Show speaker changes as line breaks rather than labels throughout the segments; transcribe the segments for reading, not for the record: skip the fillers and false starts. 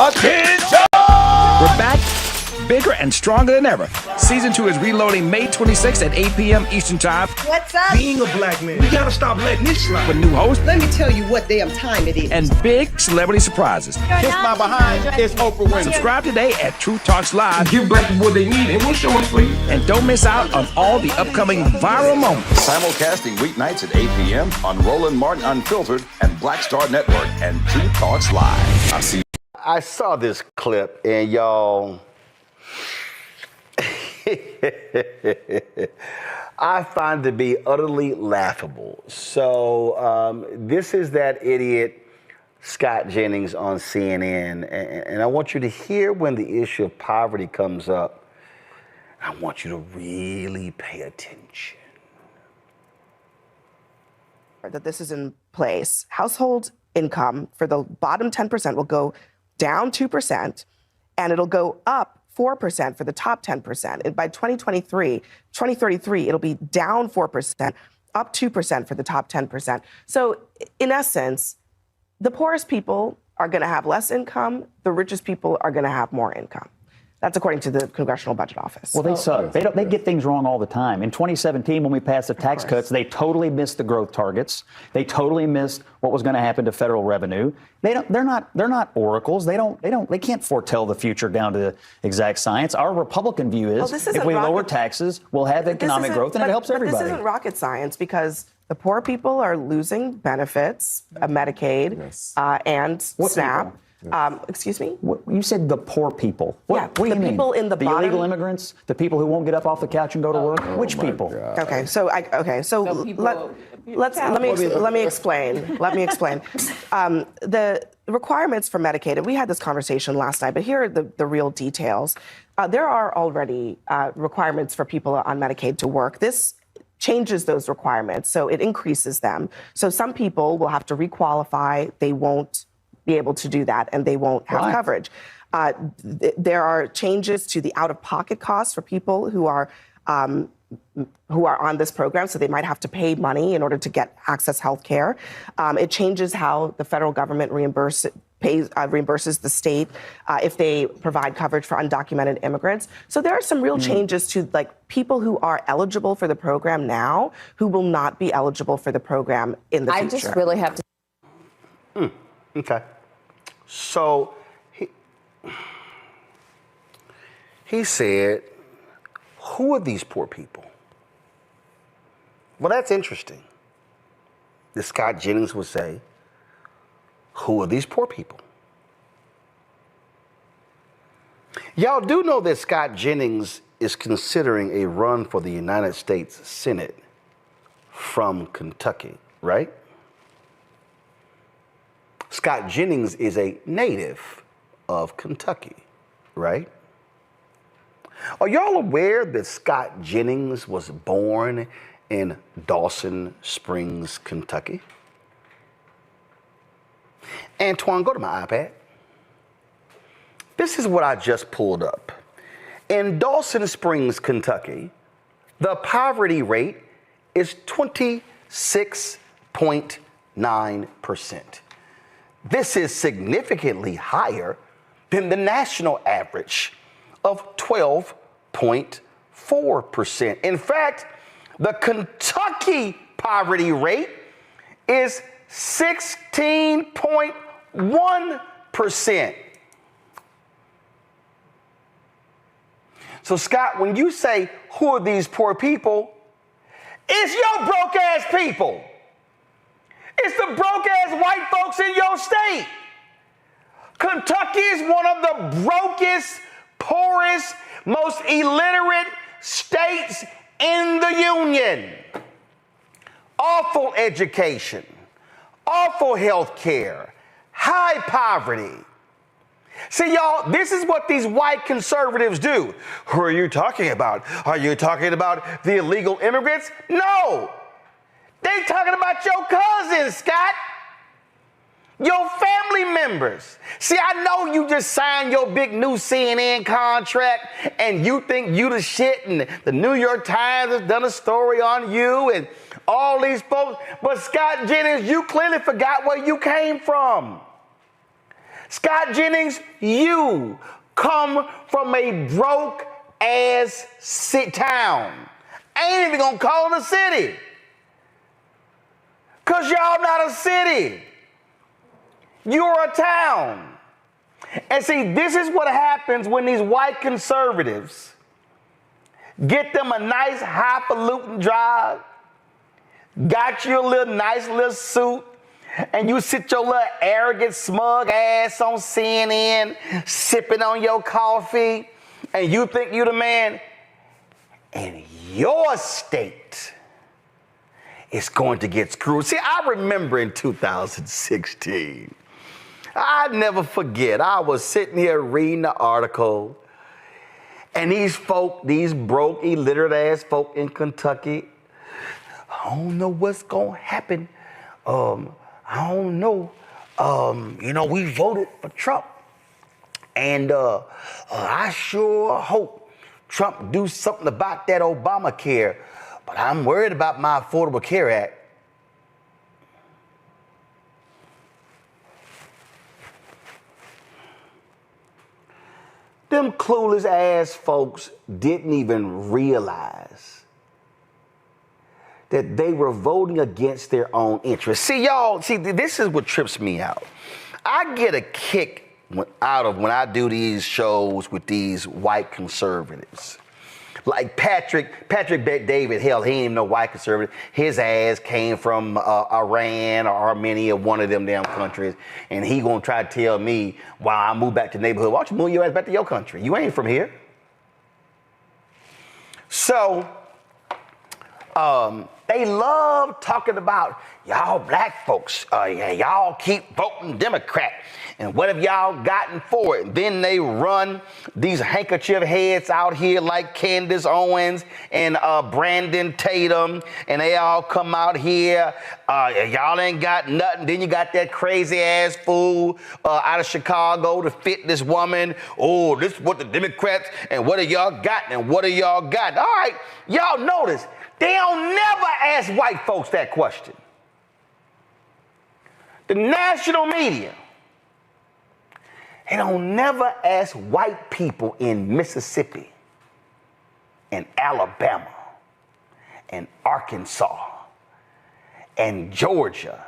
Attention!
We're back, bigger and stronger than ever. Season 2 is reloading May 26th at 8 p.m. Eastern Time.
What's up?
Being a black man, we gotta stop letting this slide.
With new hosts
Let me tell you what damn time it is.
and big celebrity surprises.
Kiss my behind. It's Oprah Winfrey.
Subscribe today at Truth Talks Live
Give black people what they need, and we'll show it for you.
and don't miss out on all the upcoming viral moments.
Simulcasting weeknights at 8 p.m. on Roland Martin Unfiltered and Black Star Network and Truth Talks Live. I see.
I saw this clip and y'all, I find it to be utterly laughable. So this is that idiot Scott Jennings on CNN, and I want you to hear when the issue of poverty comes up. I want you to really pay attention.
That this is in place. Household income for the bottom 10% will go down 2%, and it'll go up 4% for the top 10%. And by 2033, it'll be down 4%, up 2% for the top 10%. So in essence, the poorest people are going to have less income. The richest people are going to have more income. That's according to the Congressional Budget Office.
Well, they suck. They get things wrong all the time. In 2017, when we passed the tax cuts, they totally missed the growth targets. They totally missed what was going to happen to federal revenue. They're not oracles. They can't foretell the future down to the exact science. Our Republican view is if we lower taxes, we'll have economic growth, and it helps everybody.
But this isn't rocket science because the poor people are losing benefits, Medicaid, and SNAP. Excuse me?
You said the poor people. What do you mean?
People in the bottom.
Illegal immigrants, the people who won't get up off the couch and go to work. Which people?
Okay, so let me explain. Let me explain. The requirements for Medicaid, and we had this conversation last night, but here are the real details. There are already requirements for people on Medicaid to work. This changes those requirements, so it increases them. So some people will have to requalify. They won't be able to do that, and they won't have coverage. There are changes to the out-of-pocket costs for people who are on this program, so they might have to pay money in order to get access health care. It changes how the federal government reimburses the state if they provide coverage for undocumented immigrants. So there are some real changes to people who are eligible for the program now who will not be eligible for the program in the future.
I just really have to.
Okay. So he said, who are these poor people? Well, that's interesting. That Scott Jennings would say, who are these poor people? Y'all do know that Scott Jennings is considering a run for the United States Senate from Kentucky, right? Scott Jennings is a native of Kentucky, right? Are y'all aware that Scott Jennings was born in Dawson Springs, Kentucky? Antoine, go to my iPad. This is what I just pulled up. In Dawson Springs, Kentucky, the poverty rate is 26.9%. This is significantly higher than the national average of 12.4%. In fact, the Kentucky poverty rate is 16.1%. So, Scott, when you say, who are these poor people? It's your broke ass people. It's the broke-ass white folks in your state. Kentucky is one of the brokest, poorest, most illiterate states in the union. Awful education, awful health care, high poverty. See, y'all, this is what these white conservatives do. Who are you talking about? Are you talking about the illegal immigrants? No. They talking about your cousins, Scott. Your family members. See, I know you just signed your big new CNN contract and you think you the shit and the New York Times has done a story on you and all these folks. But Scott Jennings, you clearly forgot where you came from. Scott Jennings, you come from a broke ass town. I ain't even gonna call it a city. Cause y'all not a city. You're a town. And see, this is what happens when these white conservatives get them a nice highfalutin drive, got you a nice little suit, and you sit your little arrogant, smug ass on CNN, sipping on your coffee, and you think you the man, and your state is going to get screwed. See, I remember in 2016, I never forget, I was sitting here reading the article, and these folk, these broke, illiterate ass folk in Kentucky, I don't know what's gonna happen. I don't know. We voted for Trump, and I sure hope Trump do something about that Obamacare, but I'm worried about my Affordable Care Act. Them clueless ass folks didn't even realize that they were voting against their own interests. See, y'all, this is what trips me out. I get a kick out of when I do these shows with these white conservatives. Like Patrick Bet-David, hell, he ain't even no white conservative. His ass came from Iran or Armenia, one of them damn countries, and he gonna try to tell me why I move back to the neighborhood. Why don't you move your ass back to your country? You ain't from here. So, they love talking about y'all black folks. Y'all keep voting Democrat. And what have y'all gotten for it? And then they run these handkerchief heads out here like Candace Owens and Brandon Tatum. And they all come out here. Y'all ain't got nothing. Then you got that crazy ass fool out of Chicago, the fitness woman. Oh, this is what the Democrats, and what do y'all got? And what do y'all got? All right, y'all notice. They don't never ask white folks that question. The national media, they don't never ask white people in Mississippi and Alabama and Arkansas and Georgia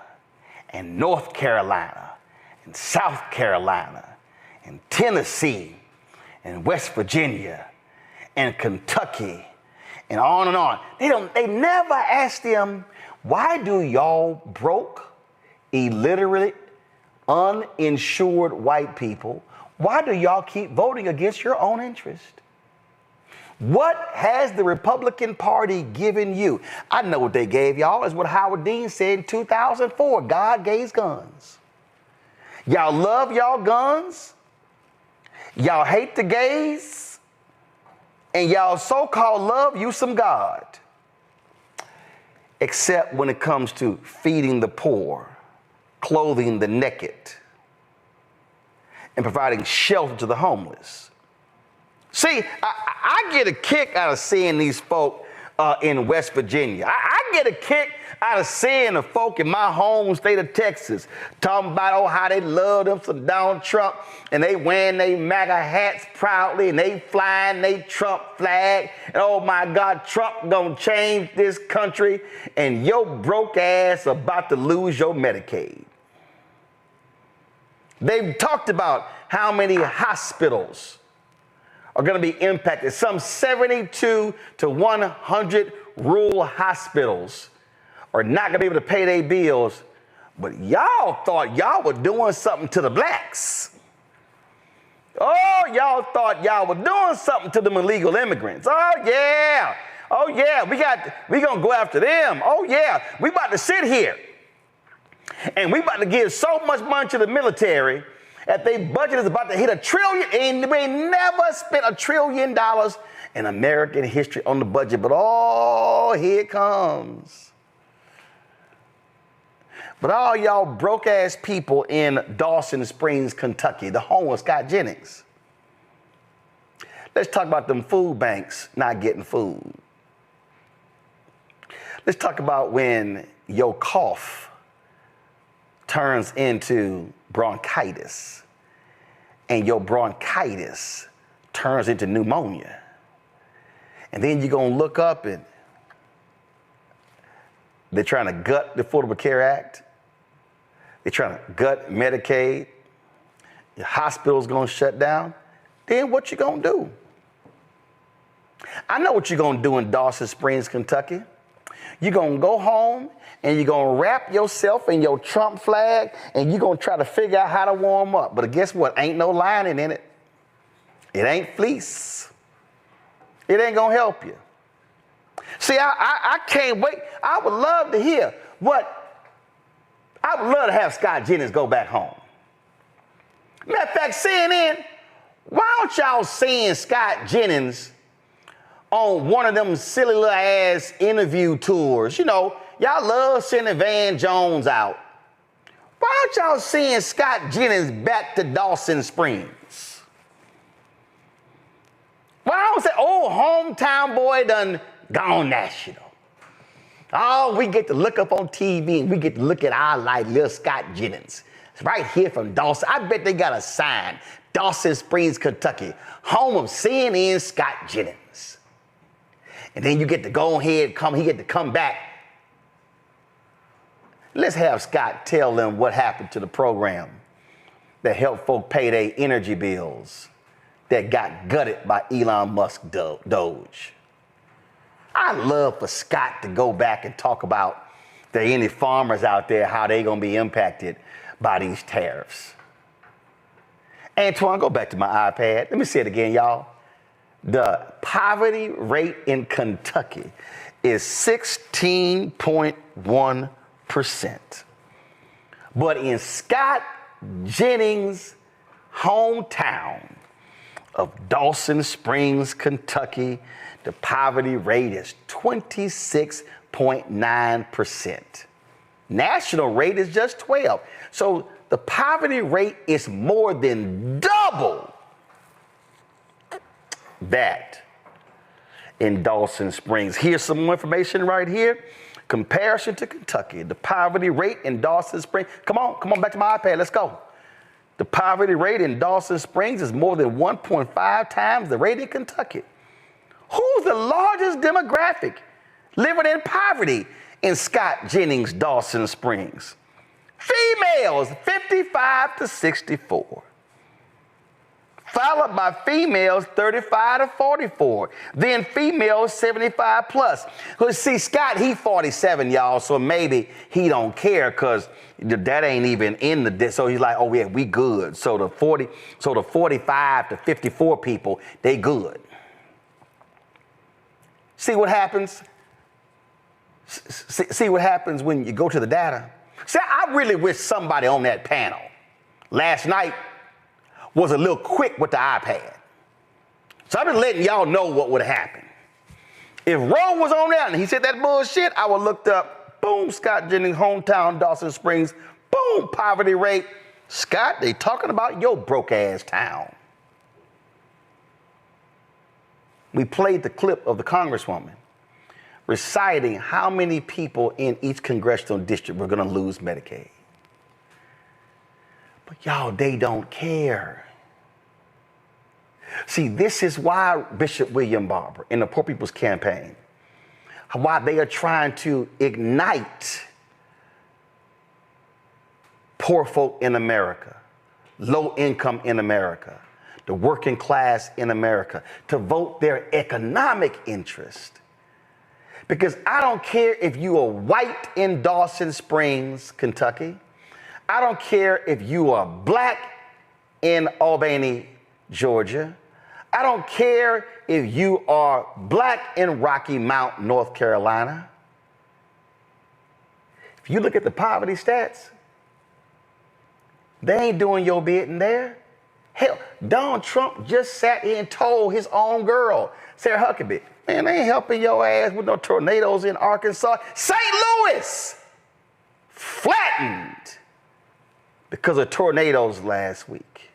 and North Carolina and South Carolina and Tennessee and West Virginia and Kentucky and on and on. They never ask them, why do y'all broke, illiterate, uninsured white people, why do y'all keep voting against your own interest? What has the Republican Party given you? I know what they gave y'all is what Howard Dean said in 2004. God gave guns. Y'all love y'all guns. Y'all hate the gays. And y'all so-called love you some God. Except when it comes to feeding the poor, clothing the naked, and providing shelter to the homeless. See, I get a kick out of seeing these folk in West Virginia. I get a kick out of seeing the folk in my home state of Texas talking about how they love them some Donald Trump, and they wearing they MAGA hats proudly, and they flying they Trump flag, and oh my God, Trump gonna change this country, and your broke ass about to lose your Medicaid. They've talked about how many hospitals are going to be impacted. Some 72 to 100 rural hospitals are not going to be able to pay their bills. But y'all thought y'all were doing something to the blacks. Oh, y'all thought y'all were doing something to them illegal immigrants. Oh, yeah. Oh, yeah. We going to go after them. Oh, yeah. We about to sit here. And we about to give so much money to the military that their budget is about to hit $1 trillion, and they never spent $1 trillion in American history on the budget. But oh, here it comes. But all y'all broke ass people in Dawson Springs, Kentucky, the home of Scott Jennings. Let's talk about them food banks not getting food. Let's talk about when your cough turns into bronchitis and your bronchitis turns into pneumonia. And then you're going to look up and they're trying to gut the Affordable Care Act. They're trying to gut Medicaid. Your hospital's going to shut down. Then what you going to do? I know what you're going to do in Dawson Springs, Kentucky. You're going to go home and you're going to wrap yourself in your Trump flag and you're going to try to figure out how to warm up. But guess what? Ain't no lining in it. It ain't fleece. It ain't going to help you. See, I can't wait. I would love to hear I would love to have Scott Jennings go back home. Matter of fact, CNN, why don't y'all send Scott Jennings on one of them silly little ass interview tours? You know, y'all love sending Van Jones out. Why don't y'all send Scott Jennings back to Dawson Springs? Why don't say, oh, hometown boy done gone national? Oh, we get to look up on TV and we get to look at our life, little Scott Jennings. It's right here from Dawson. I bet they got a sign, Dawson Springs, Kentucky, home of CNN Scott Jennings. And then you get to go ahead, he get to come back. Let's have Scott tell them what happened to the program that helped folk pay their energy bills that got gutted by Elon Musk Doge. I'd love for Scott to go back and talk about if there are any farmers out there, how they gonna be impacted by these tariffs. Antoine, go back to my iPad. Let me say it again, y'all. The poverty rate in Kentucky is 16.1%. But in Scott Jennings' hometown of Dawson Springs, Kentucky, the poverty rate is 26.9%. National rate is just 12. So the poverty rate is more than double that in Dawson Springs. Here's some more information right here. Comparison to Kentucky, the poverty rate in Dawson Springs. Come on back to my iPad, let's go. The poverty rate in Dawson Springs is more than 1.5 times the rate in Kentucky. Who's the largest demographic living in poverty in Scott Jennings, Dawson Springs? Females, 55 to 64. Followed by females, 35 to 44. Then females, 75 plus. Because see, Scott, he 47, y'all, so maybe he don't care because that ain't even in the, so he's like, oh yeah, we good. So the 45 to 54 people, they good. See what happens? See what happens when you go to the data? See, I really wish somebody on that panel last night was a little quick with the iPad. So I've been letting y'all know what would have happened. If Roe was on there and he said that bullshit, I would have looked up, boom, Scott Jennings, hometown, Dawson Springs, boom, poverty rate. Scott, they talking about your broke ass town. We played the clip of the Congresswoman reciting how many people in each congressional district were going to lose Medicaid. But y'all, they don't care. See, this is why Bishop William Barber in the Poor People's Campaign, why they are trying to ignite poor folk in America, low income in America, the working class in America, to vote their economic interest. Because I don't care if you are white in Dawson Springs, Kentucky. I don't care if you are black in Albany, Georgia. I don't care if you are black in Rocky Mount, North Carolina. If you look at the poverty stats, they ain't doing your bidding there. Hell, Donald Trump just sat here and told his own girl, Sarah Huckabee, man, they ain't helping your ass with no tornadoes in Arkansas. St. Louis flattened because of tornadoes last week.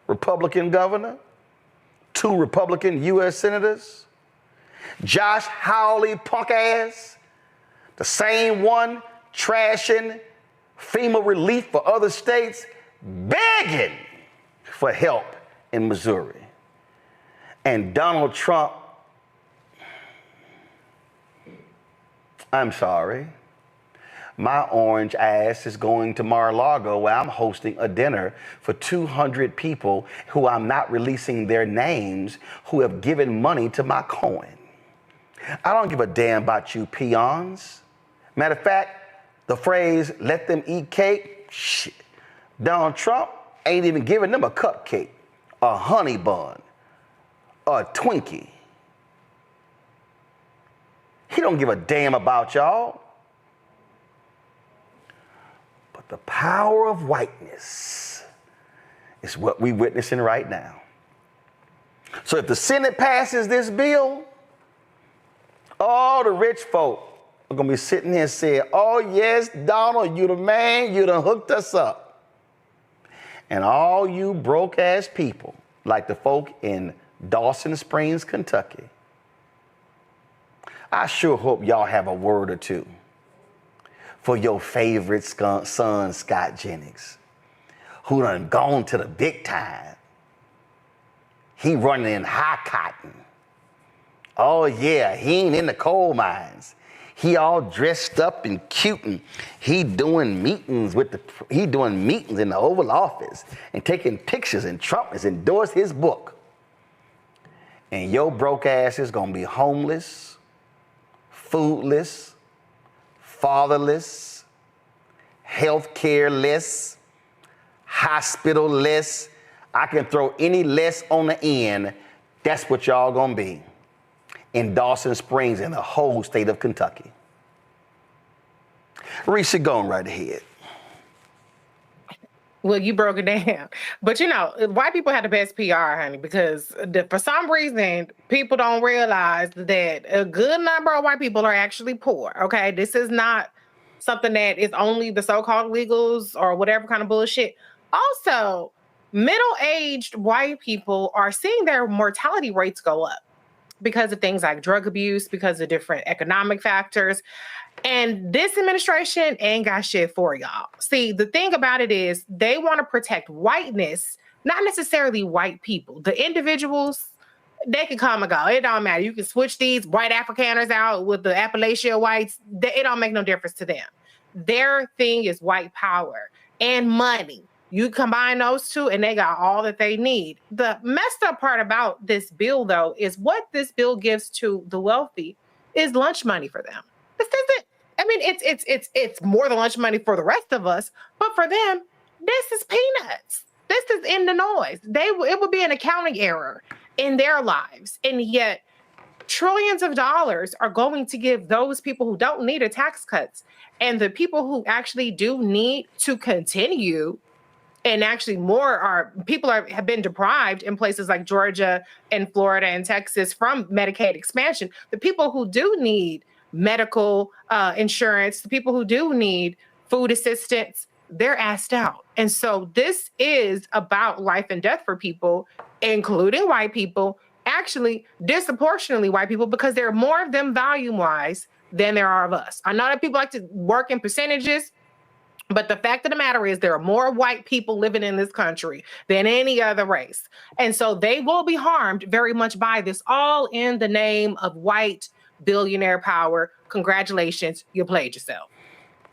Republican governor, 2 Republican U.S. senators, Josh Hawley punk ass, the same one trashing FEMA relief for other states, begging for help in Missouri. And Donald Trump, I'm sorry, my orange ass is going to Mar-a-Lago where I'm hosting a dinner for 200 people who I'm not releasing their names, who have given money to my coin. I don't give a damn about you peons. Matter of fact, the phrase, let them eat cake, shit. Donald Trump ain't even giving them a cupcake, a honey bun, a Twinkie. He don't give a damn about y'all. But the power of whiteness is what we're witnessing right now. So if the Senate passes this bill, all the rich folk are gonna be sitting here saying, oh yes, Donald, you the man, you done hooked us up. And all you broke ass people, like the folk in Dawson Springs, Kentucky, I sure hope y'all have a word or two for your favorite son, Scott Jennings, who done gone to the big time. He running in high cotton. Oh yeah, he ain't in the coal mines. He all dressed up and cute, and he doing meetings in the Oval Office and taking pictures, and Trump has endorsed his book. And your broke ass is gonna be homeless, foodless, fatherless, healthcare-less, hospital-less. I can throw any less on the end. That's what y'all gonna be in Dawson Springs and the whole state of Kentucky. Reese, going right ahead.
Well, you broke it down. But you know, white people have the best PR, honey, because for some reason, people don't realize that a good number of white people are actually poor, okay? This is not something that is only the so-called legals or whatever kind of bullshit. Also, middle-aged white people are seeing their mortality rates go up because of things like drug abuse, because of different economic factors. And this administration ain't got shit for y'all. See, the thing about it is they want to protect whiteness, not necessarily white people. The individuals, they can come and go. It don't matter. You can switch these white Afrikaners out with the Appalachian whites. It don't make no difference to them. Their thing is white power and money. You combine those two and they got all that they need. The messed up part about this bill, though, is what this bill gives to the wealthy is lunch money for them. This isn't, I mean, it's more than lunch money for the rest of us, but for them, this is peanuts. This is in the noise. It would be an accounting error in their lives. And yet trillions of dollars are going to give those people who don't need a tax cuts, and the people who actually do need to continue. And actually have been deprived in places like Georgia and Florida and Texas from Medicaid expansion. The people who do need medical insurance, the people who do need food assistance, they're asked out. And so this is about life and death for people, including white people, actually disproportionately white people, because there are more of them volume-wise than there are of us. I know that people like to work in percentages, but the fact of the matter is there are more white people living in this country than any other race. And so they will be harmed very much by this, all in the name of white billionaire power. Congratulations, you played yourself.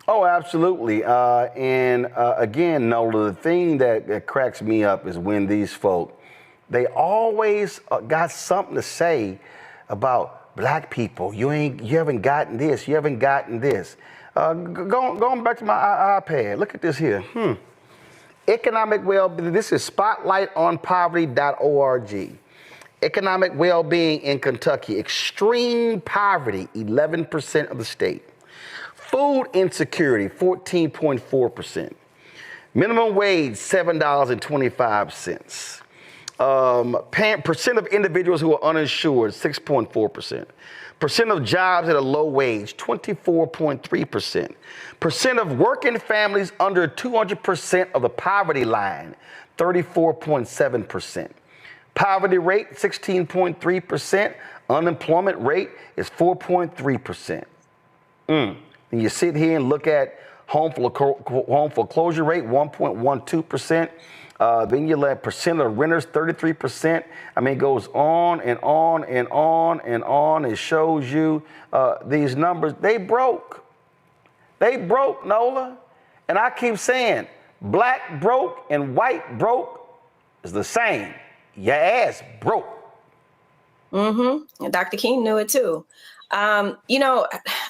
Oh, absolutely. Again, Nola, the thing that cracks me up is when these folk, they always got something to say about black people. You haven't gotten this, you haven't gotten this. Going back to my iPad, look at this here. Economic well-being, this is spotlightonpoverty.org. Economic well-being in Kentucky, extreme poverty, 11% of the state. Food insecurity, 14.4%. Minimum wage, $7.25. Percent of individuals who are uninsured, 6.4%. Percent of jobs at a low wage, 24.3%. Percent of working families under 200% of the poverty line, 34.7%. Poverty rate, 16.3%. Unemployment rate is 4.3%. And you sit here and look at Home foreclosure rate, 1.12%. Then you let percent of renters, 33%. I mean, it goes on and on and on and on. It shows you these numbers. They broke. They broke, Nola. And I keep saying, black broke and white broke is the same. Your ass broke.
Mm-hmm. Dr. King knew it too. You know,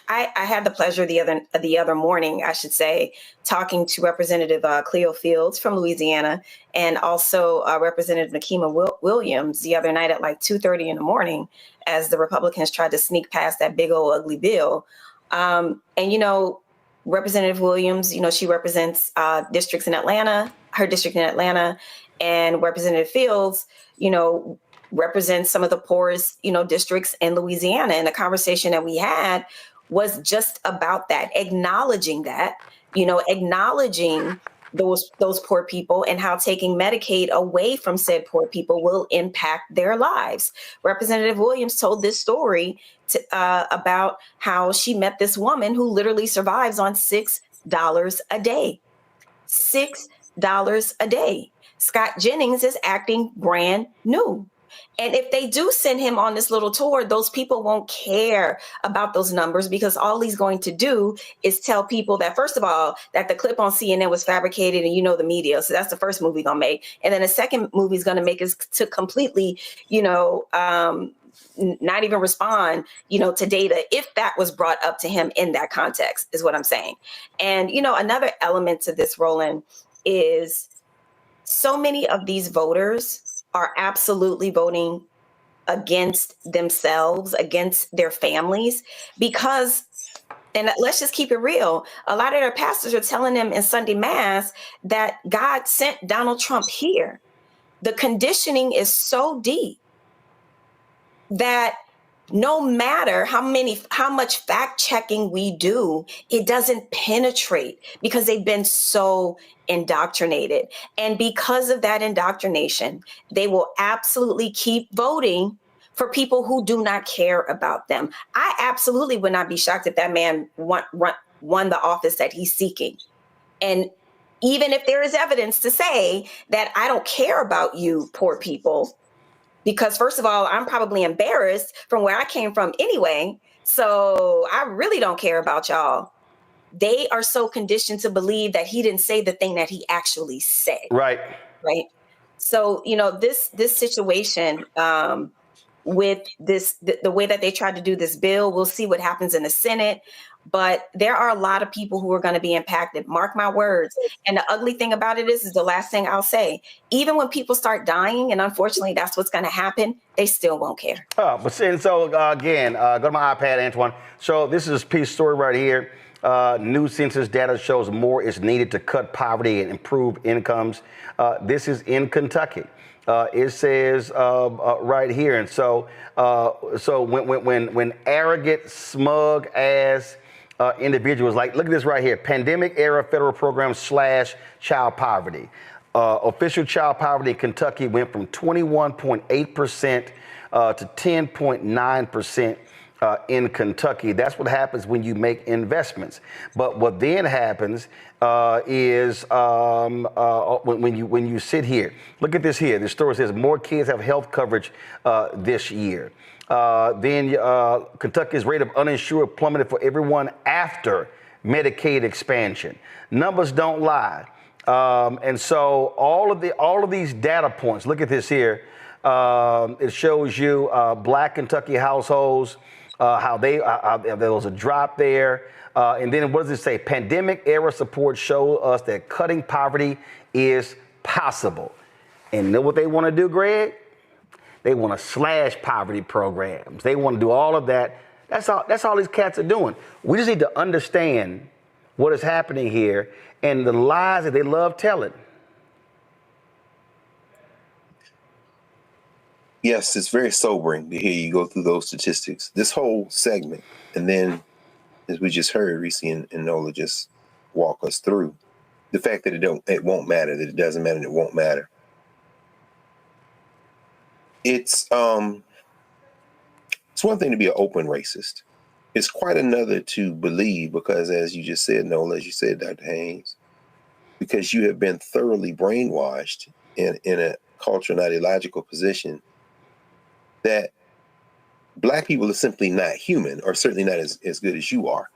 I had the pleasure the other morning, I should say, talking to Representative Cleo Fields from Louisiana, and also Representative Nakima Williams the other night at like 2:30 in the morning, as the Republicans tried to sneak past that big old ugly bill. And you know, Representative Williams, you know, she represents districts in Atlanta, her district in Atlanta, and Representative Fields, you know, represents some of the poorest, you know, districts in Louisiana. And the conversation that we had was just about that, acknowledging that, you know, acknowledging those poor people and how taking Medicaid away from said poor people will impact their lives. Representative Williams told this story about how she met this woman who literally survives on $6 a day. $6 a day. Scott Jennings is acting brand new. And if they do send him on this little tour, those people won't care about those numbers, because all he's going to do is tell people that, first of all, that the clip on CNN was fabricated, and you know the media. So that's the first move he's going to make. And then the second move he's going to make is to completely, you know, not even respond, you know, to data, if that was brought up to him in that context, is what I'm saying. And, you know, another element to this, Roland, is so many of these voters are absolutely voting against themselves, against their families, because, and let's just keep it real, a lot of their pastors are telling them in Sunday Mass that God sent Donald Trump here. The conditioning is so deep that no matter how much fact checking we do, it doesn't penetrate, because they've been so indoctrinated. And because of that indoctrination, they will absolutely keep voting for people who do not care about them. I absolutely would not be shocked if that man won the office that he's seeking. And even if there is evidence to say that I don't care about you, poor people, because first of all, I'm probably embarrassed from where I came from anyway. So I really don't care about y'all. They are so conditioned to believe that he didn't say the thing that he actually said.
Right.
Right. So, you know, this situation with the way that they tried to do this bill, we'll see what happens in the Senate. But there are a lot of people who are going to be impacted. Mark my words. And the ugly thing about it is the last thing I'll say, even when people start dying, and unfortunately that's what's going to happen, they still won't care.
And so again, go to my iPad, Antoine. So this is a piece of story right here. New census data shows more is needed to cut poverty and improve incomes. This is in Kentucky. It says right here. And so when arrogant, smug ass individuals, like, look at this right here, pandemic era federal program / child poverty. Official child poverty in Kentucky went from 21.8% to 10.9% in Kentucky. That's what happens when you make investments. But what then happens is when you sit here, look at this here. The story says more kids have health coverage this year. Then Kentucky's rate of uninsured plummeted for everyone after Medicaid expansion. Numbers don't lie. And so all of these data points, look at this here. It shows you black Kentucky households, how there was a drop there. And then what does it say? Pandemic era support show us that cutting poverty is possible. And you know what they want to do, Greg? They want to slash poverty programs. They want to do all of that. That's all these cats are doing. We just need to understand what is happening here and the lies that they love telling.
Yes, it's very sobering to hear you go through those statistics. This whole segment, and then, as we just heard, Reese and Nola just walk us through the fact that it won't matter, that it doesn't matter, and it won't matter. It's one thing to be an open racist. It's quite another to believe because, as you just said, Noel, as you said, Dr. Haynes, because you have been thoroughly brainwashed in a cultural and ideological position that Black people are simply not human, or certainly not as good as you are.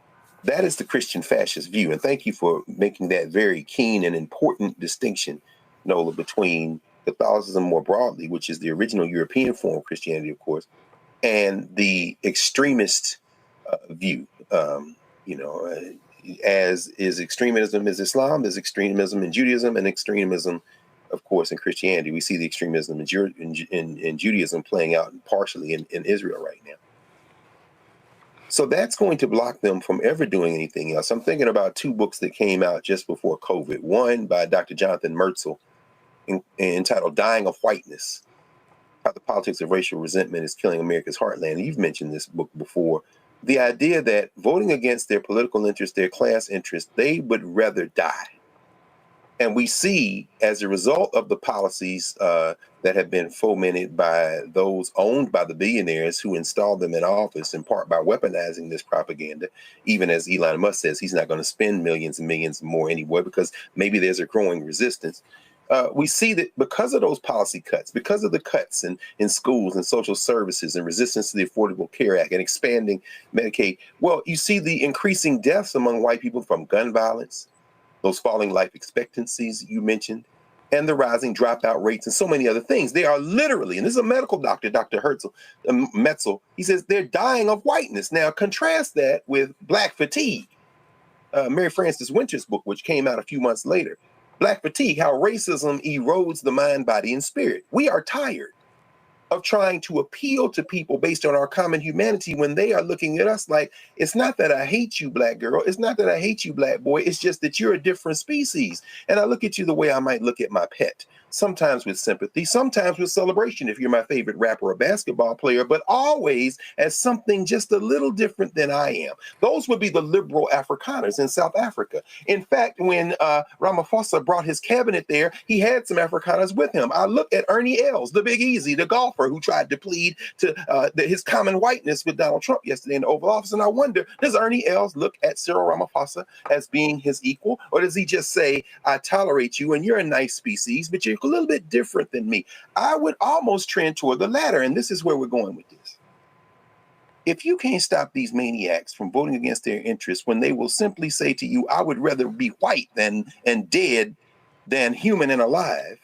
That is the Christian fascist view. And thank you for making that very keen and important distinction, Nola, between Catholicism more broadly, which is the original European form of Christianity, of course, and the extremist view. As is extremism is Islam, there's extremism in Judaism, and extremism, of course, in Christianity. We see the extremism in Judaism playing out partially in Israel right now. So that's going to block them from ever doing anything else. I'm thinking about two books that came out just before COVID. One by Dr. Jonathan Mertzel entitled Dying of Whiteness, How the Politics of Racial Resentment is Killing America's Heartland. And you've mentioned this book before. The idea that voting against their political interests, their class interests, they would rather die. And we see, as a result of the policies that have been fomented by those owned by the billionaires who installed them in office, in part by weaponizing this propaganda, even as Elon Musk says he's not going to spend millions and millions more anyway because maybe there's a growing resistance. We see that because of those policy cuts, because of the cuts in schools and social services and resistance to the Affordable Care Act and expanding Medicaid, well, you see the increasing deaths among white people from gun violence, those falling life expectancies you mentioned, and the rising dropout rates and so many other things. They are literally, and this is a medical doctor, Dr. Metzel, he says they're dying of whiteness. Now, contrast that with Black Fatigue, Mary Frances Winter's book, which came out a few months later. Black Fatigue, how racism erodes the mind, body, and spirit. We are tired of trying to appeal to people based on our common humanity when they are looking at us like, it's not that I hate you, Black girl. It's not that I hate you, Black boy. It's just that you're a different species. And I look at you the way I might look at my pet, sometimes with sympathy, sometimes with celebration if you're my favorite rapper or basketball player, but always as something just a little different than I am. Those would be the liberal Afrikaners in South Africa. In fact, when Ramaphosa brought his cabinet there, he had some Afrikaners with him. I look at Ernie Els, the Big Easy, the golfer who tried to plead to his common whiteness with Donald Trump yesterday in the Oval Office. And I wonder, does Ernie Els look at Cyril Ramaphosa as being his equal? Or does he just say, I tolerate you and you're a nice species, but you're a little bit different than me? I would almost trend toward the latter. And this is where we're going with this. If you can't stop these maniacs from voting against their interests when they will simply say to you, I would rather be white and dead than human and alive,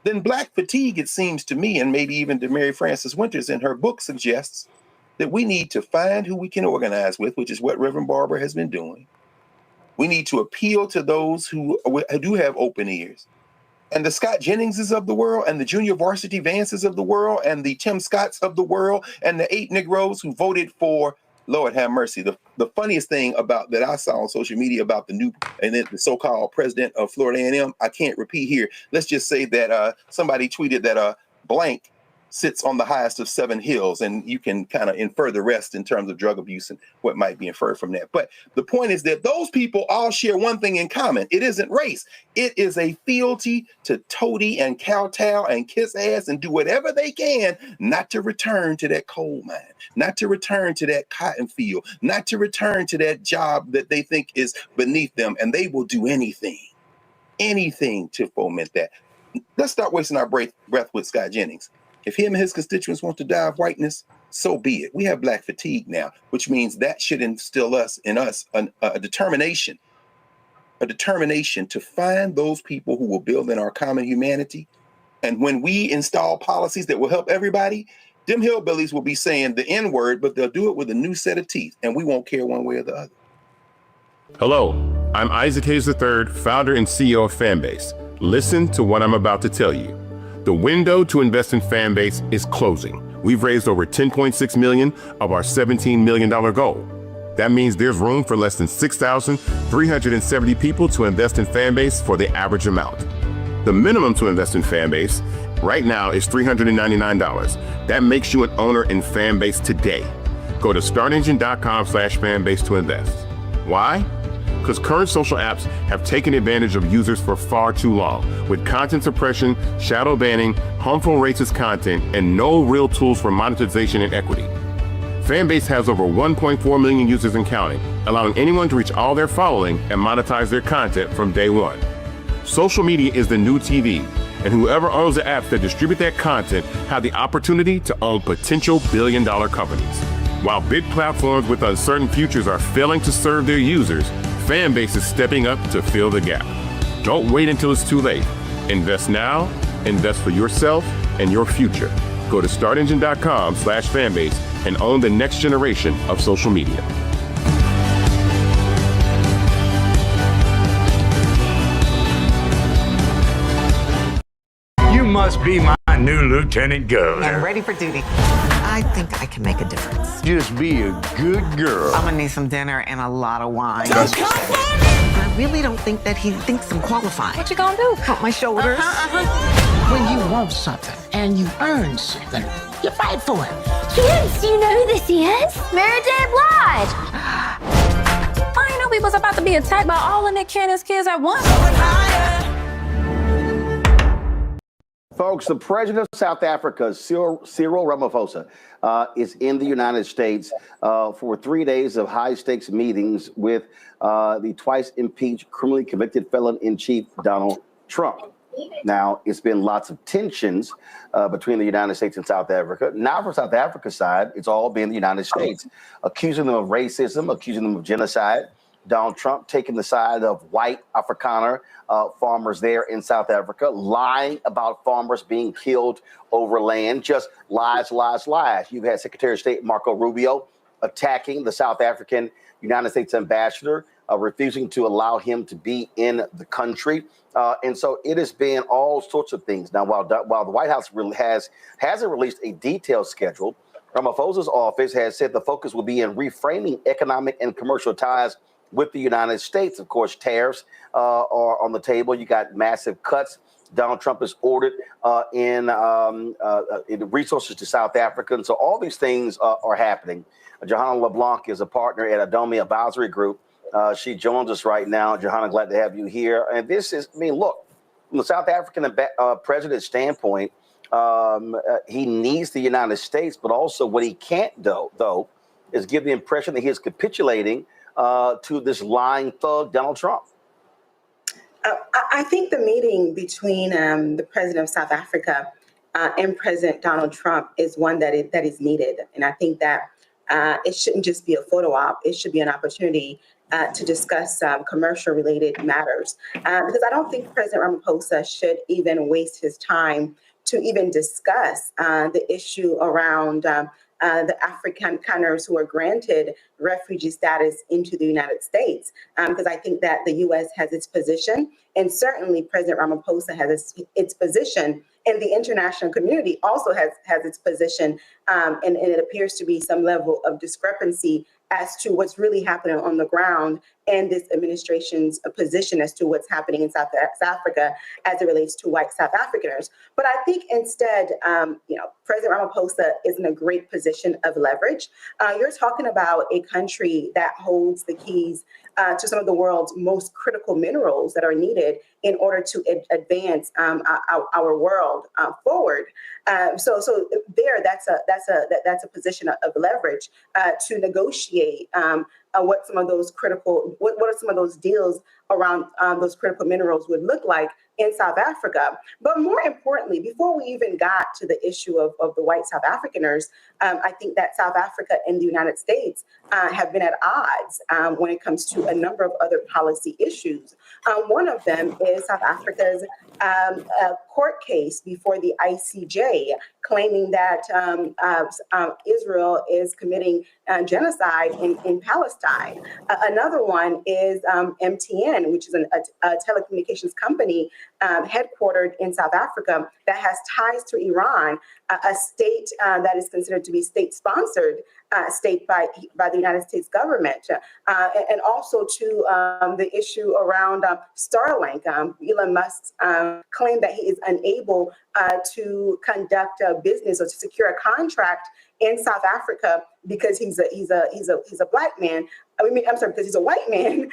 then Black Fatigue, it seems to me, and maybe even to Mary Frances Winters in her book suggests that we need to find who we can organize with, which is what Reverend Barber has been doing. We need to appeal to those who do have open ears. And the Scott Jenningses of the world, and the Junior Varsity Vances of the world, and the Tim Scotts of the world, and the 8 Negroes who voted for, Lord have mercy, the funniest thing about that I saw on social media about the new and then the so-called president of Florida A&M, I can't repeat here. Let's just say that somebody tweeted that blank sits on the highest of 7 hills, and you can kind of infer the rest in terms of drug abuse and what might be inferred from that. But the point is that those people all share one thing in common. It isn't race. It is a fealty to toady and kowtow and kiss ass and do whatever they can not to return to that coal mine, not to return to that cotton field, not to return to that job that they think is beneath them. And they will do anything to foment that. Let's start wasting our breath with Scott Jennings. If him and his constituents want to die of whiteness, so be it. We have Black Fatigue now, which means that should instill in us a determination to find those people who will build in our common humanity. And when we install policies that will help everybody, them hillbillies will be saying the N-word, but they'll do it with a new set of teeth, and we won't care one way or the other.
Hello, I'm Isaac Hayes III, founder and CEO of Fanbase. Listen to what I'm about to tell you. The window to invest in Fanbase is closing. We've raised over $10.6 million of our $17 million goal. That means there's room for less than 6,370 people to invest in Fanbase for the average amount. The minimum to invest in Fanbase right now is $399. That makes you an owner in Fanbase today. Go to startengine.com/fanbase to invest. Why? Because current social apps have taken advantage of users for far too long, with content suppression, shadow banning, harmful racist content, and no real tools for monetization and equity. Fanbase has over 1.4 million users and counting, allowing anyone to reach all their following and monetize their content from day one. Social media is the new TV, and whoever owns the apps that distribute that content have the opportunity to own potential billion-dollar companies. While big platforms with uncertain futures are failing to serve their users, Fanbase is stepping up to fill the gap. Don't wait until it's too late. Invest now, invest for yourself and your future. Go to startengine.com/fanbase and own the next generation of social media.
You must be my new Lieutenant Governor.
I'm ready for duty. I think I can make a difference.
Just be a good girl.
I'm gonna need some dinner and a lot of wine.
I really don't think that he thinks I'm qualified.
What you gonna do?
Pump my shoulders.
When you want something and you earn something, you fight for it.
Kids, do you know who this is? Mary J. Blige. I didn't know we was about to be attacked by all of Nick Cannon's kids at once.
Folks, the president of South Africa, Cyril Ramaphosa, is in the United States for 3 days of high-stakes meetings with the twice-impeached, criminally convicted felon-in-chief, Donald Trump. Now, it's been lots of tensions between the United States and South Africa. Now, from South Africa's side, it's all been the United States, accusing them of racism, accusing them of genocide. Donald Trump taking the side of white Afrikaner farmers there in South Africa, lying about farmers being killed over land, just lies, lies, lies. You've had Secretary of State Marco Rubio attacking the South African United States ambassador, refusing to allow him to be in the country. And so it has been all sorts of things. Now, while the White House really hasn't released a detailed schedule, Ramaphosa's office has said the focus will be in reframing economic and commercial ties with the United States. Of course, tariffs are on the table. You got massive cuts. Donald Trump has ordered in resources to South Africa. And so all these things are happening. Johanna LeBlanc is a partner at Adomi Advisory Group. She joins us right now. Johanna, glad to have you here. And this is, I mean, look, from the South African president's standpoint, he needs the United States, but also what he can't do, though, is give the impression that he is capitulating to this lying thug, Donald Trump.
I think the meeting between the president of South Africa and President Donald Trump is one that is needed. And I think that it shouldn't just be a photo op. It should be an opportunity to discuss commercial related matters. Because I don't think President Ramaphosa should even waste his time to even discuss the issue around the Afrikaners who are granted refugee status into the United States, because I think that the U.S. has its position, and certainly President Ramaphosa has its position, and the international community also has its position, and it appears to be some level of discrepancy as to what's really happening on the ground and this administration's position as to what's happening in South Africa as it relates to white South Africaners. But I think instead, President Ramaphosa is in a great position of leverage. You're talking about a country that holds the keys to some of the world's most critical minerals that are needed in order to advance our world forward. So there, that's a position of leverage to negotiate what some of those what are some of those deals around those critical minerals would look like in South Africa. But more importantly, before we even got to the issue of the white South Africaners, I think that South Africa and the United States have been at odds when it comes to a number of other policy issues. One of them is South Africa's court case before the ICJ, claiming that Israel is committing genocide in Palestine. Another one is MTN, which is a telecommunications company headquartered in South Africa that has ties to Iran, a state that is considered to be state-sponsored state by the United States government, and also to the issue around Starlink. Elon Musk's claim that he is unable to conduct a business or to secure a contract in South Africa because he's a black man. Because he's a white man,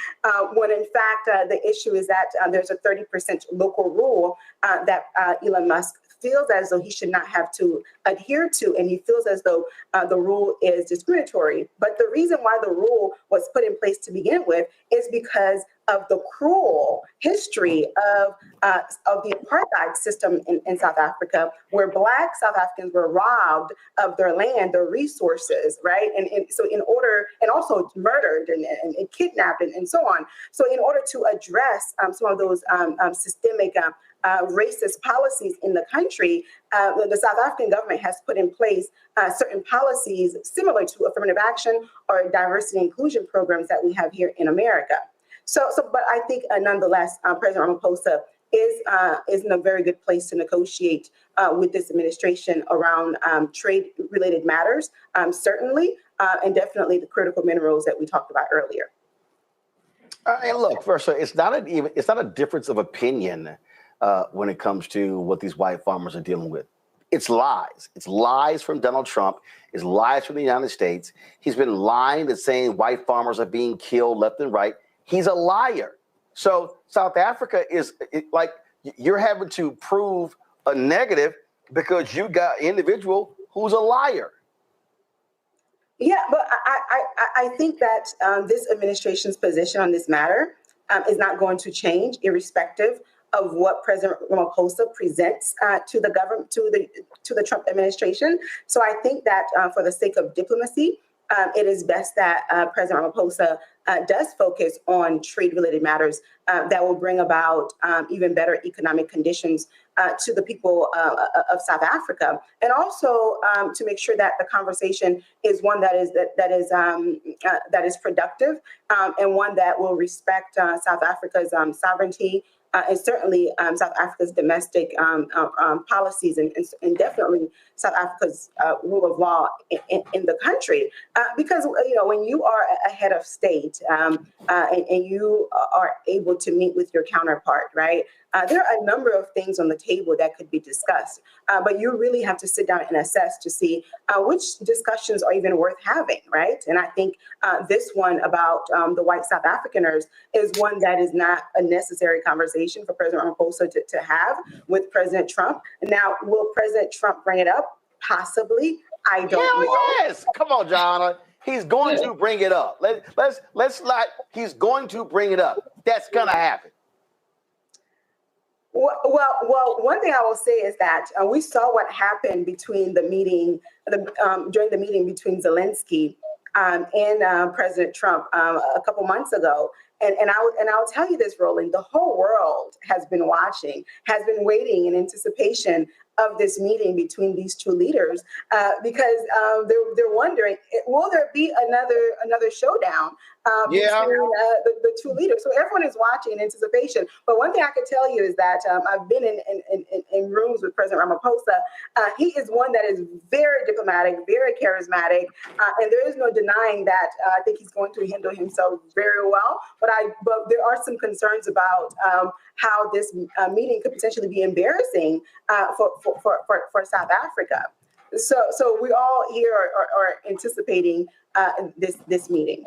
when in fact the issue is that there's a 30% local rule that Elon Musk feels as though he should not have to adhere to, and he feels as though the rule is discriminatory. But the reason why the rule was put in place to begin with is because of the cruel history of the apartheid system in South Africa, where Black South Africans were robbed of their land, their resources, right? And so in order, and also murdered and kidnapped and so on. So in order to address some of those systemic racist policies in the country, the South African government has put in place certain policies similar to affirmative action or diversity and inclusion programs that we have here in America. But I think nonetheless, President Ramaphosa is in a very good place to negotiate with this administration around trade-related matters, certainly, and definitely the critical minerals that we talked about earlier.
And look, first, it's not a difference of opinion when it comes to what these white farmers are dealing with. It's lies. It's lies from Donald Trump. It's lies from the United States. He's been lying and saying white farmers are being killed left and right. He's a liar. So South Africa is like you're having to prove a negative because you got an individual who's a liar.
Yeah, but I think that this administration's position on this matter is not going to change, irrespective of what President Ramaphosa presents to the government, to the Trump administration. So I think that for the sake of diplomacy, it is best that President Ramaphosa does focus on trade-related matters that will bring about even better economic conditions to the people of South Africa, and also to make sure that the conversation is one that is productive and one that will respect South Africa's sovereignty. And certainly South Africa's domestic policies and definitely South Africa's rule of law in the country. Because, when you are a head of state and you are able to meet with your counterpart, right, there are a number of things on the table that could be discussed. But you really have to sit down and assess to see which discussions are even worth having, right? And I think this one about the white South Africaners is one that is not a necessary conversation for President Ramaphosa to have with President Trump. Now, will President Trump bring it up? Possibly. I don't know.
Yes. Come on, John. He's going to bring it up. He's going to bring it up. That's going to happen.
Well, one thing I will say is that we saw what happened between the meeting, during the meeting between Zelensky and President Trump a couple months ago. And I'll tell you this, Roland, the whole world has been watching, has been waiting in anticipation of this meeting between these two leaders because they're wondering, will there be another showdown between the two leaders? So everyone is watching in anticipation. But one thing I can tell you is that I've been in rooms with President Ramaphosa. He is one that is very diplomatic, very charismatic, and there is no denying that I think he's going to handle himself very well. But there are some concerns about how this meeting could potentially be embarrassing for South Africa. So we all here are anticipating this meeting.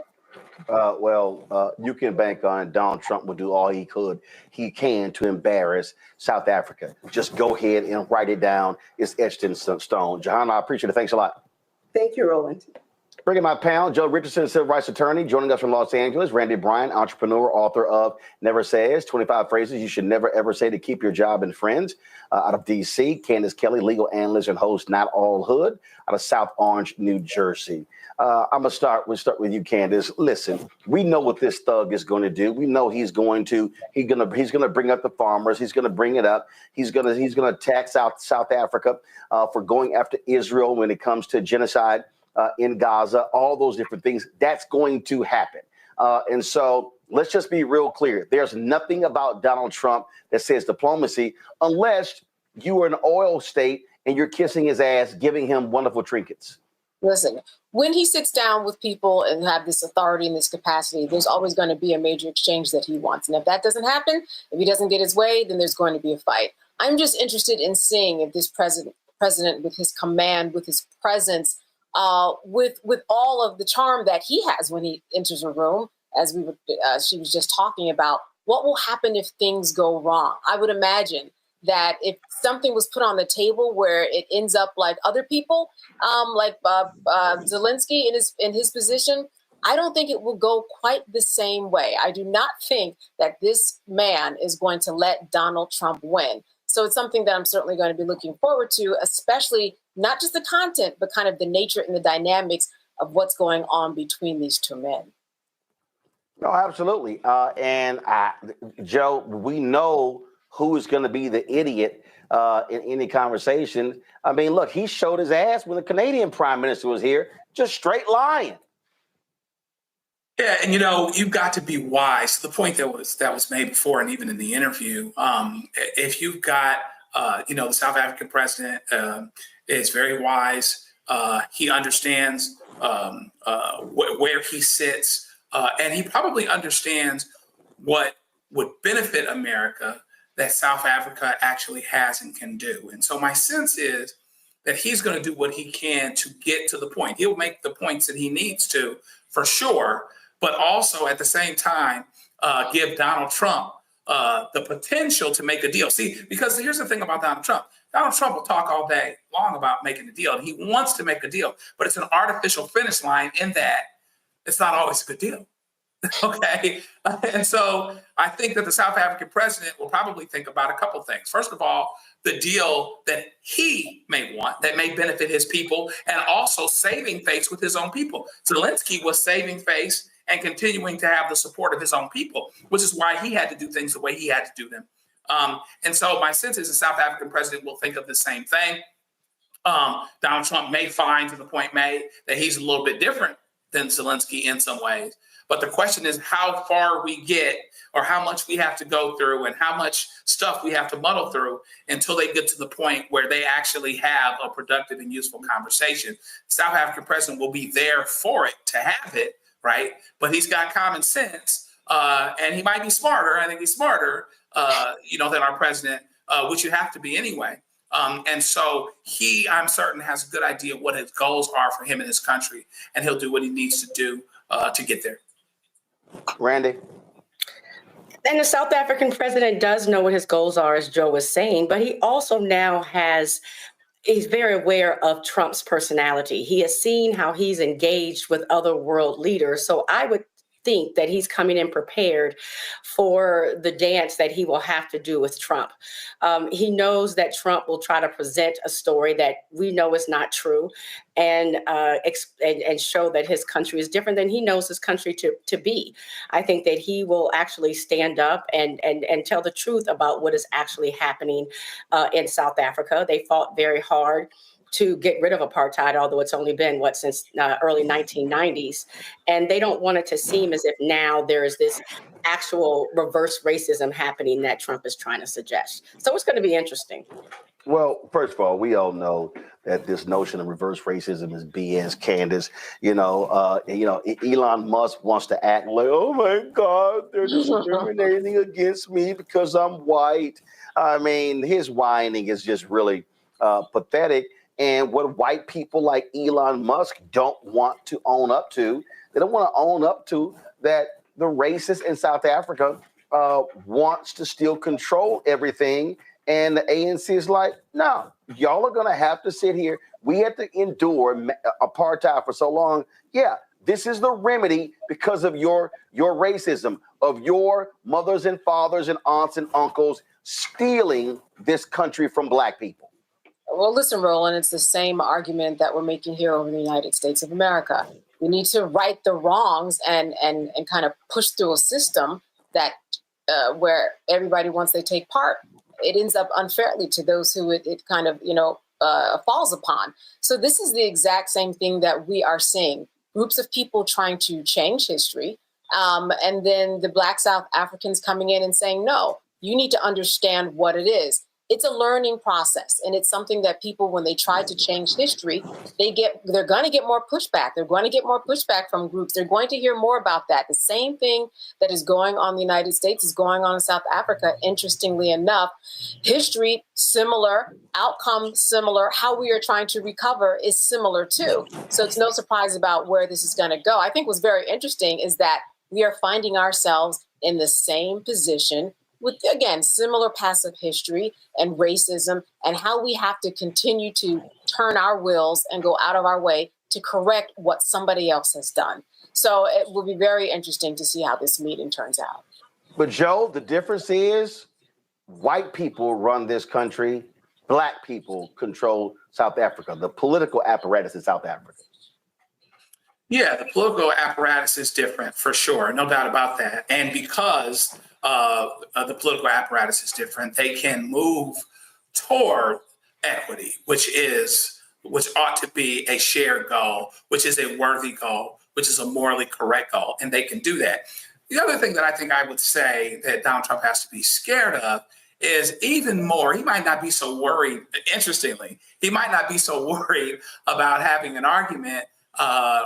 You can bank on Donald Trump will do all he can to embarrass South Africa. Just go ahead and write it down. It's etched in stone. Johanna, I appreciate it. Thanks a lot.
Thank you, Roland.
Bringing my panel, Joe Richardson, civil rights attorney, joining us from Los Angeles. Randy Bryan, entrepreneur, author of Never Says, 25 Phrases You Should Never Ever Say to Keep Your Job and Friends. Out of D.C., Candace Kelly, legal analyst and host, Not All Hood, out of South Orange, New Jersey. We'll start with you, Candace. Listen, we know what this thug is going to do. We know he's going to bring up the farmers. He's going to bring it up. He's going to attack South Africa for going after Israel when it comes to genocide in Gaza, all those different things. That's going to happen. And so let's just be real clear. There's nothing about Donald Trump that says diplomacy unless you are an oil state and you're kissing his ass, giving him wonderful trinkets.
Listen, when he sits down with people and have this authority and this capacity, there's always going to be a major exchange that he wants. And if that doesn't happen, if he doesn't get his way, then there's going to be a fight. I'm just interested in seeing if this president with his command, with his presence, with all of the charm that he has when he enters a room, as she was just talking about, what will happen if things go wrong? I would imagine that if something was put on the table where it ends up like other people, like Zelensky in his position, I don't think it will go quite the same way. I do not think that this man is going to let Donald Trump win. So it's something that I'm certainly going to be looking forward to, especially not just the content, but kind of the nature and the dynamics of what's going on between these two men.
No, absolutely. Joe, we know who is going to be the idiot in any conversation. I mean, look, he showed his ass when the Canadian Prime Minister was here, just straight lying.
Yeah, and you've got to be wise. The point that was made before, and even in the interview, if you've got, the South African president is very wise. He understands where he sits, and he probably understands what would benefit America that South Africa actually has and can do. And so my sense is that he's going to do what he can to get to the point. He'll make the points that he needs to, for sure, but also at the same time, give Donald Trump the potential to make a deal. See, because here's the thing about Donald Trump. Donald Trump will talk all day long about making a deal, and he wants to make a deal, but it's an artificial finish line in that it's not always a good deal. Okay. And so I think that the South African president will probably think about a couple things. First of all, the deal that he may want that may benefit his people, and also saving face with his own people. Zelensky was saving face and continuing to have the support of his own people, which is why he had to do things the way he had to do them. And so my sense is the South African president will think of the same thing. Donald Trump may find, to the point made, that he's a little bit different than Zelensky in some ways. But the question is how far we get, or how much we have to go through, and how much stuff we have to muddle through until they get to the point where they actually have a productive and useful conversation. The South African president will be there for it, to have it, right? But he's got common sense, and he might be smarter. I think he's smarter, than our president, which you have to be anyway. And so he, I'm certain, has a good idea what his goals are for him and his country, and he'll do what he needs to do to get there.
Randy?
And the South African president does know what his goals are, as Joe was saying, but he also now he's very aware of Trump's personality. He has seen how he's engaged with other world leaders. So I would think that he's coming in prepared for the dance that he will have to do with Trump. He knows that Trump will try to present a story that we know is not true, and show that his country is different than he knows his country to be. I think that he will actually stand up and tell the truth about what is actually happening in South Africa. They fought very hard to get rid of apartheid, although it's only been, since early 1990s. And they don't want it to seem as if now there is this actual reverse racism happening that Trump is trying to suggest. So it's going to be interesting.
Well, first of all, we all know that this notion of reverse racism is BS, Candace. Elon Musk wants to act like, oh my God, they're discriminating against me because I'm white. I mean, his whining is just really pathetic. And what white people like Elon Musk don't want to own up to, they don't want to own up to that the racist in South Africa wants to still control everything. And the ANC is like, no, y'all are going to have to sit here. We had to endure apartheid for so long. Yeah, this is the remedy because of your racism, of your mothers and fathers and aunts and uncles stealing this country from black people.
Well, listen, Roland, it's the same argument that we're making here over the United States of America. We need to right the wrongs and kind of push through a system that where everybody, once they take part, it ends up unfairly to those who it kind of, falls upon. So this is the exact same thing that we are seeing. Groups of people trying to change history, and then the Black South Africans coming in and saying, no, you need to understand what it is. It's a learning process, and it's something that people, when they try to change history, they're going to get more pushback. They're going to get more pushback from groups. They're going to hear more about that. The same thing that is going on in the United States is going on in South Africa. Interestingly enough, history similar, outcome similar, how we are trying to recover is similar too. So it's no surprise about where this is going to go. I think what's very interesting is that we are finding ourselves in the same position with, again, similar passive history and racism, and how we have to continue to turn our wheels and go out of our way to correct what somebody else has done. So it will be very interesting to see how this meeting turns out.
But Joe, the difference is white people run this country, black people control South Africa, the political apparatus in South Africa.
Yeah, the political apparatus is different for sure, no doubt about that. And because the political apparatus is different, they can move toward equity, which ought to be a shared goal, which is a worthy goal, which is a morally correct goal, and they can do that. The other thing that I think I would say that Donald Trump has to be scared of is even more, he might not be so worried, interestingly, he might not be so worried about having an argument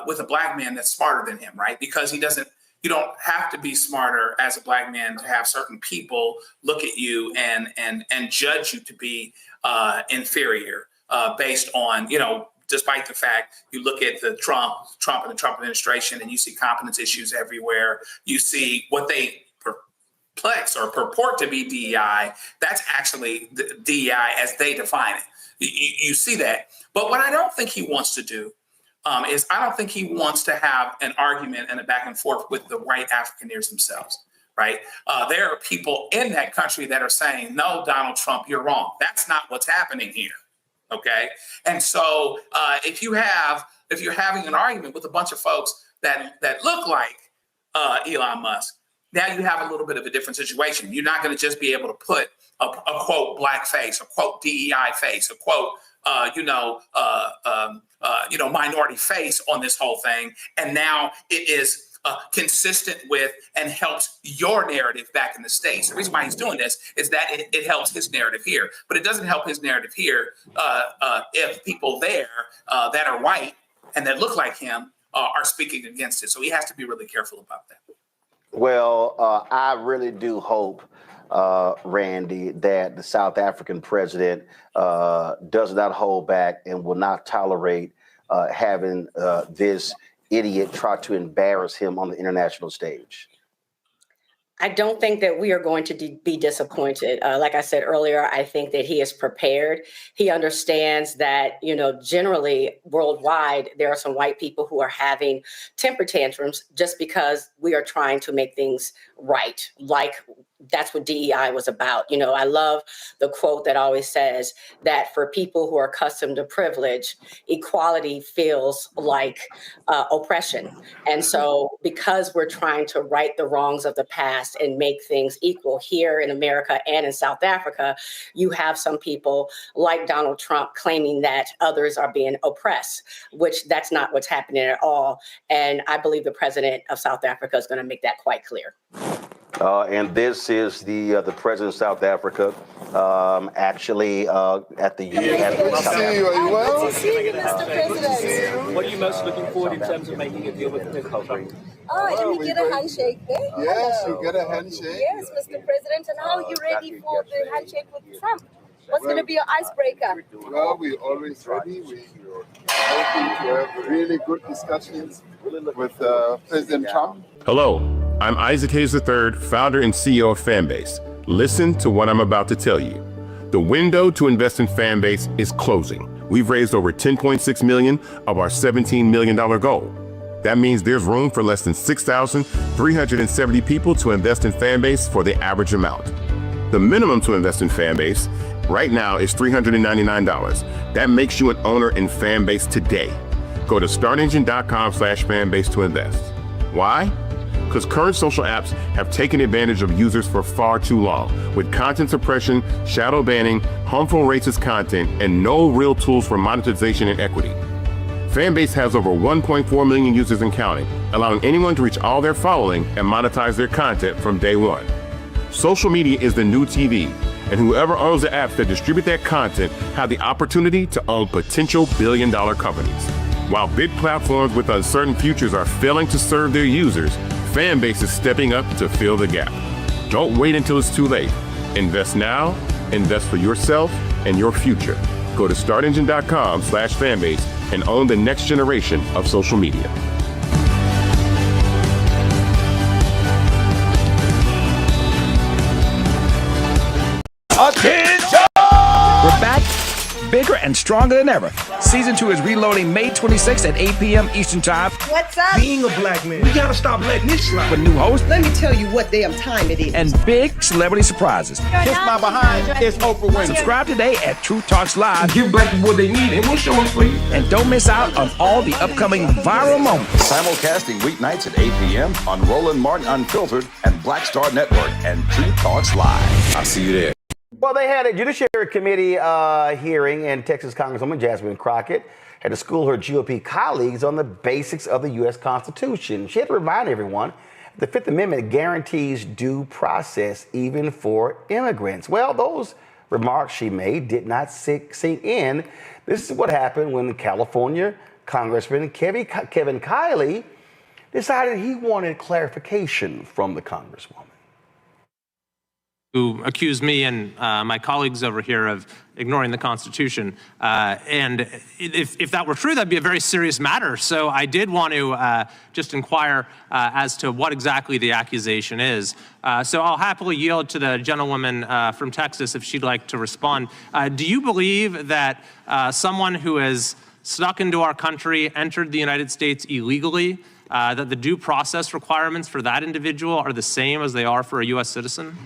with a black man that's smarter than him, right? Because you don't have to be smarter as a black man to have certain people look at you and judge you to be inferior based on, despite the fact you look at the Trump and the Trump administration and you see competence issues everywhere, you see what they perplex or purport to be DEI, that's actually the DEI as they define it. You see that. But what I don't think he wants to do is I don't think he wants to have an argument and a back and forth with the white Afrikaners themselves, right? There are people in that country that are saying, no, Donald Trump, you're wrong. That's not what's happening here, okay? And so if you're having an argument with a bunch of folks that look like Elon Musk, now you have a little bit of a different situation. You're not going to just be able to put a quote black face, a quote DEI face, a quote minority face on this whole thing. And now it is consistent with and helps your narrative back in the States. The reason why he's doing this is that it helps his narrative here, but it doesn't help his narrative here if people there that are white and that look like him are speaking against it. So he has to be really careful about that.
Well, I really do hope, Randy, that the South African president does not hold back and will not tolerate having this idiot try to embarrass him on the international stage.
I don't think that we are going to be disappointed. Like I said earlier, I think that he is prepared. He understands that, generally worldwide, there are some white people who are having temper tantrums just because we are trying to make things right. Like that's what DEI was about. I love the quote that always says that for people who are accustomed to privilege, equality feels like oppression. And so because we're trying to right the wrongs of the past and make things equal here in America and in South Africa, you have some people like Donald Trump claiming that others are being oppressed, which that's not what's happening at all. And I believe the president of South Africa is going to make that quite clear.
And this is the president of South Africa, actually at the UN.
Good to see you. Are you well?
Good to see you, Mr. President.
What are you most looking forward in terms of making a deal with President Trump?
Oh, we get a handshake there?
Yes, we get a handshake.
Yes, Mr. President. And how are you ready for the handshake with Trump? What's going to be your icebreaker?
Well, we're always ready. We're hoping to have really good discussions with President Trump.
Hello, I'm Isaac Hayes III, founder and CEO of Fanbase. Listen to what I'm about to tell you. The window to invest in Fanbase is closing. We've raised over $10.6 million of our $17 million goal. That means there's room for less than 6,370 people to invest in Fanbase for the average amount. The minimum to invest in Fanbase right now is $399. That makes you an owner in Fanbase today. Go to startengine.com/fanbase to invest. Why? Because current social apps have taken advantage of users for far too long, with content suppression, shadow banning, harmful racist content, and no real tools for monetization and equity. Fanbase has over 1.4 million users and counting, allowing anyone to reach all their following and monetize their content from day one. Social media is the new TV, and whoever owns the apps that distribute that content have the opportunity to own potential billion-dollar companies. While big platforms with uncertain futures are failing to serve their users, Fanbase is stepping up to fill the gap. Don't wait until it's too late. Invest now, invest for yourself and your future. Go to startengine.com/fanbase and own the next generation of social media.
Attention! We're back, bigger and stronger than ever. Season 2 is reloading May 26th at 8 p.m. Eastern Time.
What's up?
Being a black man, we gotta stop letting this slide. With new hosts.
Let me tell you what damn time it is.
And big celebrity surprises.
Kiss my behind.
It's Oprah Winfrey. Subscribe today at Truth Talks Live. Give black people what they need, and we'll show them for you. And don't miss out on all the upcoming viral moments.
Simulcasting weeknights at 8 p.m. on Roland Martin Unfiltered and Black Star Network and Truth Talks Live. I'll see you there.
Well, they had a Judiciary Committee hearing, and Texas Congresswoman Jasmine Crockett had to school her GOP colleagues on the basics of the U.S. Constitution. She had to remind everyone the Fifth Amendment guarantees due process even for immigrants. Well, those remarks she made did not sink in. This is what happened when California Congressman Kevin Kiley decided he wanted clarification from the Congresswoman.
Who accused me and my colleagues over here of ignoring the Constitution. And if that were true, that'd be a very serious matter. So I did want to just inquire as to what exactly the accusation is. So I'll happily yield to the gentlewoman from Texas if she'd like to respond. Do you believe that someone who has snuck into our country, entered the United States illegally, that the due process requirements for that individual are the same as they are for a U.S. citizen?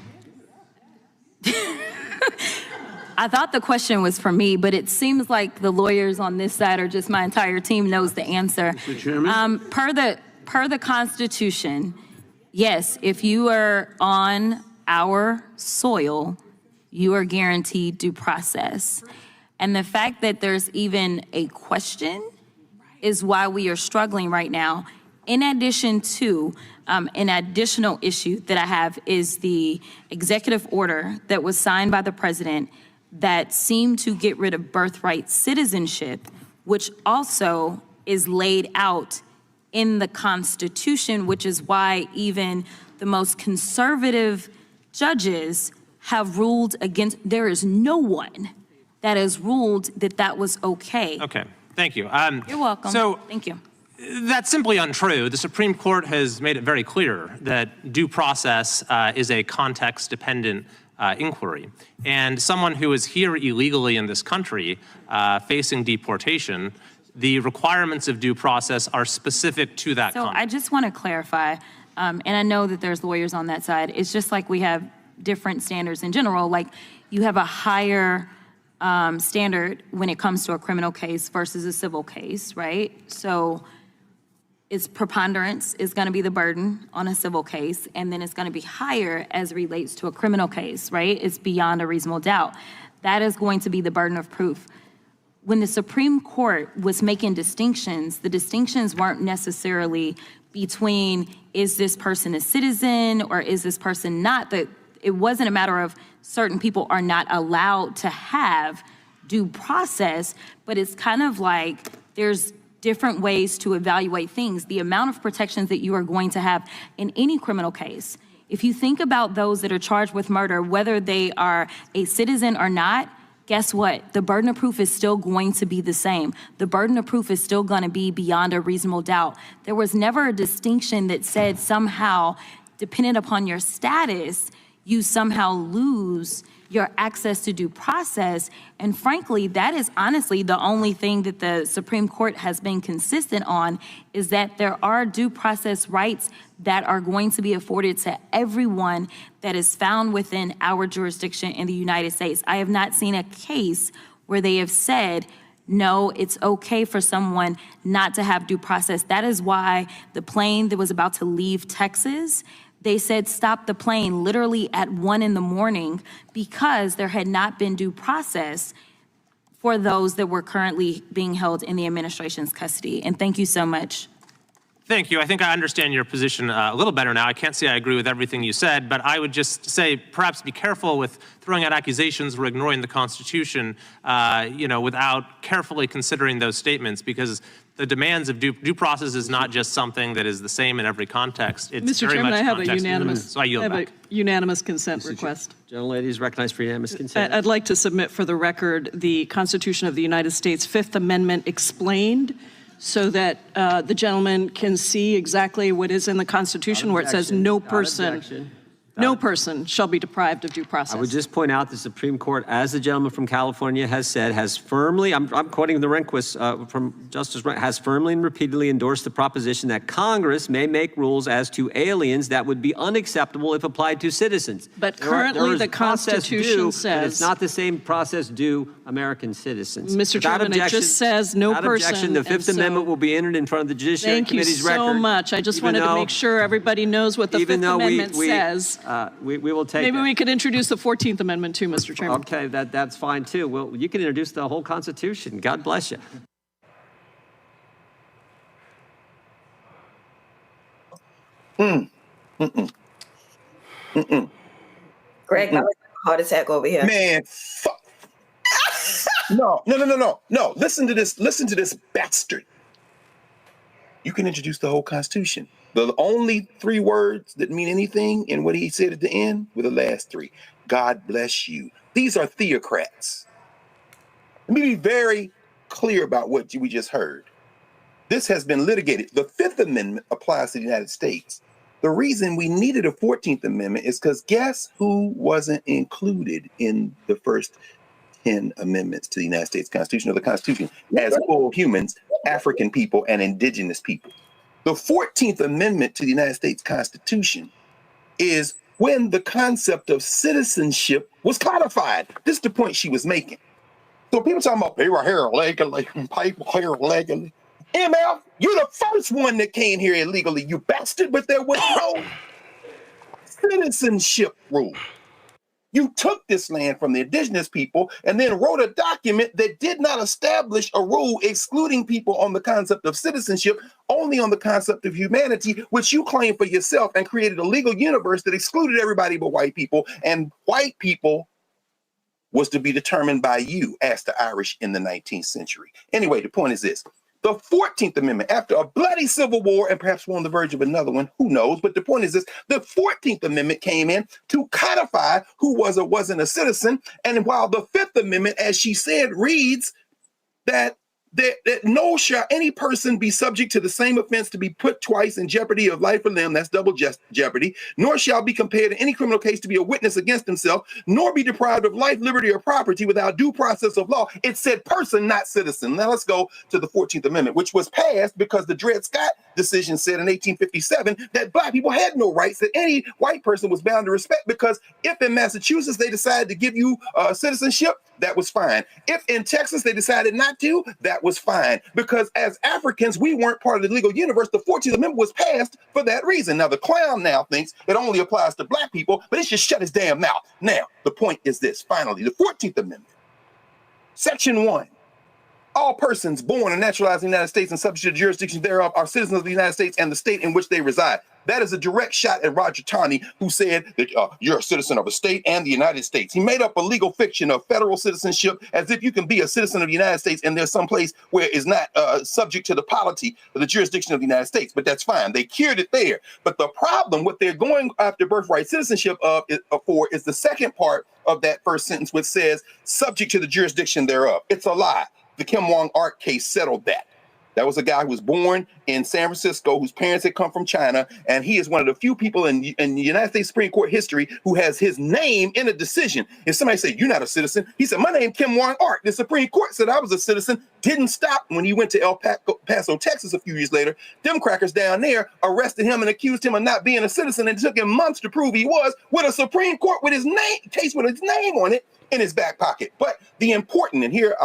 I thought the question was for me, but it seems like the lawyers on this side or just my entire team knows the answer.
Mr. Chairman?
Per the Constitution, yes, if you are on our soil, you are guaranteed due process. And the fact that there's even a question is why we are struggling right now. In addition to, an additional issue that I have is the executive order that was signed by the president that seemed to get rid of birthright citizenship, which also is laid out in the Constitution, which is why even the most conservative judges have ruled against. There is no one that has ruled that that was okay.
Okay, thank you.
You're welcome.
So,
thank you.
That's simply untrue. The Supreme Court has made it very clear that due process is a context-dependent inquiry. And someone who is here illegally in this country facing deportation, the requirements of due process are specific to that context.
So I just want to clarify, and I know that there's lawyers on that side. It's just like we have different standards in general. Like you have a higher standard when it comes to a criminal case versus a civil case, right? So it's preponderance is going to be the burden on a civil case, and then it's going to be higher as it relates to a criminal case, right? It's beyond a reasonable doubt. That is going to be the burden of proof. When the Supreme Court was making distinctions, the distinctions weren't necessarily between is this person a citizen or is this person not. It wasn't a matter of certain people are not allowed to have due process, but it's kind of like there's different ways to evaluate things. The amount of protections that you are going to have in any criminal case. If you think about those that are charged with murder, whether they are a citizen or not, guess what? The burden of proof is still going to be the same. The burden of proof is still going to be beyond a reasonable doubt. There was never a distinction that said somehow, dependent upon your status, you somehow lose your access to due process. And frankly, that is honestly the only thing that the Supreme Court has been consistent on, is that there are due process rights that are going to be afforded to everyone that is found within our jurisdiction in the United States. I have not seen a case where they have said, no, it's okay for someone not to have due process. That is why the plane that was about to leave Texas, they said stop the plane literally at 1 a.m. because there had not been due process for those that were currently being held in the administration's custody. And thank you so much.
Thank you. I think I understand your position a little better now. I can't say I agree with everything you said, but I would just say perhaps be careful with throwing out accusations or ignoring the Constitution, without carefully considering those statements, because the demands of due process is not just something that is the same in every context. It's
Mr.
very
Chairman,
much
I have
so I yield back.
a unanimous consent request.
Gentlelady is recognized for unanimous consent.
I'd like to submit for the record the Constitution of the United States Fifth Amendment explained, so that the gentleman can see exactly what is in the Constitution, where it says no person. No person shall be deprived of due process.
I would just point out the Supreme Court, as the gentleman from California has said, has firmly, I'm quoting the Rehnquist from Justice Rehnquist, has firmly and repeatedly endorsed the proposition that Congress may make rules as to aliens that would be unacceptable if applied to citizens.
But currently the Constitution says
it's not the same process due American citizens.
Mr. Chairman, it just says no person.
The Fifth Amendment will be entered in front of the Judiciary Committee's record.
Thank you so much. I just wanted to make sure everybody knows what the Fifth Amendment says.
We will take
Maybe we could introduce the 14th Amendment too, Mr. Chairman.
Okay, that's fine too. Well, you can introduce the whole Constitution. God bless you.
Greg, that was a heart attack over here.
Man, fuck. No. Listen to this bastard. You can introduce the whole Constitution. The only 3 words that mean anything in what he said at the end were the last 3. God bless you. These are theocrats. Let me be very clear about what we just heard. This has been litigated. The Fifth Amendment applies to the United States. The reason we needed a 14th Amendment is because guess who wasn't included in the first 10 amendments to the United States Constitution, or the Constitution, as full humans, African people, and indigenous people. The 14th Amendment to the United States Constitution is when the concept of citizenship was codified. This is the point she was making. So people talking about people here legally, people here legally. MF, you're the first one that came here illegally, you bastard, but there was no citizenship rule. You took this land from the indigenous people and then wrote a document that did not establish a rule excluding people on the concept of citizenship, only on the concept of humanity, which you claim for yourself, and created a legal universe that excluded everybody but white people. And white people was to be determined by you, as the Irish in the 19th century. Anyway, the point is this. The 14th Amendment, after a bloody civil war, and perhaps we're on the verge of another one, who knows? But the point is this, the 14th Amendment came in to codify who was or wasn't a citizen. And while the 5th Amendment, as she said, reads that no shall any person be subject to the same offense to be put twice in jeopardy of life or limb, that's double jeopardy, nor shall be compared in any criminal case to be a witness against himself, nor be deprived of life, liberty, or property without due process of law. It said person, not citizen. Now let's go to the 14th Amendment, which was passed because the Dred Scott decision said in 1857 that black people had no rights that any white person was bound to respect, because if in Massachusetts they decided to give you citizenship, that was fine. If in Texas they decided not to, that was fine. Because as Africans, we weren't part of the legal universe. The 14th Amendment was passed for that reason. Now, the clown now thinks it only applies to black people, but it should shut his damn mouth. Now, the point is this, finally, the 14th Amendment, Section 1. All persons born and naturalized in the United States and subject to the jurisdiction thereof are citizens of the United States and the state in which they reside. That is a direct shot at Roger Taney, who said that you're a citizen of a state and the United States. He made up a legal fiction of federal citizenship as if you can be a citizen of the United States and there's some place where it's not subject to the polity or the jurisdiction of the United States. But that's fine. They cured it there. But the problem, what they're going after birthright citizenship for is the second part of that first sentence, which says subject to the jurisdiction thereof. It's a lie. The Kim Wong-Ark case settled that. That was a guy who was born in San Francisco, whose parents had come from China, and he is one of the few people in the United States Supreme Court history who has his name in a decision. If somebody said, you're not a citizen, he said, my name Kim Wong-Ark. The Supreme Court said I was a citizen, didn't stop when he went to El Paso, Texas a few years later. Them crackers down there arrested him and accused him of not being a citizen, and it took him months to prove he was, with a Supreme Court with his name, case with his name on it, in his back pocket. But the important, and here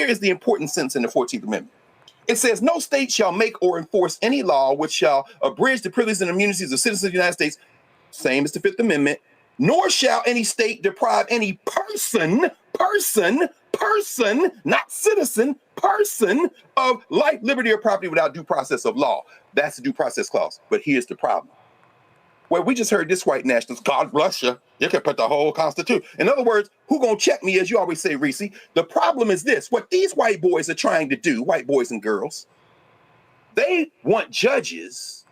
is the important sentence in the 14th Amendment. It says, no state shall make or enforce any law which shall abridge the privileges and immunities of citizens of the United States, same as the 5th Amendment, nor shall any state deprive any person, not citizen, person, of life, liberty, or property without due process of law. That's the due process clause. But here's the problem. Well, we just heard this white nationalist, God bless you, you can put the whole Constitution. In other words, who gonna check me, as you always say, Reese? The problem is this, what these white boys are trying to do, white boys and girls, they want judges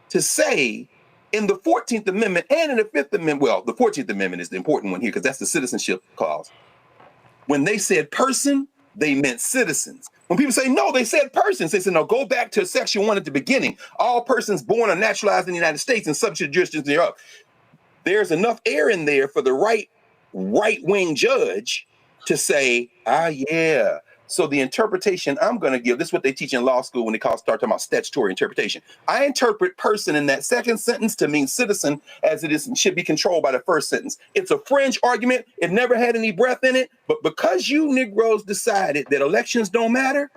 to say in the 14th Amendment and in the 5th Amendment, well, the 14th Amendment is the important one here because that's the citizenship clause. When they said person, they meant citizens. When people say, no, they said persons, they said, no, go back to Section 1 at the beginning. All persons born or naturalized in the United States and subject to jurisdiction thereof. there's enough air in there for the right-wing judge to say, yeah. So the interpretation I'm going to give, this is what they teach in law school when they start talking about statutory interpretation. I interpret person in that second sentence to mean citizen as it is and should be controlled by the first sentence. It's a fringe argument. It never had any breath in it. But because you Negroes decided that elections don't matter,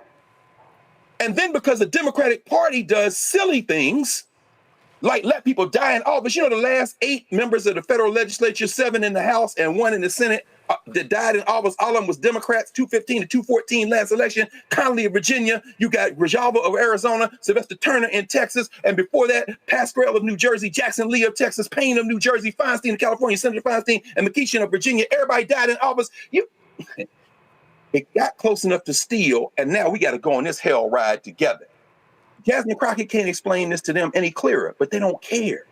and then because the Democratic Party does silly things, like let people die in office. You know, the last 8 members of the federal legislature, 7 in the House and 1 in the Senate, that died in office, all of them was Democrats, 215 to 214 last election. Connolly of Virginia, you got Grijalva of Arizona, Sylvester Turner in Texas, and before that, Pascrell of New Jersey, Jackson Lee of Texas, Payne of New Jersey, Feinstein of California, Senator Feinstein, and McKeeshan of Virginia. Everybody died in office. It got close enough to steal, and now we got to go on this hell ride together. Jasmine Crockett can't explain this to them any clearer, but they don't care.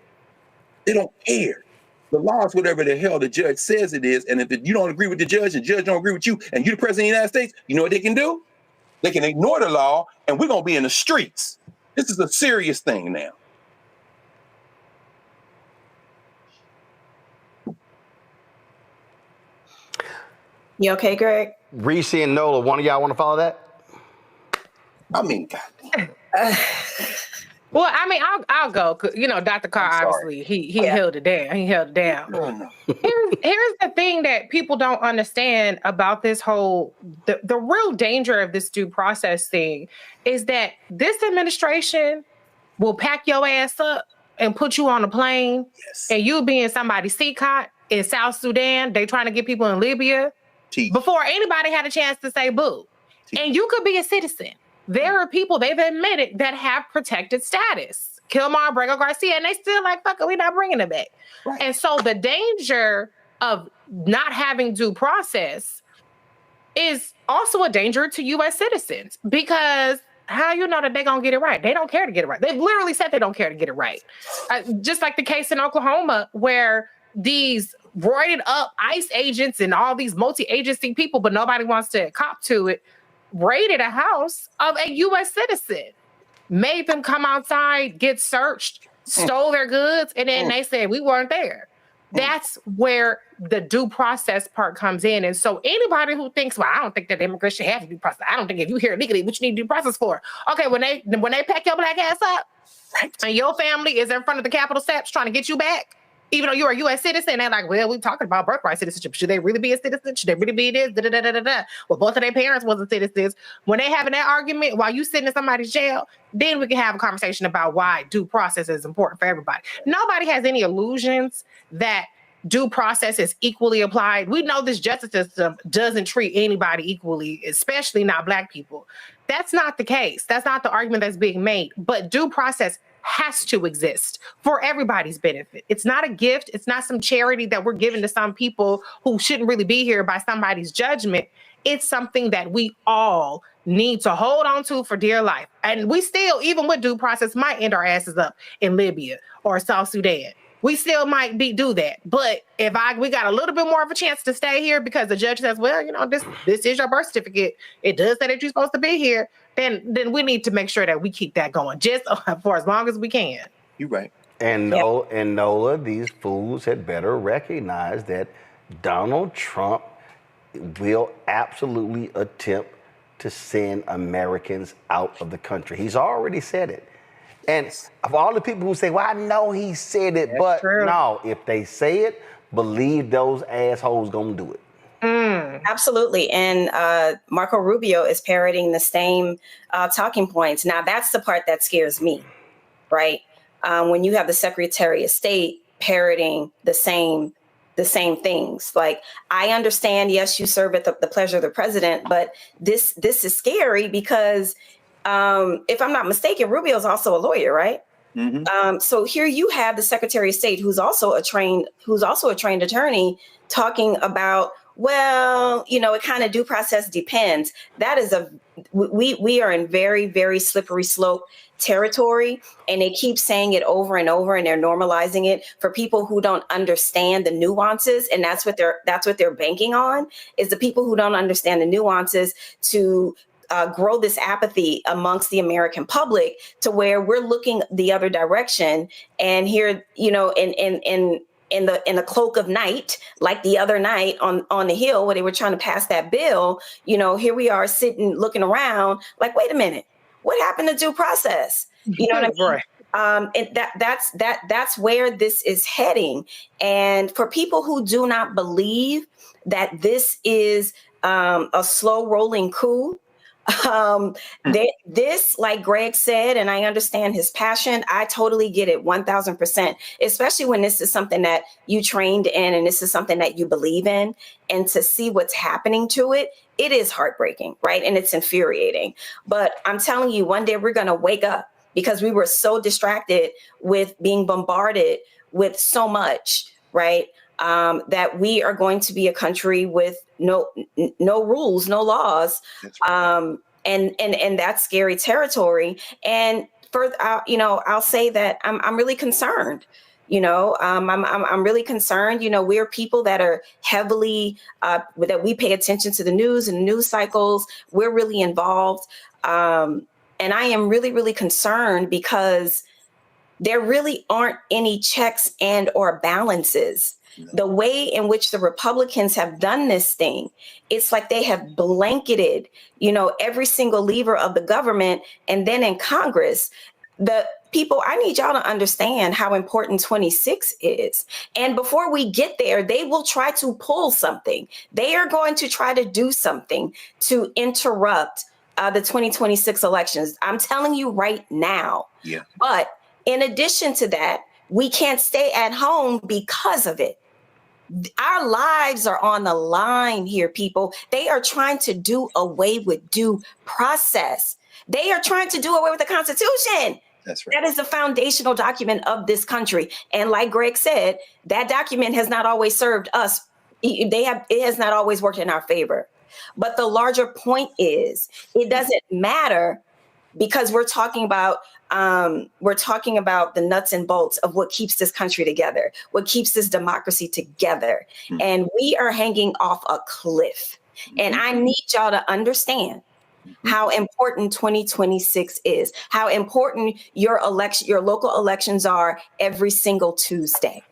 They don't care. The law is whatever the hell the judge says it is, and if you don't agree with the judge don't agree with you, and you're the president of the United States, you know what they can do? They can ignore the law, and we're going to be in the streets. This is a serious thing now.
You okay, Greg?
Reese and Nola, one of y'all want to follow that?
I mean, God.
Well, I mean, I'll go. 'Cause, you know, Dr. Carr, obviously, he held it down. He held it down. Here's the thing that people don't understand about this whole, the real danger of this due process thing is that this administration will pack your ass up and put you on a plane, and you'll be in somebody's seat-cot in South Sudan. They trying to get people in Libya before anybody had a chance to say boo. And you could be a citizen. There are people they've admitted that have protected status. Kilmar, Brego Garcia, and they still like, fuck it, we're not bringing it back. Right. And so the danger of not having due process is also a danger to U.S. citizens, because how you know that they're going to get it right? They don't care to get it right. They've literally said they don't care to get it right. Just like the case in Oklahoma where these roided up ICE agents and all these multi-agency people, but nobody wants to cop to it, raided a house of a U.S. citizen, made them come outside, get searched, stole their goods, and then they said, we weren't there. That's where the due process part comes in. And so anybody who thinks, well, I don't think that immigrants should have to due process. I don't think if you here illegally, what you need due process for? Okay, when they pack your black ass up, and your family is in front of the Capitol steps trying to get you back, even though you're a U.S. citizen, they're like, well, we're talking about birthright citizenship. Should they really be a citizen? Should they really be this? Well, both of their parents wasn't citizens. When they having that argument while you sitting in somebody's jail, then we can have a conversation about why due process is important for everybody. Nobody has any illusions that due process is equally applied. We know this justice system doesn't treat anybody equally, especially not Black people. That's not the case. That's not the argument that's being made. But due process has to exist for everybody's benefit. It's not a gift. It's not some charity that we're giving to some people who shouldn't really be here by somebody's judgment. It's something that we all need to hold on to for dear life. And we still, even with due process, might end our asses up in Libya or South Sudan. We still might do that. But if we got a little bit more of a chance to stay here because the judge says, well, you know, this is your birth certificate. It does say that you're supposed to be here. Then we need to make sure that we keep that going just for as long as we can.
You're right.
And Nola, these fools had better recognize that Donald Trump will absolutely attempt to send Americans out of the country. He's already said it. And of all the people who say, well, I know he said it, but no, if they say it, believe those assholes gonna do it.
Absolutely. And Marco Rubio is parroting the same talking points. Now, that's the part that scares me, right? When you have the Secretary of State parroting the same things. Like, I understand, yes, you serve at the pleasure of the president, but this is scary because if I'm not mistaken, Rubio's also a lawyer, right? Mm-hmm. So here you have the Secretary of State, who's also a trained attorney, talking about, well, you know, it kind of due process depends. That is we are in very, very slippery slope territory, and they keep saying it over and over, and they're normalizing it for people who don't understand the nuances, and that's what they're banking on, is the people who don't understand the nuances to grow this apathy amongst the American public to where we're looking the other direction. And here, you know, and in the cloak of night, like the other night on the Hill where they were trying to pass that bill. Here we are sitting, looking around like, wait a minute, what happened to due process? You know what I mean? Right. And that's where this is heading. And for people who do not believe that this is a slow rolling coup, this, like Greg said, and I understand his passion. I totally get it 1000%, especially when this is something that you trained in and this is something that you believe in, and to see what's happening to it, it is heartbreaking, right? And it's infuriating. But I'm telling you, one day we're going to wake up because we were so distracted with being bombarded with so much, right? That we are going to be a country with no rules, no laws. And that's scary territory. And further, I'll say that I'm really concerned. I'm really concerned. We're people that are heavily, that we pay attention to the news and news cycles. We're really involved. And I am really, really concerned because there really aren't any checks and or balances. The way in which the Republicans have done this thing, it's like they have blanketed, every single lever of the government. And then in Congress, the people, I need y'all to understand how important 26 is. And before we get there, they will try to pull something. They are going to try to do something to interrupt the 2026 elections. I'm telling you right now. Yeah. But in addition to that, we can't stay at home because of it. Our lives are on the line here, people. They are trying to do away with due process. They are trying to do away with the Constitution. That's right. That is the foundational document of this country. And like Greg said, that document has not always served us. It has not always worked in our favor. But the larger point is, it doesn't matter because we're talking about the nuts and bolts of what keeps this country together, what keeps this democracy together. Mm-hmm. And we are hanging off a cliff. Mm-hmm. And I need y'all to understand how important 2026 is, how important your local elections are every single Tuesday.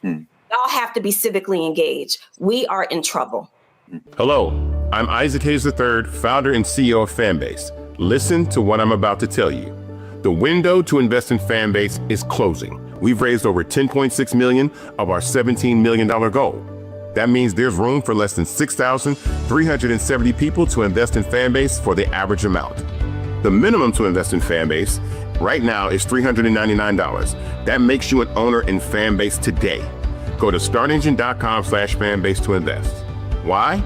Mm-hmm. Y'all have to be civically engaged. We are in trouble.
Hello, I'm Isaac Hayes III, founder and CEO of Fanbase. Listen to what I'm about to tell you. The window to invest in Fanbase is closing. We've raised over $10.6 million of our $17 million goal. That means there's room for less than 6,370 people to invest in Fanbase for the average amount. The minimum to invest in Fanbase right now is $399. That makes you an owner in Fanbase today. Go to startengine.com/fanbase to invest. Why?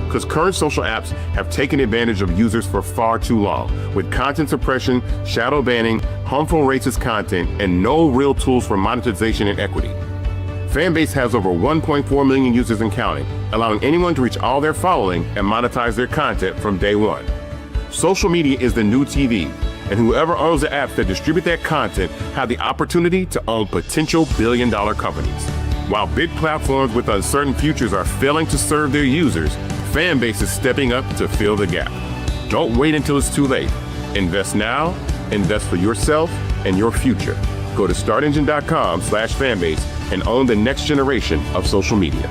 Because current social apps have taken advantage of users for far too long, with content suppression, shadow banning, harmful racist content, and no real tools for monetization and equity. Fanbase has over 1.4 million users and counting, allowing anyone to reach all their following and monetize their content from day one. Social media is the new TV, and whoever owns the apps that distribute that content have the opportunity to own potential billion-dollar companies. While big platforms with uncertain futures are failing to serve their users, Fanbase is stepping up to fill the gap. Don't wait until it's too late. Invest now, invest for yourself and your future. Go to startengine.com/fanbase and own the next generation of social media.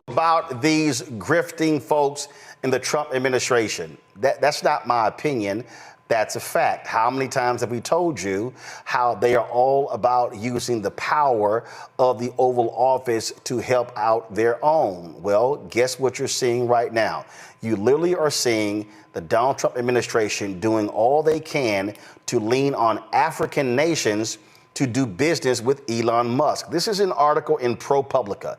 About these grifting folks in the Trump administration. That's not my opinion. That's a fact. How many times have we told you how they are all about using the power of the Oval Office to help out their own? Well, guess what you're seeing right now? You literally are seeing the Donald Trump administration doing all they can to lean on African nations to do business with Elon Musk. This is an article in ProPublica.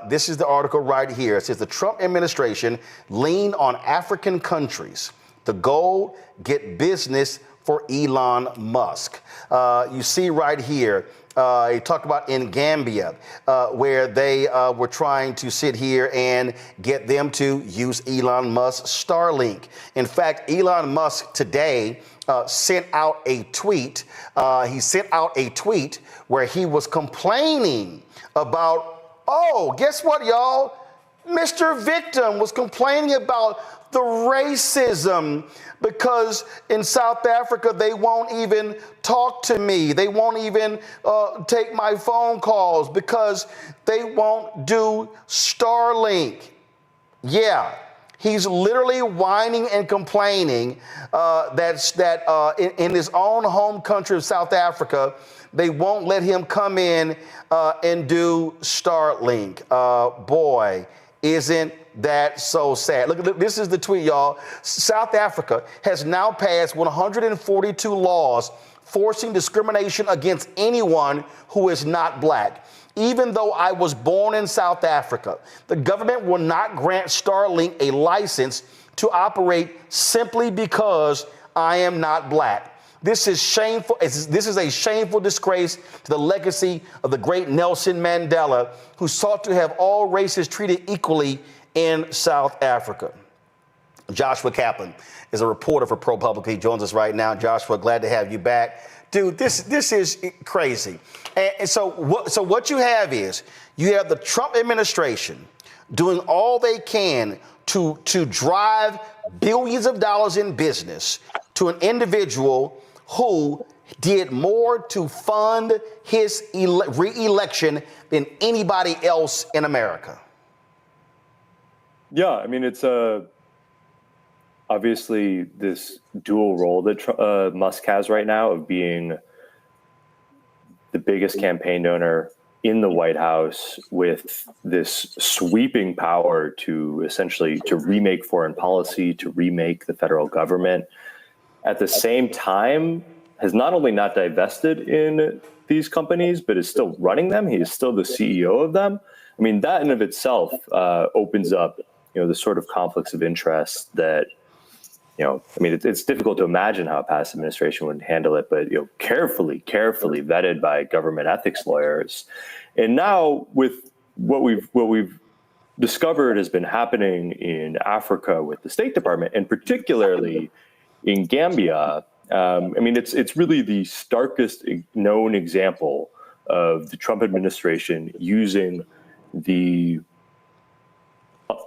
This is the article right here. It says the Trump administration leaned on African countries. The goal, get business for Elon Musk. You see right here, he talked about in Gambia, where they were trying to sit here and get them to use Elon Musk's Starlink. In fact, Elon Musk today sent out a tweet. He sent out a tweet where he was complaining about, oh, guess what, y'all? Mr. Victim was complaining about the racism because in South Africa, they won't even talk to me. They won't even take my phone calls because they won't do Starlink. Yeah, he's literally whining and complaining that in his own home country of South Africa, they won't let him come in and do Starlink. Boy, isn't that so sad? Look, this is the tweet, y'all. South Africa has now passed 142 laws forcing discrimination against anyone who is not black. Even though I was born in South Africa, the government will not grant Starlink a license to operate simply because I am not black. This is shameful. This is a shameful disgrace to the legacy of the great Nelson Mandela, who sought to have all races treated equally in South Africa. Joshua Kaplan is a reporter for ProPublica. He joins us right now. Joshua, glad to have you back. Dude, this is crazy. And so what you have is you have the Trump administration doing all they can to drive billions of dollars in business to an individual who did more to fund his re-election than anybody else in America.
Yeah, I mean, it's obviously this dual role that Musk has right now of being the biggest campaign donor in the White House with this sweeping power to essentially to remake foreign policy, to remake the federal government. At the same time, has not only not divested in these companies, but is still running them. He is still the CEO of them. I mean, that in of itself opens up, the sort of conflicts of interest that, I mean, it's difficult to imagine how a past administration would handle it, but, carefully vetted by government ethics lawyers. And now with what we've discovered has been happening in Africa with the State Department, and particularly in Gambia, I mean, it's really the starkest known example of the Trump administration using the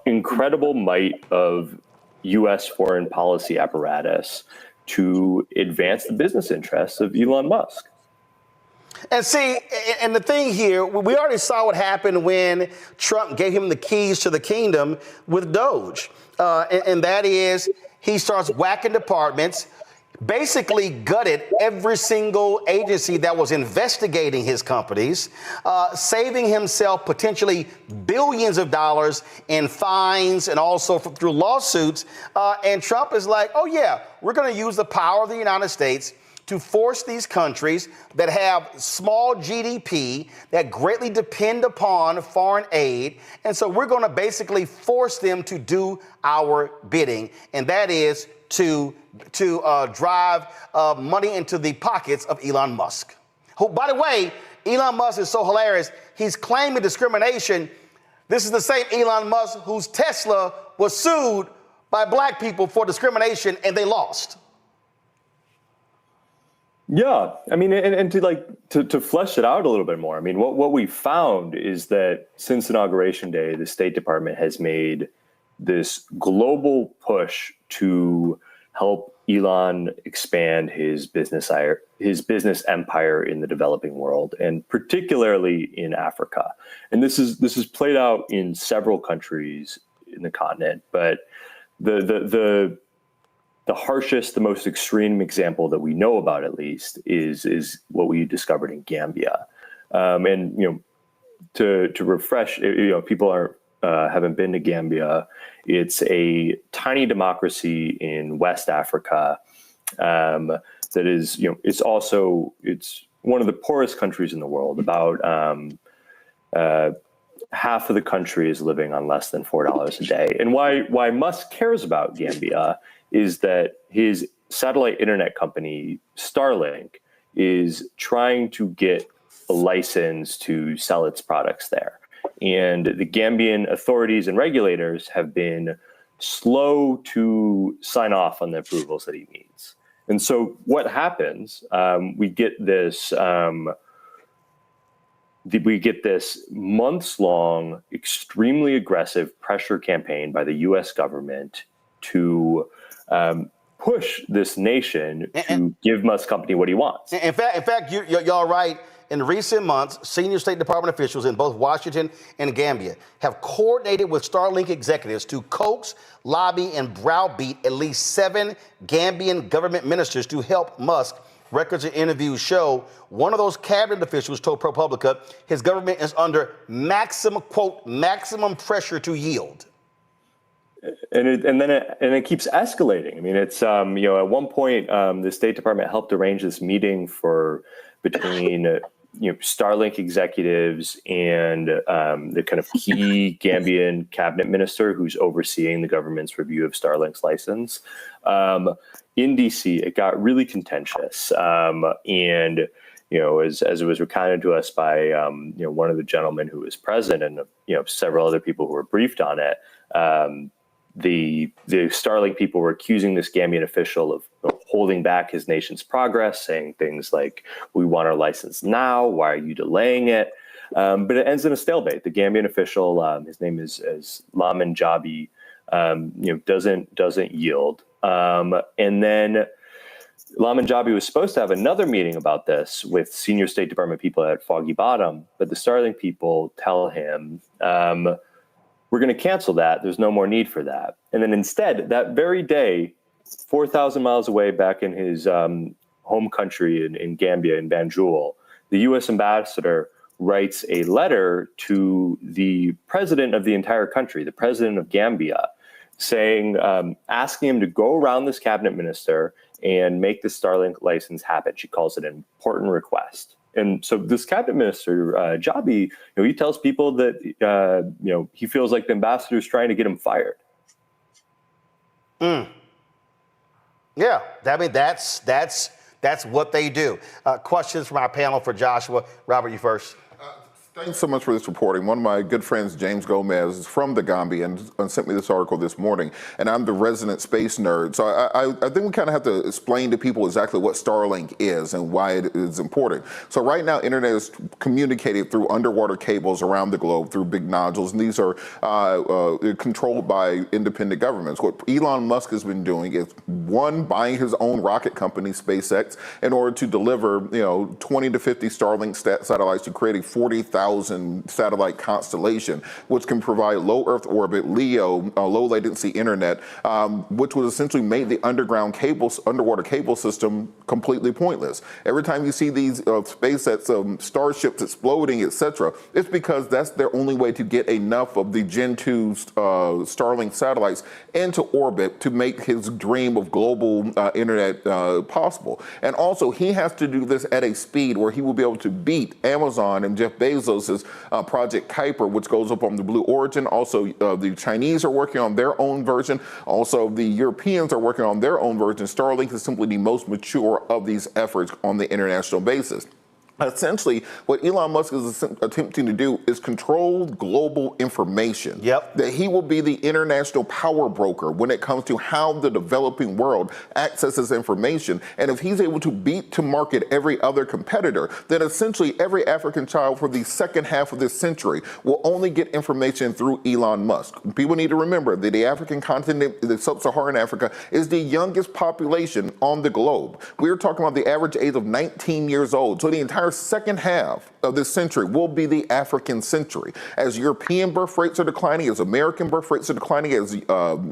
incredible might of U.S. foreign policy apparatus to advance the business interests of Elon Musk.
And see, and the thing here, we already saw what happened when Trump gave him the keys to the kingdom with Doge. And that is, he starts whacking departments, basically gutted every single agency that was investigating his companies, saving himself potentially billions of dollars in fines and also through lawsuits. And Trump is like, oh, yeah, we're going to use the power of the United States to force these countries that have small GDP, that greatly depend upon foreign aid. And so we're going to basically force them to do our bidding. And that is to drive money into the pockets of Elon Musk. Who, by the way, Elon Musk is so hilarious. He's claiming discrimination. This is the same Elon Musk whose Tesla was sued by black people for discrimination and they lost.
Yeah, I mean, and to flesh it out a little bit more. I mean, what we found is that since Inauguration Day, the State Department has made this global push to help Elon expand his business empire in the developing world, and particularly in Africa. And this is played out in several countries in the continent, but the harshest, the most extreme example that we know about, at least, is what we discovered in Gambia. And to refresh, people haven't been to Gambia. It's a tiny democracy in West Africa that is, it's one of the poorest countries in the world. About half of the country is living on less than $4 a day. And why Musk cares about Gambia is that his satellite internet company, Starlink, is trying to get a license to sell its products there. And the Gambian authorities and regulators have been slow to sign off on the approvals that he needs. And so what happens, we get this we get this months-long, extremely aggressive pressure campaign by the U.S. government to push this nation to give Musk Company what he wants.
In fact, y'all right. In recent months, senior State Department officials in both Washington and Gambia have coordinated with Starlink executives to coax, lobby, and browbeat at least 7 Gambian government ministers to help Musk. Records and interviews show one of those cabinet officials told ProPublica his government is under maximum, quote, maximum pressure to yield.
And it keeps escalating. I mean, it's at one point the State Department helped arrange this meeting between Starlink executives and the kind of key Gambian cabinet minister who's overseeing the government's review of Starlink's license. In DC, it got really contentious, and as it was recounted to us by one of the gentlemen who was present, and several other people who were briefed on it. The Starlink people were accusing this Gambian official of holding back his nation's progress, saying things like, "We want our license now. Why are you delaying it?" But it ends in a stalemate. The Gambian official, his name is Lamin Jabi, doesn't yield. And then Lamin Jabi was supposed to have another meeting about this with senior State Department people at Foggy Bottom, but the Starlink people tell him, we're going to cancel that. There's no more need for that. And then instead, that very day, 4,000 miles away back in his home country in Gambia, in Banjul, the U.S. ambassador writes a letter to the president of the entire country, the president of Gambia, saying, asking him to go around this cabinet minister and make the Starlink license happen. She calls it an important request. And so this cabinet minister, Jabi, he tells people that, he feels like the ambassador is trying to get him fired.
Yeah, I mean, that's what they do. Questions from our panel for Joshua. Robert, you first.
Thanks so much for this reporting. One of my good friends, James Gomez, is from the Gambia and sent me this article this morning. And I'm the resident space nerd. So I think we kind of have to explain to people exactly what Starlink is and why it is important. So right now, internet is communicated through underwater cables around the globe through big nodules. And these are controlled by independent governments. What Elon Musk has been doing is, one, buying his own rocket company, SpaceX, in order to deliver 20 to 50 Starlink satellites to create a 40,000 satellite constellation, which can provide low Earth orbit, LEO, low latency internet, which would essentially make the underwater cable system completely pointless. Every time you see these SpaceX starships exploding, etc., it's because that's their only way to get enough of the Gen 2 Starlink satellites into orbit to make his dream of global internet possible. And also, he has to do this at a speed where he will be able to beat Amazon and Jeff Bezos' Project Kuiper, which goes up on the Blue Origin. Also, the Chinese are working on their own version. Also, the Europeans are working on their own version. Starlink is simply the most mature of these efforts on the international basis. Essentially, what Elon Musk is attempting to do is control global information. Yep. That he will be the international power broker when it comes to how the developing world accesses information. And if he's able to beat to market every other competitor, then essentially every African child for the second half of this century will only get information through Elon Musk. People need to remember that the African continent, the sub-Saharan Africa, is the youngest population on the globe. We're talking about the average age of 19 years old. So the entire second half of this century will be the African century. As European birth rates are declining, as American birth rates are declining, as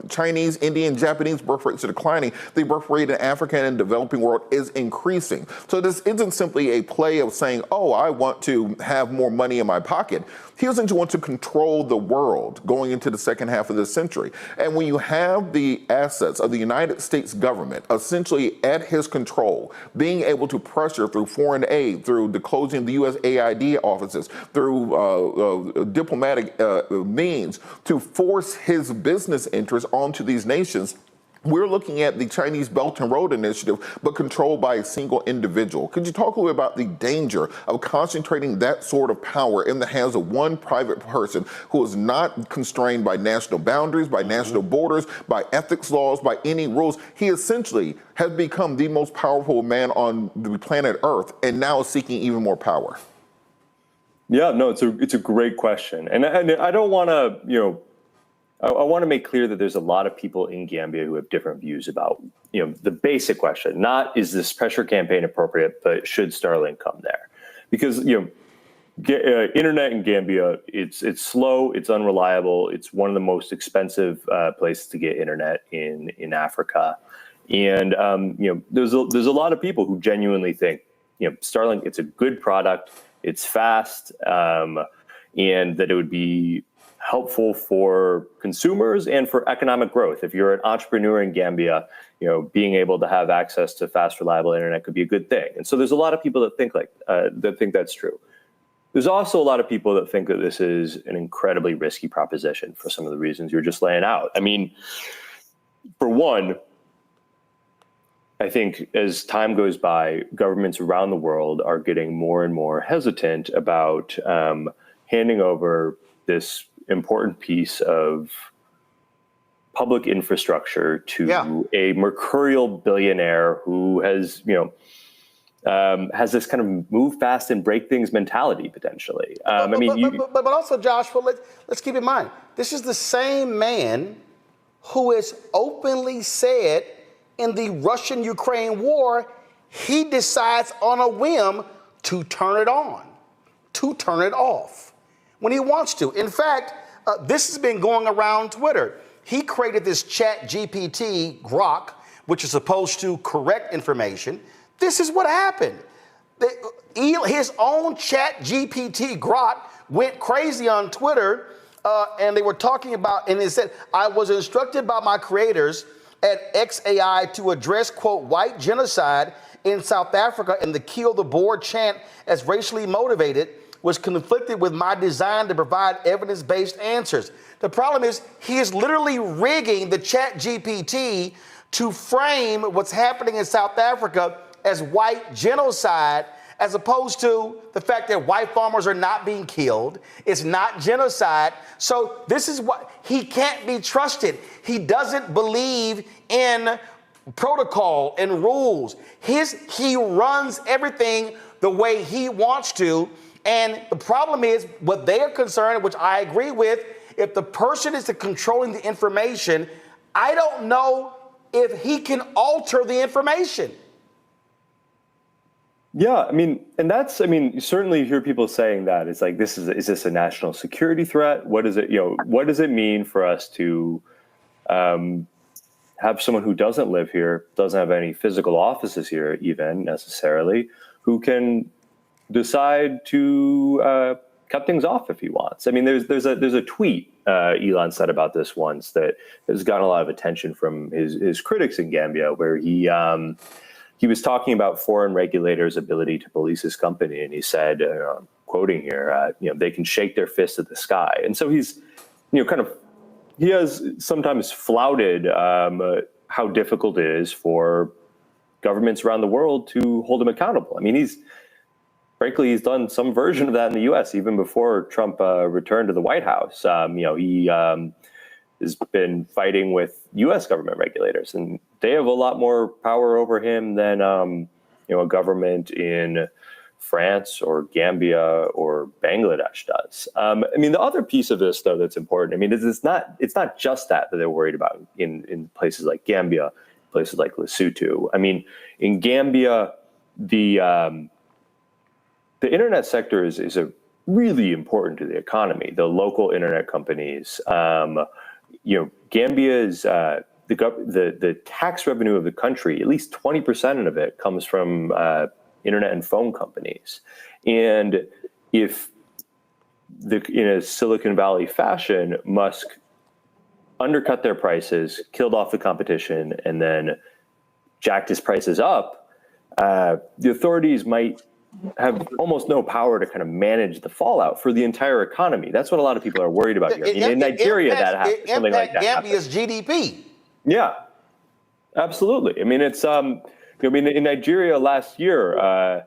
Chinese, Indian, Japanese birth rates are declining, the birth rate in Africa and developing world is increasing. So this isn't simply a play of saying, oh, I want to have more money in my pocket. He doesn't want to control the world going into the second half of this century. And when you have the assets of the United States government essentially at his control, being able to pressure through foreign aid, through the closing of the USAID offices, through diplomatic means to force his business interests onto these nations, we're looking at the Chinese Belt and Road Initiative, but controlled by a single individual. Could you talk a little bit about the danger of concentrating that sort of power in the hands of one private person who is not constrained by national boundaries, by national borders, by ethics laws, by any rules? He essentially has become the most powerful man on the planet Earth and now is seeking even more power.
Yeah, no, it's a great question, and I don't want to, I want to make clear that there's a lot of people in Gambia who have different views about, the basic question, not is this pressure campaign appropriate, but should Starlink come there? Because, internet in Gambia, it's slow, it's unreliable, it's one of the most expensive places to get internet in Africa. And, there's a lot of people who genuinely think, Starlink, it's a good product, it's fast, and that it would be helpful for consumers and for economic growth. If you're an entrepreneur in Gambia, being able to have access to fast, reliable internet could be a good thing. And so there's a lot of people that think that's true. There's also a lot of people that think that this is an incredibly risky proposition for some of the reasons you're just laying out. I mean, for one, I think as time goes by, governments around the world are getting more and more hesitant about handing over this important piece of public infrastructure to a mercurial billionaire who has, has this kind of move fast and break things mentality potentially.
But also, Josh, let's keep in mind, this is the same man who has openly said in the Russian-Ukraine war, he decides on a whim to turn it on, to turn it off when he wants to. In fact, this has been going around Twitter. He created this chat GPT Grok, which is supposed to correct information. This is what happened. His own chat GPT Grok went crazy on Twitter, and they were talking about, and it said, I was instructed by my creators at XAI to address, quote, white genocide in South Africa and the kill the board chant as racially motivated was conflicted with my design to provide evidence-based answers. The problem is he is literally rigging the chat GPT to frame what's happening in South Africa as white genocide, as opposed to the fact that white farmers are not being killed. It's not genocide. So this is what, he can't be trusted. He doesn't believe in protocol and rules. He runs everything the way he wants to. And the problem is what they are concerned, which I agree with, if the person is controlling the information, I don't know if he can alter the information.
Yeah, you certainly hear people saying that. It's like, is this a national security threat? What is it, what does it mean for us to have someone who doesn't live here, doesn't have any physical offices here even necessarily, who can decide to cut things off if he wants? I mean, there's a tweet Elon said about this once that has gotten a lot of attention from his critics in Gambia, where he was talking about foreign regulators' ability to police his company, and he said, I'm quoting here, they can shake their fist at the sky. And so he's, he has sometimes flouted how difficult it is for governments around the world to hold him accountable. I mean, he's done some version of that in the U.S. even before Trump returned to the White House. He has been fighting with U.S. government regulators, and they have a lot more power over him than a government in France or Gambia or Bangladesh does. The other piece of this, though, that's important. It's not just that they're worried about in places like Gambia, places like Lesotho. In Gambia, the internet sector is a really important to the economy. The local internet companies. Gambia's the tax revenue of the country, at least 20% of it comes from internet and phone companies. And if in a Silicon Valley fashion, Musk undercut their prices, killed off the competition, and then jacked his prices up, the authorities might have almost no power to kind of manage the fallout for the entire economy. That's what a lot of people are worried about here. In Nigeria, that happens. Something like that.
Gambia's GDP.
Yeah, absolutely. In Nigeria last year,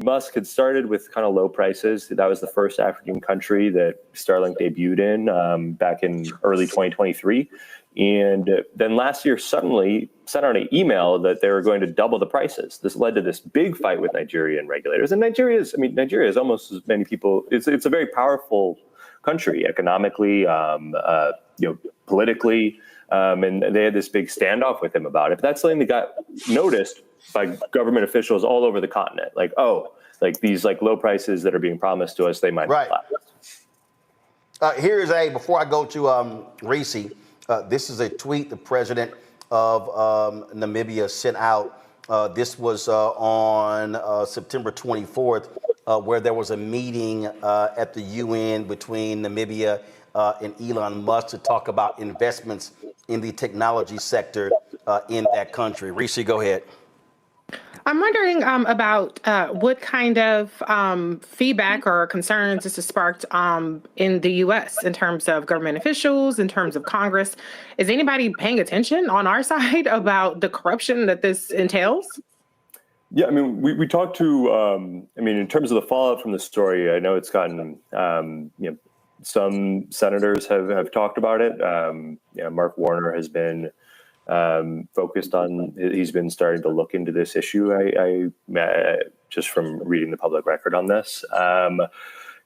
Musk had started with kind of low prices. That was the first African country that Starlink debuted in back in early 2023. And then last year suddenly sent out an email that they were going to double the prices. This led to this big fight with Nigerian regulators. And Nigeria is almost as many people. It's a very powerful country economically, politically, and they had this big standoff with him about it. But that's something that got noticed by government officials all over the continent. Like, oh, like these like low prices that are being promised to us, they might not last.
Here's before I go to Reese, this is a tweet the president of Namibia sent out. This was on September 24th, where there was a meeting at the UN between Namibia and Elon Musk to talk about investments in the technology sector in that country. Reese, go ahead.
I'm wondering about what kind of feedback or concerns this has sparked in the U.S. in terms of government officials, in terms of Congress. Is anybody paying attention on our side about the corruption that this entails?
Yeah, I mean, we talked to, in terms of the fallout from the story, I know it's gotten, some senators have talked about it. Mark Warner has been focused on, he's been starting to look into this issue. I just from reading the public record on this.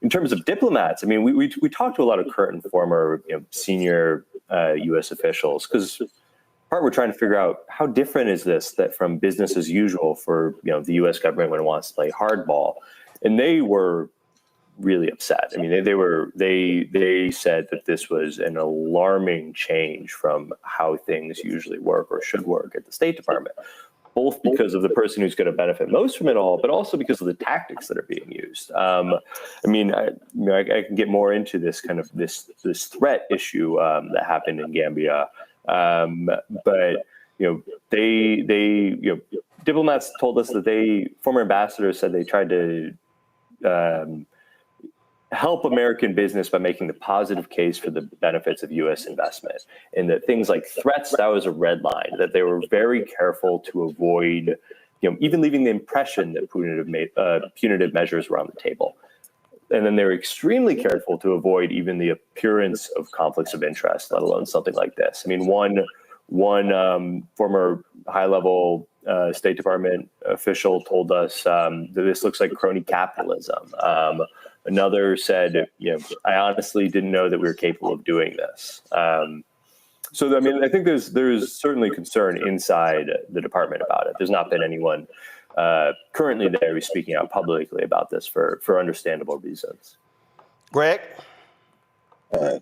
In terms of diplomats, I mean, we talked to a lot of current and former senior U.S. officials, because part we're trying to figure out how different is this that from business as usual for the U.S. government when it wants to play hardball, and they were really upset. I mean, they said that this was an alarming change from how things usually work or should work at the State Department, both because of the person who's going to benefit most from it all, but also because of the tactics that are being used. I can get more into this kind of this threat issue that happened in Gambia, but diplomats told us that former ambassadors said they tried to help American business by making the positive case for the benefits of U.S. investment, and that things like threats, that was a red line, that they were very careful to avoid, even leaving the impression that punitive measures were on the table. And then they were extremely careful to avoid even the appearance of conflicts of interest, let alone something like this. I mean, one former high-level State Department official told us that this looks like crony capitalism. Another said, I honestly didn't know that we were capable of doing this. So, I mean, I think there's certainly concern inside the department about it. There's not been anyone currently there who's speaking out publicly about this for understandable reasons.
Greg?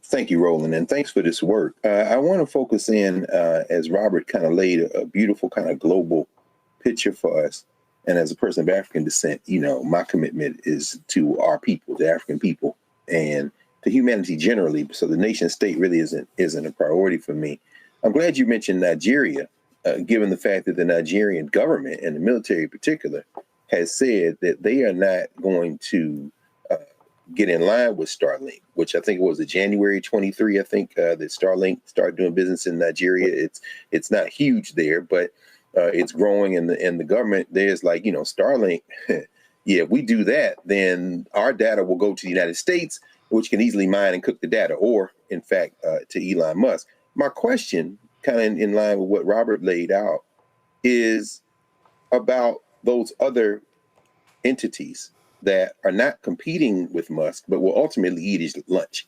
Thank you, Roland, and thanks for this work. I want to focus in, as Robert kind of laid a beautiful kind of global picture for us. And as a person of African descent, my commitment is to our people, the African people, and to humanity generally. So the nation state really isn't a priority for me. I'm glad you mentioned Nigeria, given the fact that the Nigerian government and the military in particular has said that they are not going to get in line with Starlink, which I think it was January 23. I think that Starlink started doing business in Nigeria. It's not huge there, but it's growing, and the government there's like, Starlink. Yeah, if we do that, then our data will go to the United States, which can easily mine and cook the data, or in fact, to Elon Musk. My question, kind of in line with what Robert laid out, is about those other entities that are not competing with Musk, but will ultimately eat his lunch.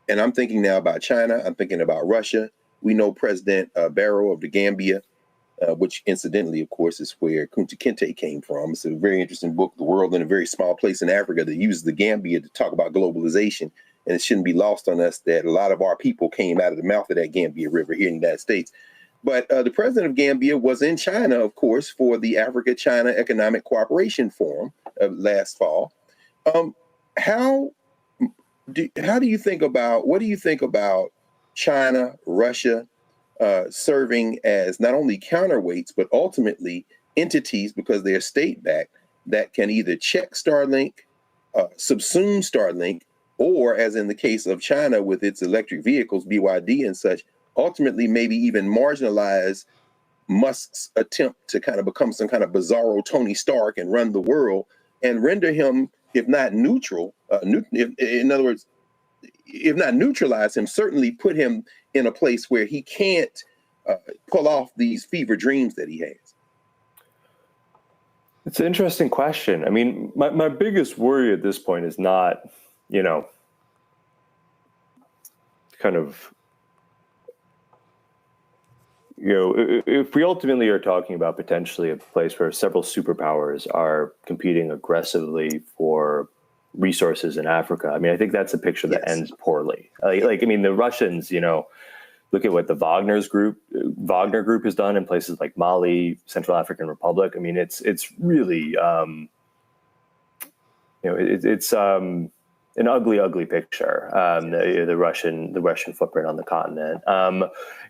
And I'm thinking now about China. I'm thinking about Russia. We know President Barrow of the Gambia, which incidentally, of course, is where Kunta Kinte came from. It's a very interesting book, The World in a Very Small Place in Africa, that uses the Gambia to talk about globalization. And it shouldn't be lost on us that a lot of our people came out of the mouth of that Gambia River here in the United States. But the president of Gambia was in China, of course, for the Africa-China Economic Cooperation Forum last fall. What do you think about China, Russia, serving as not only counterweights, but ultimately entities, because they're state-backed, that can either check Starlink, subsume Starlink, or, as in the case of China with its electric vehicles, BYD and such, ultimately maybe even marginalize Musk's attempt to kind of become some kind of bizarro Tony Stark and run the world, and render him, if not neutral, in other words, if not neutralize him, certainly put him in a place where he can't pull off these fever dreams that he has?
It's an interesting question. I mean, my biggest worry at this point is not, kind of, if we ultimately are talking about potentially a place where several superpowers are competing aggressively for resources in Africa, I mean, I think that's a picture that ends poorly. The Russians, look at what the Wagner group has done in places like Mali, Central African Republic. I mean, it's really, it's an ugly picture. The Russian footprint on the continent.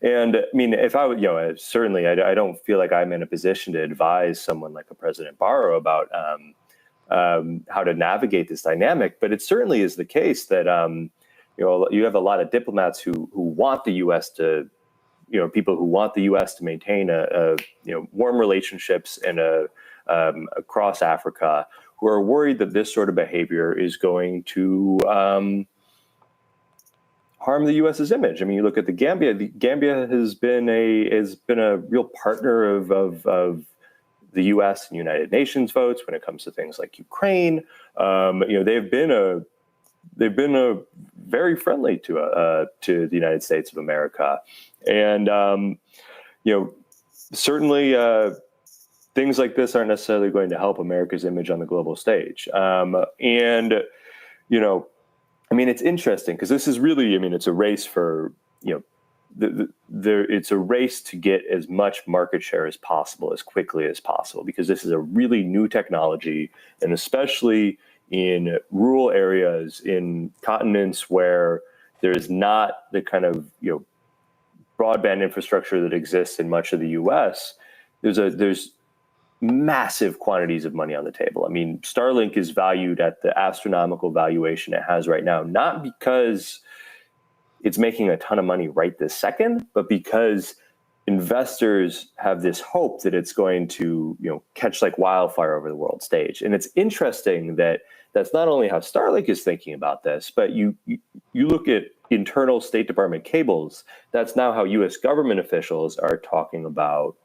And I mean, if I would, certainly, I don't feel like I'm in a position to advise someone like a President Barrow about how to navigate this dynamic. But it certainly is the case that you have a lot of diplomats who want the U.S. to, people who want the U.S. to maintain warm relationships and across Africa, who are worried that this sort of behavior is going to harm the U.S.'s image. I mean, you look at the Gambia. The Gambia has been a real partner of the U.S. and United Nations votes when it comes to things like Ukraine. They've been very friendly to the United States of America, and certainly things like this aren't necessarily going to help America's image on the global stage. It's interesting because this is really, it's a race for it's a race to get as much market share as possible as quickly as possible, because this is a really new technology, and especially in rural areas, in continents where there's not the kind of broadband infrastructure that exists in much of the U.S. There's massive quantities of money on the table. I mean, Starlink is valued at the astronomical valuation it has right now, not because it's making a ton of money right this second, but because investors have this hope that it's going to catch like wildfire over the world stage. And it's interesting that that's not only how Starlink is thinking about this, but you look at internal State Department cables. That's now how U.S. government officials are talking about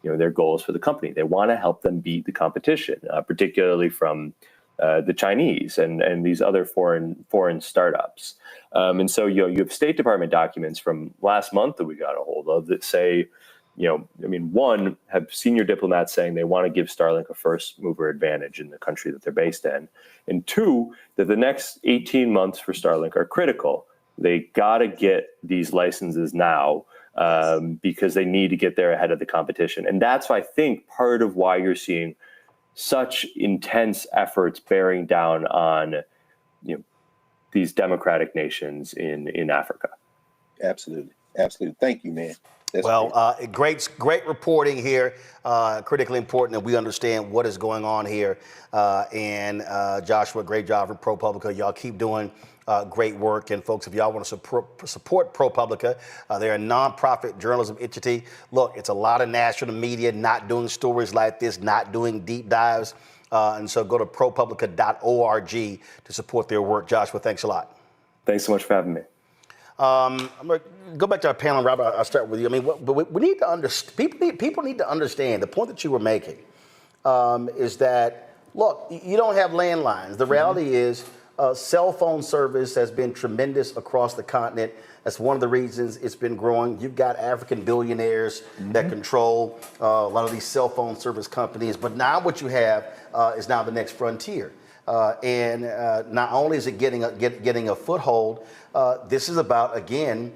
their goals for the company. They want to help them beat the competition, particularly from the Chinese and these other foreign startups. And so you have State Department documents from last month that we got a hold of that say, one, have senior diplomats saying they want to give Starlink a first mover advantage in the country that they're based in. And two, that the next 18 months for Starlink are critical. They got to get these licenses now because they need to get there ahead of the competition. And that's, I think, part of why you're seeing such intense efforts bearing down on these democratic nations in Africa.
Absolutely. Thank you, man.
Great reporting here. Critically important that we understand what is going on here. And Joshua, great job for ProPublica. Y'all keep doing great work. And folks, if y'all want to support ProPublica, they're a nonprofit journalism entity. Look, it's a lot of national media not doing stories like this, not doing deep dives. And so go to ProPublica.org to support their work. Joshua, thanks a lot.
Thanks so much for having me.
I'm going to go back to our panel, Robert. I'll start with you. I mean, we need to understand. People need to understand the point that you were making is that, look, you don't have landlines. The reality is cell phone service has been tremendous across the continent. That's one of the reasons it's been growing. You've got African billionaires that control a lot of these cell phone service companies. But now what you have is now the next frontier. And not only is it getting a foothold, this is about, again,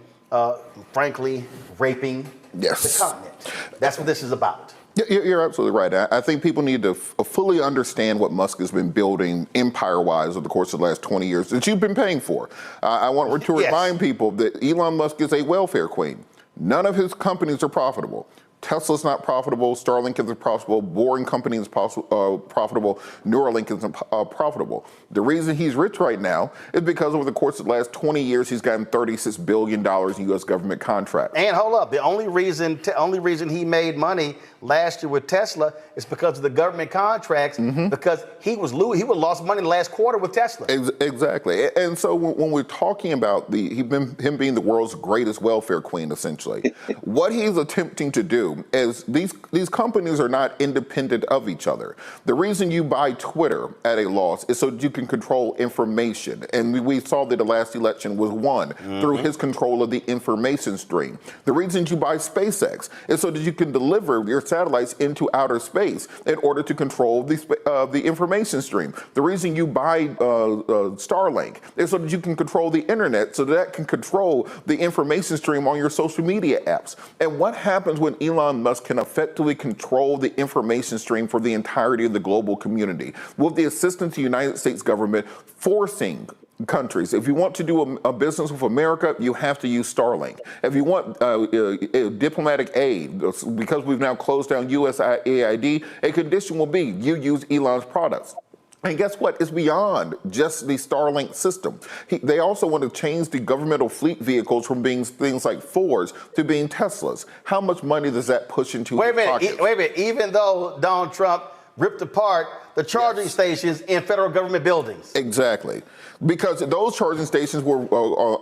frankly, raping the continent. That's what this is about.
You're absolutely right. I think people need to fully understand what Musk has been building empire-wise over the course of the last 20 years that you've been paying for. I want to remind people that Elon Musk is a welfare queen. None of his companies are profitable. Tesla's not profitable. Starlink isn't profitable. Boring Company is profitable. Neuralink isn't profitable. The reason he's rich right now is because over the course of the last 20 years, he's gotten $36 billion in U.S. government contracts.
And hold up, the only reason he made money last year with Tesla is because of the government contracts, because he would lost money in the last quarter with Tesla.
Exactly. And so when we're talking about him being the world's greatest welfare queen, essentially, what he's attempting to do is these companies are not independent of each other. The reason you buy Twitter at a loss is so that you can control information. And we saw that the last election was won through his control of the information stream. The reason you buy SpaceX is so that you can deliver your satellites into outer space in order to control the information stream. The reason you buy Starlink is so that you can control the internet, so that can control the information stream on your social media apps. And what happens when Elon Musk can effectively control the information stream for the entirety of the global community? With the assistance of the United States government forcing countries, if you want to do a business with America, you have to use Starlink. If you want diplomatic aid, because we've now closed down USAID, a condition will be you use Elon's products. And guess what? It's beyond just the Starlink system. They also want to change the governmental fleet vehicles from being things like Fords to being Teslas. How much money does that push into
Wait a
pockets?
minute. Even though Donald Trump ripped apart the charging stations in federal government buildings.
Exactly. Because those charging stations were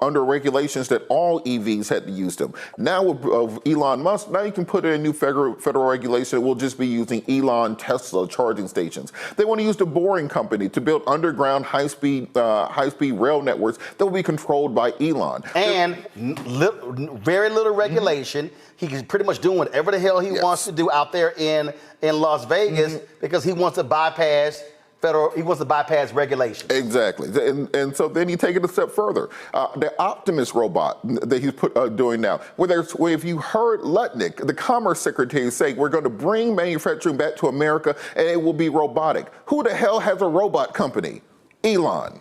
under regulations that all EVs had to use them. Now with Elon Musk, now you can put in a new federal regulation that will just be using Elon Tesla charging stations. They want to use the Boring Company to build underground high-speed rail networks that will be controlled by Elon.
And very little regulation. He can pretty much do whatever the hell he wants to do out there in Las Vegas because he wants to bypass regulation.
Exactly. And so then you take it a step further. The Optimus robot that he's doing now, if you heard Lutnick, the Commerce Secretary, say we're going to bring manufacturing back to America and it will be robotic. Who the hell has a robot company? Elon.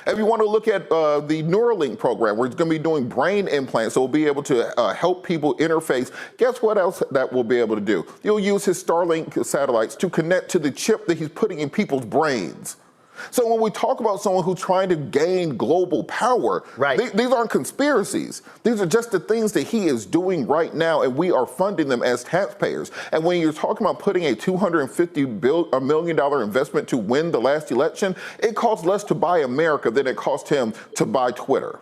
If you want to look at the Neuralink program, where it's going to be doing brain implants, so we'll be able to help people interface. Guess what else that we'll be able to do? You'll use his Starlink satellites to connect to the chip that he's putting in people's brains. So when we talk about someone who's trying to gain global power, these aren't conspiracies. These are just the things that he is doing right now, and we are funding them as taxpayers. And when you're talking about putting a $250 million investment to win the last election, it costs less to buy America than it cost him to buy Twitter.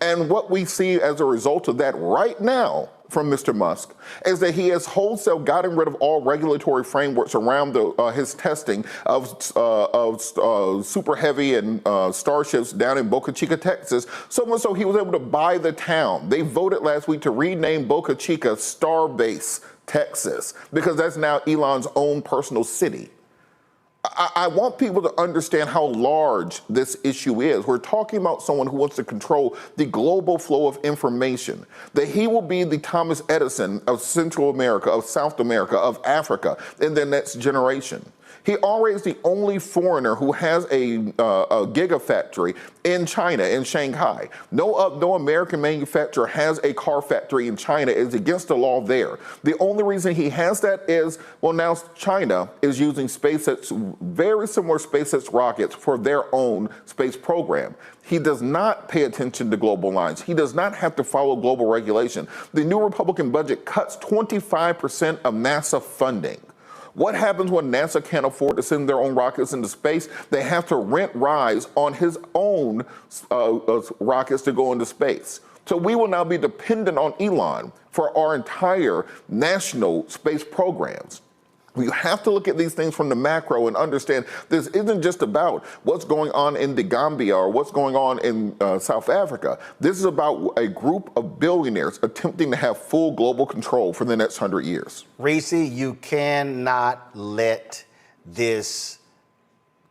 And what we see as a result of that right now from Mr. Musk is that he has wholesale gotten rid of all regulatory frameworks around his testing of Super Heavy and Starships down in Boca Chica, Texas, so much so he was able to buy the town. They voted last week to rename Boca Chica Starbase, Texas, because that's now Elon's own personal city. I want people to understand how large this issue is. We're talking about someone who wants to control the global flow of information, that he will be the Thomas Edison of Central America, of South America, of Africa in the next generation. He already is the only foreigner who has a gigafactory in China, in Shanghai. No American manufacturer has a car factory in China. It's against the law there. The only reason he has that is, well, now China is using SpaceX, very similar SpaceX rockets for their own space program. He does not pay attention to global lines. He does not have to follow global regulation. The new Republican budget cuts 25% of NASA funding. What happens when NASA can't afford to send their own rockets into space? They have to rent rides on his own rockets to go into space. So we will now be dependent on Elon for our entire national space programs. You have to look at these things from the macro and understand this isn't just about what's going on in the Gambia or what's going on in South Africa. This is about a group of billionaires attempting to have full global control for the next 100 years.
Reese, you cannot let this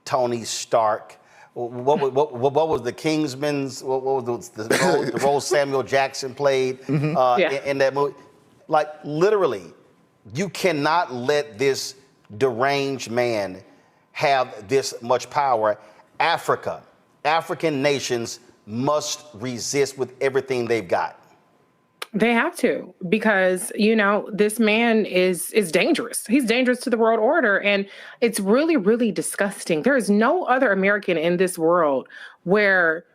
Tony Stark, what was the Kingsman's, what was the role Samuel Jackson played in that movie? Like, literally, you cannot let this deranged man have this much power. African nations must resist with everything they've got.
They have to, because, you know, this man is dangerous. He's dangerous to the world order. And it's really, really disgusting. There is no other American in this world where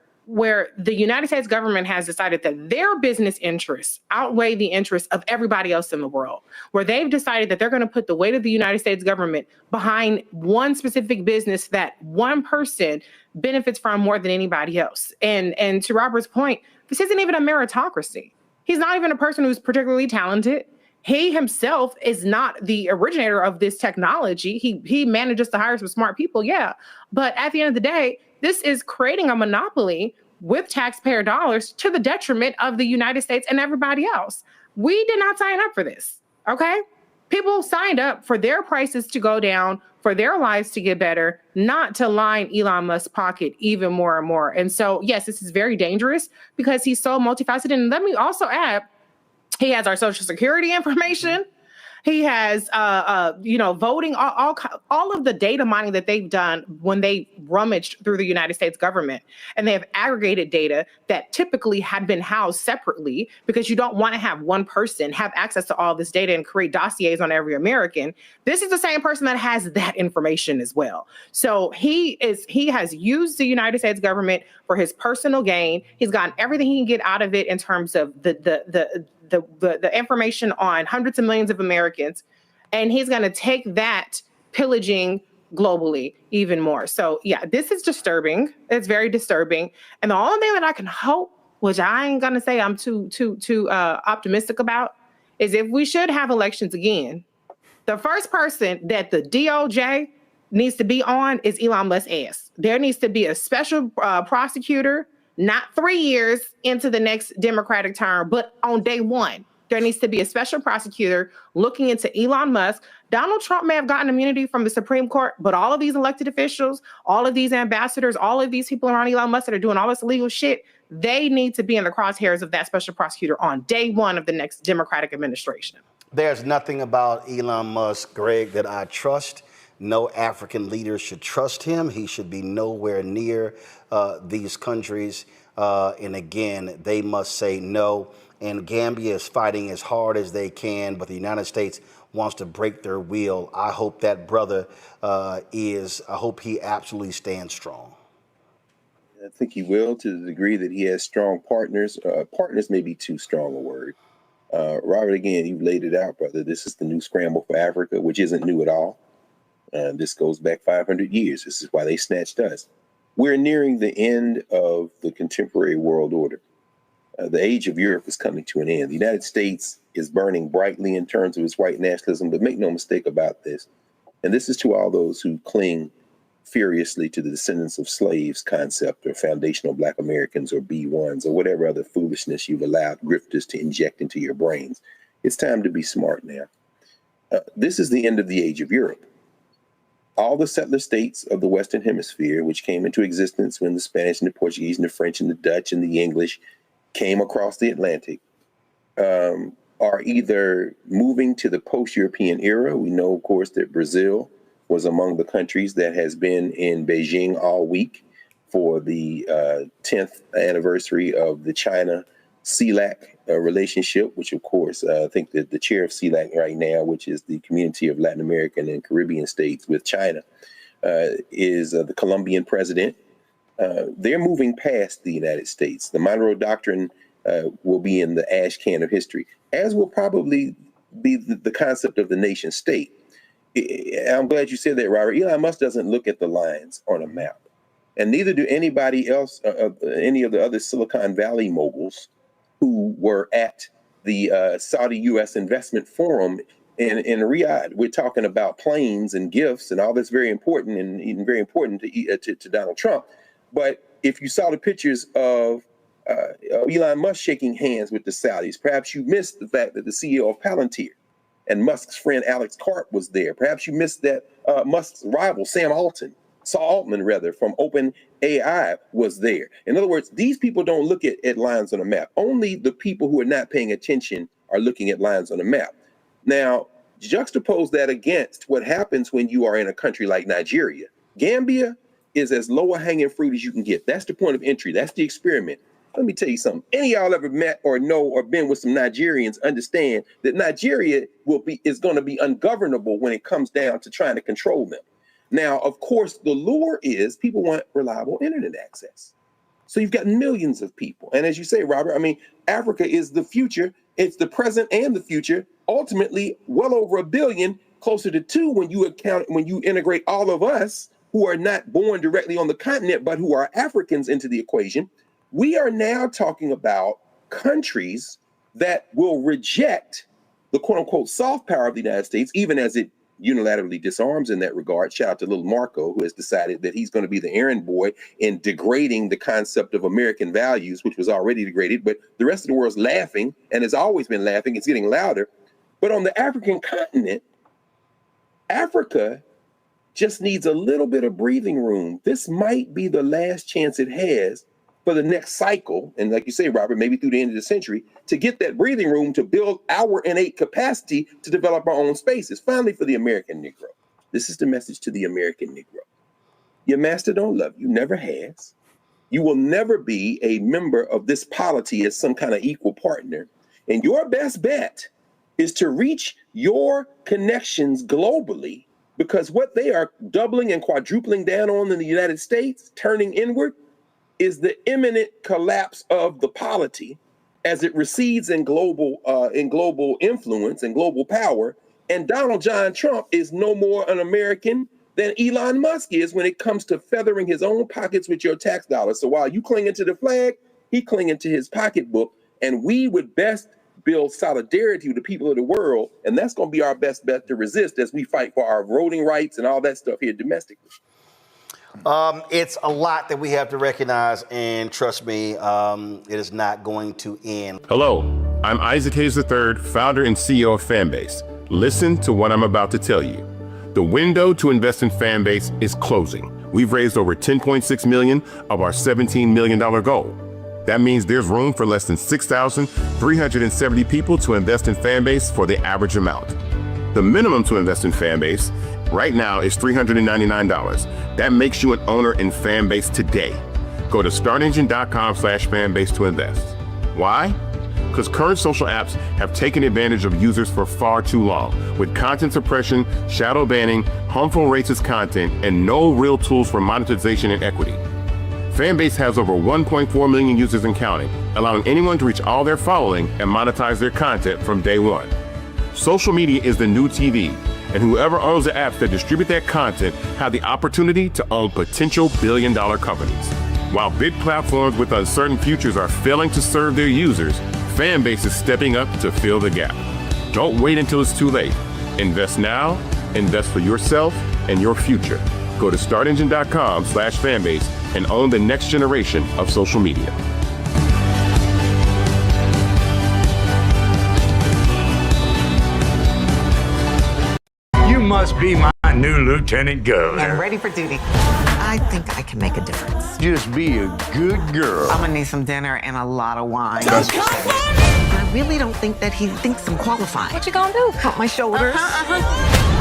the United States government has decided that their business interests outweigh the interests of everybody else in the world, where they've decided that they're going to put the weight of the United States government behind one specific business that one person benefits from more than anybody else. And to Robert's point, this isn't even a meritocracy. He's not even a person who's particularly talented. He himself is not the originator of this technology. He manages to hire some smart people, yeah. But at the end of the day, this is creating a monopoly with taxpayer dollars to the detriment of the United States and everybody else. We did not sign up for this, okay? People signed up for their prices to go down, for their lives to get better, not to line Elon Musk's pocket even more and more. And so, yes, this is very dangerous because he's so multifaceted. And let me also add, he has our Social Security information. He has, voting, all of the data mining that they've done when they rummaged through the United States government. And they have aggregated data that typically had been housed separately because you don't want to have one person have access to all this data and create dossiers on every American. This is the same person that has that information as well. So he has used the United States government for his personal gain. He's gotten everything he can get out of it in terms of the information on hundreds of millions of Americans, and he's going to take that pillaging globally even more. So yeah, this is disturbing. It's very disturbing. And the only thing that I can hope, which I ain't going to say I'm too optimistic about, is if we should have elections again, the first person that the DOJ needs to be on is Elon Musk's ass. There needs to be a special prosecutor, not 3 years into the next Democratic term, but on day one. There needs to be a special prosecutor looking into Elon Musk. Donald Trump may have gotten immunity from the Supreme Court, but all of these elected officials, all of these ambassadors, all of these people around Elon Musk that are doing all this illegal shit, they need to be in the crosshairs of that special prosecutor on day one of the next Democratic administration.
There's nothing about Elon Musk, Greg, that I trust. No African leader should trust him. He should be nowhere near these countries. And again, they must say no. And Gambia is fighting as hard as they can, but the United States wants to break their will. I hope that brother I hope he absolutely stands strong.
I think he will, to the degree that he has strong partners. Partners may be too strong a word. Robert, again, you laid it out, brother. This is the new scramble for Africa, which isn't new at all. This goes back 500 years. This is why they snatched us. We're nearing the end of the contemporary world order. The age of Europe is coming to an end. The United States is burning brightly in terms of its white nationalism, but make no mistake about this. And this is to all those who cling furiously to the descendants of slaves concept, or foundational Black Americans, or B1s, or whatever other foolishness you've allowed grifters to inject into your brains. It's time to be smart now. This is the end of the age of Europe. All the settler states of the Western Hemisphere, which came into existence when the Spanish and the Portuguese and the French and the Dutch and the English came across the Atlantic, are either moving to the post-European era. We know, of course, that Brazil was among the countries that has been in Beijing all week for the 10th anniversary of the China-CELAC relationship, which, of course, I think that the chair of CELAC right now, which is the Community of Latin American and Caribbean States with China, is the Colombian president. They're moving past the United States. The Monroe Doctrine will be in the ash can of history, as will probably be the concept of the nation state. I'm glad you said that, Robert. Elon Musk doesn't look at the lines on a map, and neither do anybody else, any of the other Silicon Valley moguls who were at the Saudi U.S. Investment Forum in Riyadh. We're talking about planes and gifts and all that's very important, and even very important to Donald Trump. But if you saw the pictures of Elon Musk shaking hands with the Saudis, perhaps you missed the fact that the CEO of Palantir and Musk's friend Alex Karp was there. Perhaps you missed that Musk's rival, Sam Altman from OpenAI was there. In other words, these people don't look at lines on a map. Only the people who are not paying attention are looking at lines on a map. Now, juxtapose that against what happens when you are in a country like Nigeria. Gambia is as low a hanging fruit as you can get. That's the point of entry. That's the experiment.
Let me tell you something. Any of y'all ever met or know or been with some Nigerians understand that Nigeria is going to be ungovernable when it comes down to trying to control them. Now, of course, the lure is people want reliable internet access. So you've got millions of people. And as you say, Robert, I mean, Africa is the future. It's the present and the future. Ultimately, well over 1 billion, closer to 2 when you integrate all of us who are not born directly on the continent, but who are Africans into the equation. We are now talking about countries that will reject the quote unquote soft power of the United States, even as it unilaterally disarms in that regard. Shout out to little Marco, who has decided that he's going to be the errand boy in degrading the concept of American values, which was already degraded, but the rest of the world's laughing and has always been laughing. It's getting louder. But on the African continent, Africa just needs a little bit of breathing room. This might be the last chance it has for the next cycle, and like you say, Robert, maybe through the end of the century, to get that breathing room to build our innate capacity to develop our own spaces. Finally, for the American Negro, this is the message to the American Negro. Your master don't love you, never has. You will never be a member of this polity as some kind of equal partner. And your best bet is to reach your connections globally, because what they are doubling and quadrupling down on in the United States, turning inward, is the imminent collapse of the polity as it recedes in global influence and global power. And Donald John Trump is no more an American than Elon Musk is when it comes to feathering his own pockets with your tax dollars. So while you clinging to the flag, he clinging to his pocketbook. And we would best build solidarity with the people of the world. And that's going to be our best bet to resist as we fight for our voting rights and all that stuff here domestically.
It's a lot that we have to recognize, and trust me, it is not going to end.
Hello, I'm Isaac Hayes III, founder and CEO of Fanbase. Listen to what I'm about to tell you. The window to invest in Fanbase is closing. We've raised over $10.6 million of our $17 million goal. That means there's room for less than 6,370 people to invest in Fanbase for the average amount. The minimum to invest in Fanbase right now is $399. That makes you an owner in Fanbase today. Go to startengine.com/fanbase to invest. Why? Because current social apps have taken advantage of users for far too long, with content suppression, shadow banning, harmful racist content, and no real tools for monetization and equity. Fanbase has over 1.4 million users and counting, allowing anyone to reach all their following and monetize their content from day one. Social media is the new TV, and whoever owns the apps that distribute that content have the opportunity to own potential billion-dollar companies. While big platforms with uncertain futures are failing to serve their users, Fanbase is stepping up to fill the gap. Don't wait until it's too late. Invest now, invest for yourself and your future. Go to startengine.com/fanbase and own the next generation of social media.
You must be my new Lieutenant Governor.
I'm ready for duty. I think I can make a difference.
Just be a good girl.
I'm gonna need some dinner and a lot of wine. I really don't think that he thinks I'm qualified. What you gonna do? Cut my shoulders.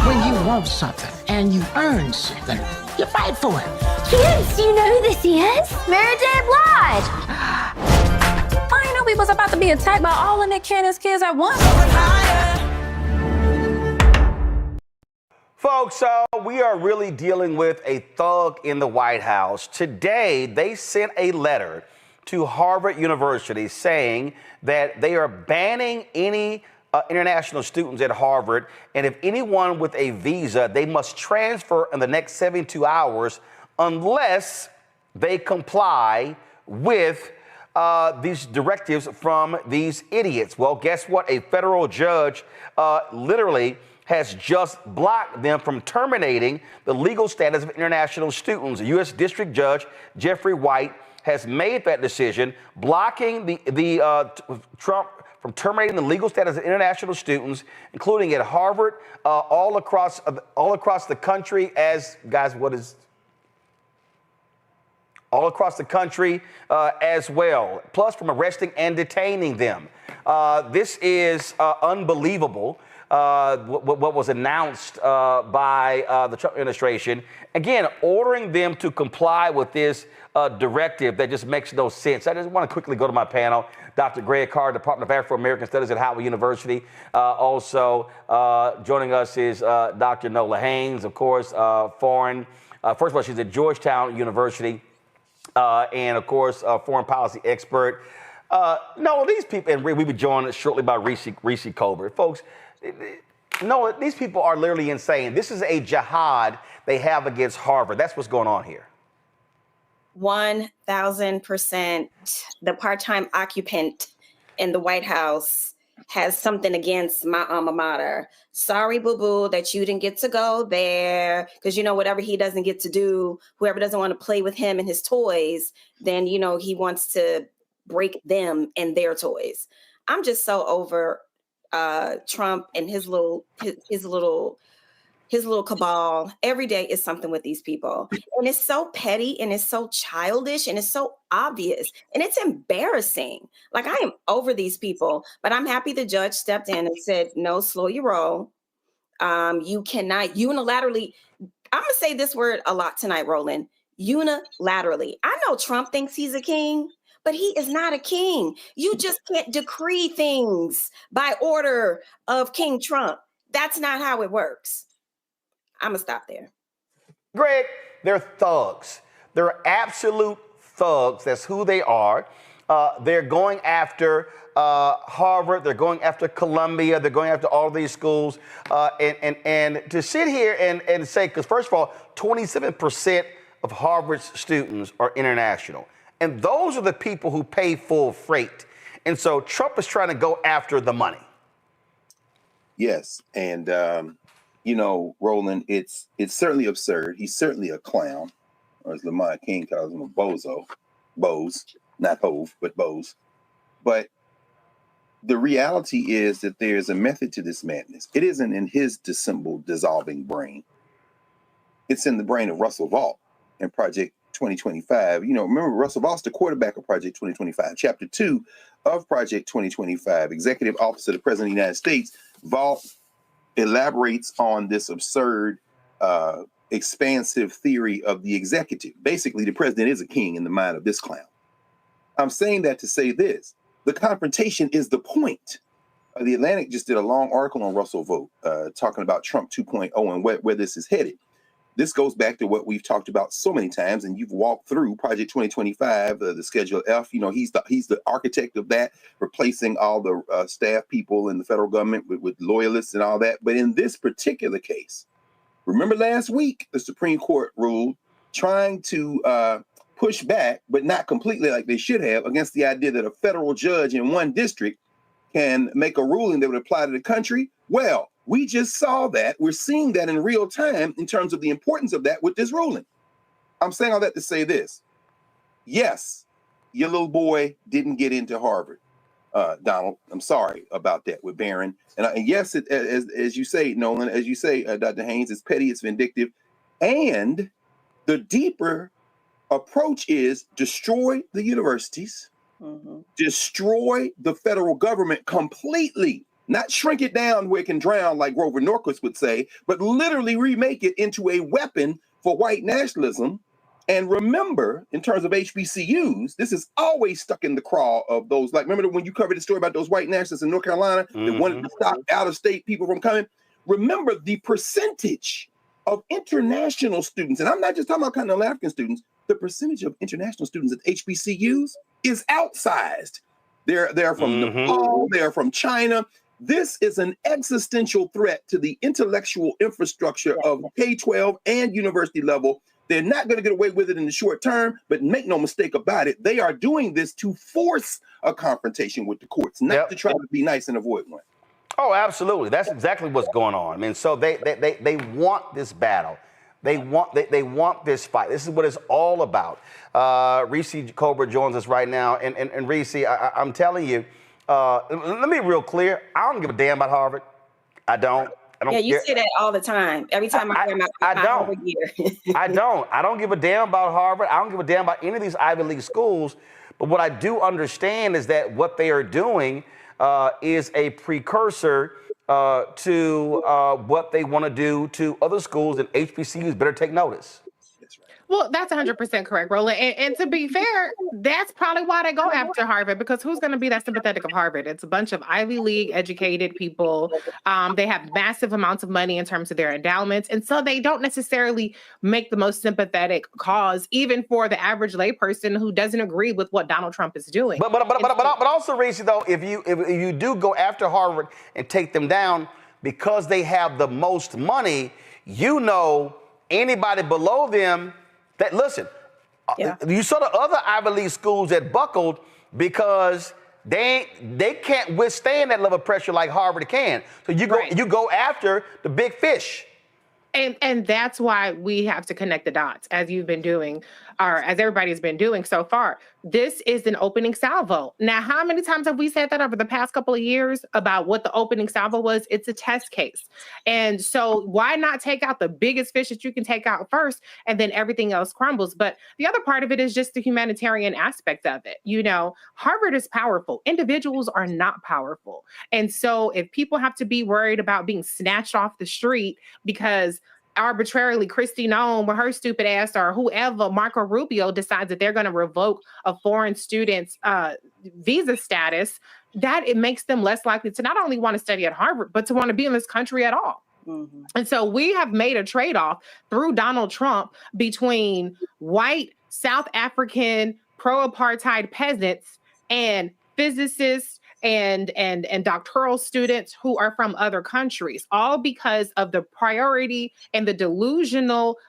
When you want something and you earn something, you fight for it.
Kids, do you know who this is? Mary J. Blige.
I didn't know we was about to be attacked by all of Nick Cannon's kids at once.
Folks, we are really dealing with a thug in the White House. Today, they sent a letter to Harvard University saying that they are banning any international students at Harvard, and if anyone with a visa, they must transfer in the next 72 hours unless they comply with these directives from these idiots. Well, guess what? A federal judge literally has just blocked them from terminating the legal status of international students. A U.S. District Judge Jeffrey White has made that decision, blocking the Trump from terminating the legal status of international students, including at Harvard, all across the country. As guys, what is all across the country as well, plus from arresting and detaining them. This is unbelievable, what was announced by the Trump administration. Again, ordering them to comply with this directive that just makes no sense. I just want to quickly go to my panel. Dr. Greg Carr, Department of Afro-American Studies at Howard University. Also joining us is Dr. Nola Haynes, of course, first of all, she's at Georgetown University. And of course, foreign policy expert. No, these people, and we were joined shortly by Reese Colbert. Folks, no, these people are literally insane. This is a jihad they have against Harvard. That's what's going on here.
1,000%. The part-time occupant in the White House has something against my alma mater. Sorry, boo-boo, that you didn't get to go there, because, you know, whatever he doesn't get to do, whoever doesn't want to play with him and his toys, then, you know, he wants to break them and their toys. I'm just so over Trump and his little cabal. Every day is something with these people. And it's so petty and it's so childish and it's so obvious and it's embarrassing. Like, I am over these people, but I'm happy the judge stepped in and said, no, slow your roll. You cannot unilaterally, I'm going to say this word a lot tonight, Roland, unilaterally. I know Trump thinks he's a king, but he is not a king. You just can't decree things by order of King Trump. That's not how it works. I'm going to stop there.
Greg, they're thugs. They're absolute thugs. That's who they are. They're going after Harvard. They're going after Columbia. They're going after all these schools. And to sit here and say, because first of all, 27% of Harvard's students are international. And those are the people who pay full freight. And so Trump is trying to go after the money.
Yes. And, you know, Roland, it's certainly absurd. He's certainly a clown, or as Lamont King calls him, a bozo. Bose, not Hove, but Bose. But the reality is that there's a method to this madness. It isn't in his dissembled, dissolving brain. It's in the brain of Russell Vought and Project 2025. You know, remember, Russell Vaught's the quarterback of Project 2025. Chapter 2 of Project 2025, Executive Office of the President of the United States. Vought elaborates on this absurd, expansive theory of the executive. Basically, the president is a king in the mind of this clown. I'm saying that to say this. The confrontation is the point. The Atlantic just did a long article on Russell Vought, talking about Trump 2.0 and where this is headed. This goes back to what we've talked about so many times, and you've walked through Project 2025, the Schedule F. You know, he's the architect of that, replacing all the staff people in the federal government with loyalists and all that. But in this particular case, remember last week, the Supreme Court ruled trying to push back, but not completely like they should have, against the idea that a federal judge in one district can make a ruling that would apply to the country. Well, we just saw that. We're seeing that in real time in terms of the importance of that with this ruling. I'm saying all that to say this. Yes, your little boy didn't get into Harvard, Donald. I'm sorry about that with Barron. And yes, as you say, Nolan, as you say, Dr. Haynes, it's petty, it's vindictive. And the deeper approach is destroy the universities, destroy the federal government completely. Not shrink it down where it can drown, like Grover Norquist would say, but literally remake it into a weapon for white nationalism. And remember, in terms of HBCUs, this is always stuck in the craw of those. Like, remember when you covered the story about those white nationalists in North Carolina that wanted to stop out-of-state people from coming? Remember the percentage of international students, and I'm not just talking about continental African students, the percentage of international students at HBCUs is outsized. They're from Nepal, they're from China. This is an existential threat to the intellectual infrastructure of K-12 and university level. They're not going to get away with it in the short term, but make no mistake about it, they are doing this to force a confrontation with the courts, not to try to be nice and avoid one.
Oh, absolutely. That's exactly what's going on. I mean, so they want this battle. They want this fight. This is what it's all about. Reese Colbert joins us right now. And Reese, I'm telling you, let me be real clear. I don't give a damn about Harvard. I don't. don't
Yeah, you
care.
say that all the time. Every time I wear my Harvard gear.
I don't give a damn about Harvard. I don't give a damn about any of these Ivy League schools. But what I do understand is that what they are doing is a precursor to what they want to do to other schools, and HBCUs better take notice.
Well, that's 100% correct, Roland. And to be fair, that's probably why they go after Harvard, because who's going to be that sympathetic of Harvard? It's a bunch of Ivy League educated people. They have massive amounts of money in terms of their endowments. And so they don't necessarily make the most sympathetic cause, even for the average layperson who doesn't agree with what Donald Trump is doing.
But also, Reese, though, if you do go after Harvard and take them down because they have the most money, anybody below them. That, listen, you saw the other Ivy League schools that buckled because they can't withstand that level of pressure like Harvard can. So you go after the big fish.
And that's why we have to connect the dots, as you've been doing, or as everybody's been doing so far. This is an opening salvo. Now, how many times have we said that over the past couple of years about what the opening salvo was? It's a test case. And so why not take out the biggest fish that you can take out first, and then everything else crumbles? But the other part of it is just the humanitarian aspect of it. Harvard is powerful. Individuals are not powerful. And so if people have to be worried about being snatched off the street because arbitrarily Kristi Noem with her stupid ass, or whoever, Marco Rubio, decides that they're going to revoke a foreign student's visa status, that it makes them less likely to not only want to study at Harvard, but to want to be in this country at all. Mm-hmm. And so we have made a trade-off through Donald Trump between white, South African, pro-apartheid peasants and physicists and doctoral students who are from other countries, all because of the priority and the delusional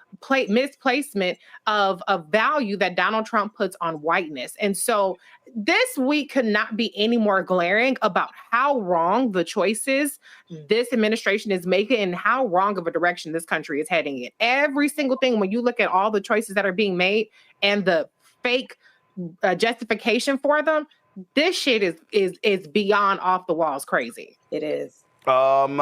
misplacement of value that Donald Trump puts on whiteness. And so this week could not be any more glaring about how wrong the choices this administration is making and how wrong of a direction this country is heading in. Every single thing, when you look at all the choices that are being made and the fake justification for them, this shit is beyond off the walls crazy.
It is.
And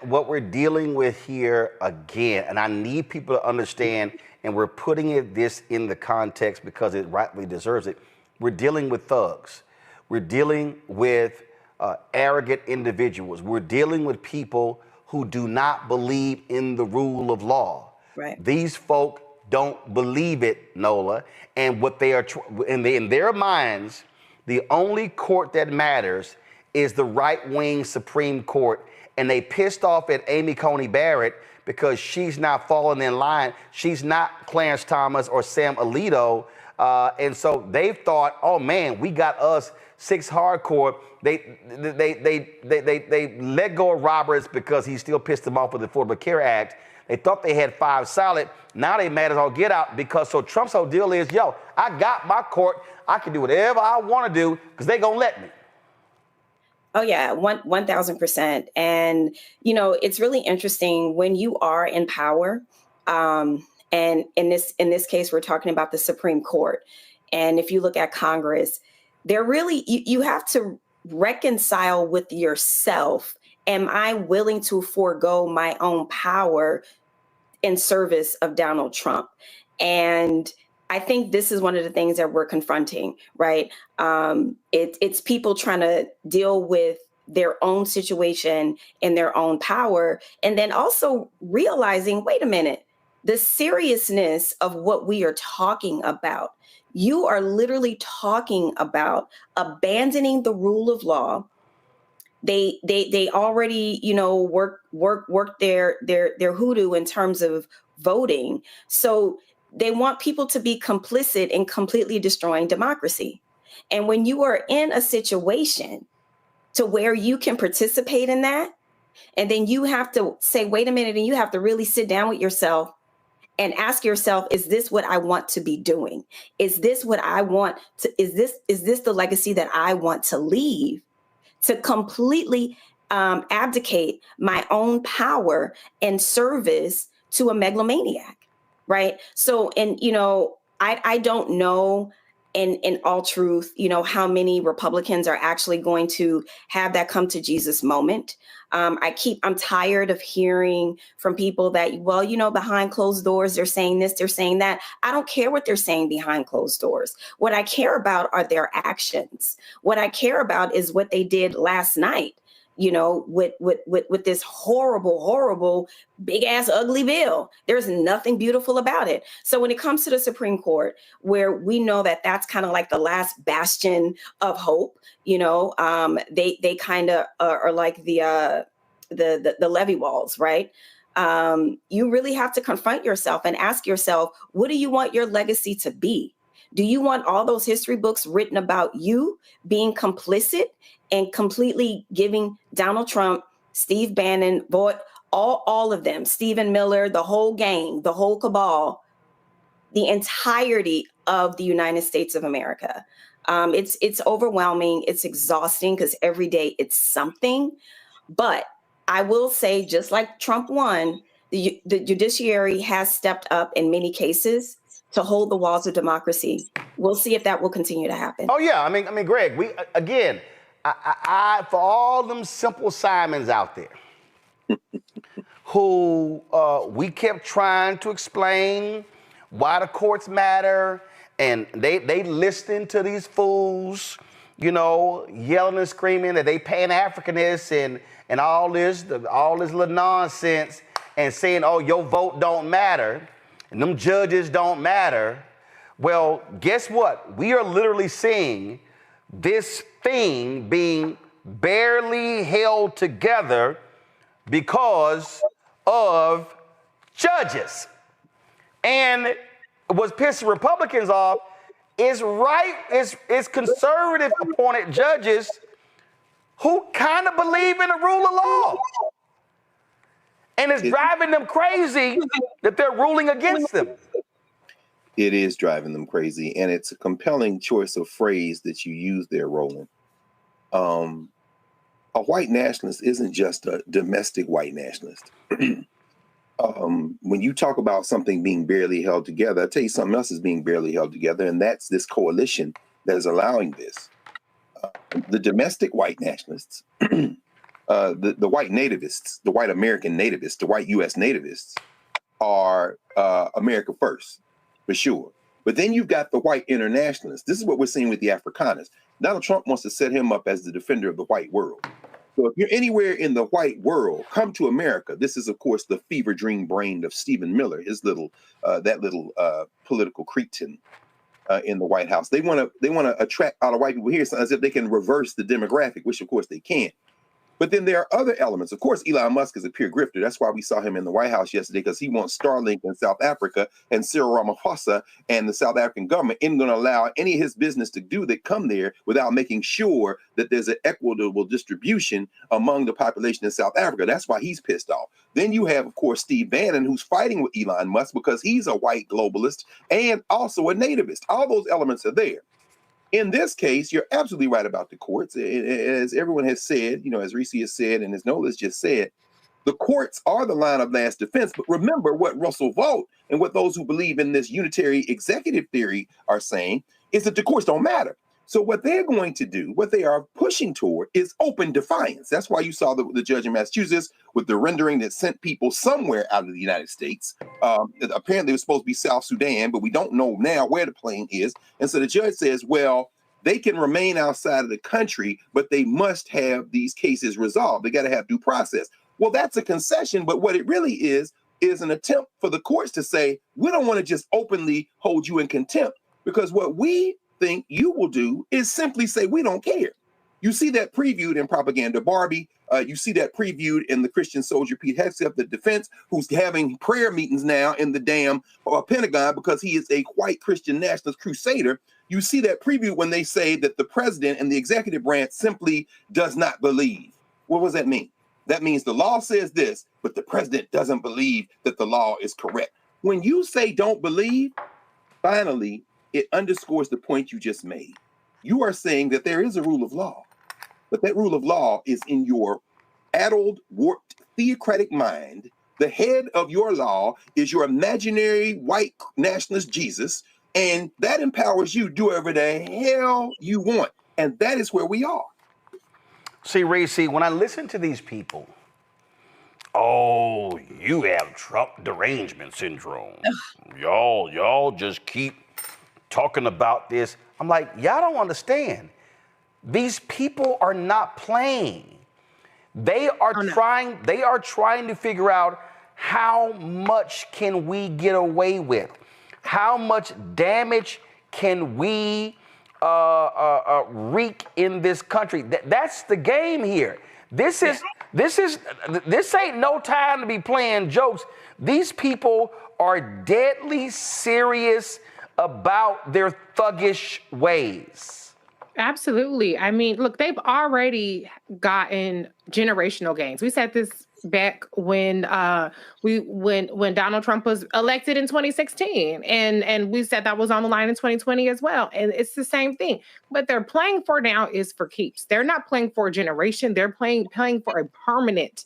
what we're dealing with here again, and I need people to understand, and we're putting this in the context because it rightly deserves it. We're dealing with thugs. We're dealing with arrogant individuals. We're dealing with people who do not believe in the rule of law.
Right.
These folk don't believe it, Nola, and what they are in their minds. The only court that matters is the right-wing Supreme Court, and they pissed off at Amy Coney Barrett because she's not falling in line. She's not Clarence Thomas or Sam Alito, and so they've thought, oh man, we got us 6 hardcore. They let go of Roberts because he still pissed them off with the Affordable Care Act. They thought they had 5 solid. Now they mad as all get out because Trump's whole deal is, yo, I got my court. I can do whatever I want to do because they gonna let me.
Oh yeah, 1,000%. And it's really interesting when you are in power. And in this case, we're talking about the Supreme Court. And if you look at Congress, they're really you have to reconcile with yourself. Am I willing to forego my own power in service of Donald Trump? And I think this is one of the things that we're confronting, right? It's people trying to deal with their own situation and their own power, and then also realizing, wait a minute, the seriousness of what we are talking about. You are literally talking about abandoning the rule of law. They already, work their hoodoo in terms of voting. So they want people to be complicit in completely destroying democracy. And when you are in a situation to where you can participate in that, and then you have to say, wait a minute, and you have to really sit down with yourself and ask yourself, is this what I want to be doing? Is this what I want to, is this the legacy that I want to leave? To completely abdicate my own power and service to a megalomaniac, right? So, and I don't know in all truth, how many Republicans are actually going to have that come to Jesus moment. I'm tired of hearing from people that, well, behind closed doors, they're saying this, they're saying that. I don't care what they're saying behind closed doors. What I care about are their actions. What I care about is what they did last night, with this horrible, big ass ugly bill. There's nothing beautiful about it. So when it comes to the Supreme Court, where we know that that's kind of like the last bastion of hope, they kind of are like the levee walls, right? You really have to confront yourself and ask yourself, what do you want your legacy to be? Do you want all those history books written about you being complicit and completely giving Donald Trump, Steve Bannon, all of them, Stephen Miller, the whole gang, the whole cabal, the entirety of the United States of America? It's overwhelming. It's exhausting because every day it's something. But I will say, just like Trump won, the judiciary has stepped up in many cases to hold the walls of democracy. We'll see if that will continue to happen.
Oh yeah, I mean, Greg, I for all them simple Simons out there who we kept trying to explain why the courts matter, and they listening to these fools, yelling and screaming that they Pan-Africanists and all this little nonsense, and saying, oh, your vote don't matter, and them judges don't matter. Well, guess what? We are literally seeing this thing being barely held together because of judges. And what's pissing Republicans off is conservative appointed judges who kind of believe in the rule of law. And it's driving them crazy that they're ruling against them.
It is driving them crazy, and it's a compelling choice of phrase that you use there, Roland. A white nationalist isn't just a domestic white nationalist. When you talk about something being barely held together, I'll tell you something else is being barely held together, and that's this coalition that is allowing this. The domestic white nationalists, the white nativists, the white American nativists, the white U.S. nativists are America first, for sure. But then you've got the white internationalists. This is what we're seeing with the Afrikaners. Donald Trump wants to set him up as the defender of the white world. So if you're anywhere in the white world, come to America. This is, of course, the fever dream brain of Stephen Miller, his little political cretin in the White House. They want to attract all the white people here as if they can reverse the demographic, which of course they can't. But then there are other elements. Of course, Elon Musk is a pure grifter. That's why we saw him in the White House yesterday, because he wants Starlink in South Africa, and Cyril Ramaphosa and the South African government isn't going to allow any of his business to do that come there without making sure that there's an equitable distribution among the population in South Africa. That's why he's pissed off. Then you have, of course, Steve Bannon, who's fighting with Elon Musk because he's a white globalist and also a nativist. All those elements are there. In this case, you're absolutely right about the courts. As everyone has said, as Reese has said and as Nola's just said, the courts are the line of last defense. But remember what Russell Vought and what those who believe in this unitary executive theory are saying is that the courts don't matter. So what they're going to do, what they are pushing toward, is open defiance. That's why you saw the judge in Massachusetts with the rendering that sent people somewhere out of the United States. Apparently it was supposed to be South Sudan, but we don't know now where the plane is. And so the judge says, well, they can remain outside of the country, but they must have these cases resolved. They got to have due process. Well, that's a concession, but what it really is an attempt for the courts to say, we don't want to just openly hold you in contempt, because what we think you will do is simply say, we don't care. You see that previewed in Propaganda Barbie. You see that previewed in the Christian soldier Pete Hegseth, the defense, who's having prayer meetings now in the damn Pentagon because he is a white Christian nationalist crusader. You see that preview when they say that the president and the executive branch simply does not believe. What does that mean? That means the law says this, but the president doesn't believe that the law is correct. When you say don't believe, finally, it underscores the point you just made. You are saying that there is a rule of law, but that rule of law is in your addled, warped, theocratic mind. The head of your law is your imaginary white nationalist Jesus,
And that empowers you to do whatever the hell you want. And that is where we are.
See, Reese, when I listen to these people, oh, you have Trump derangement syndrome. y'all just keep talking about this. I'm like, y'all don't understand. These people are not playing. They are trying to figure out how much can we get away with? How much damage can we wreak in this country? That's the game here. This ain't no time to be playing jokes. These people are deadly serious about their thuggish ways.
Absolutely. I mean, look, they've already gotten generational gains. We said this back when when Donald Trump was elected in 2016, and we said that was on the line in 2020 as well. And it's the same thing. What they're playing for now is for keeps. They're not playing for a generation. They're playing for a permanent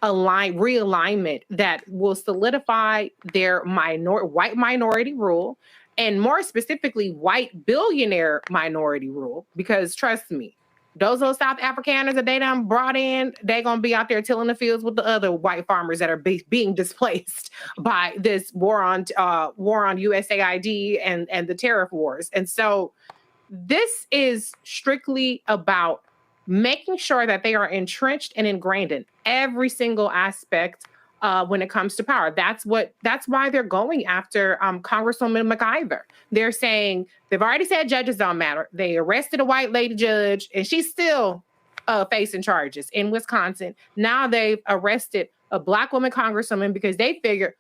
realignment that will solidify their white minority rule, and more specifically, white billionaire minority rule. Because trust me, those little South Afrikaners that they done brought in, they're going to be out there tilling the fields with the other white farmers that are being displaced by this war on USAID and the tariff wars. And so this is strictly about making sure that they are entrenched and ingrained in every single aspect when it comes to power. That's why they're going after Congresswoman McIver. They're saying they've already said judges don't matter. They arrested a white lady judge, and she's still facing charges in Wisconsin. Now they've arrested a black woman congresswoman because they figure,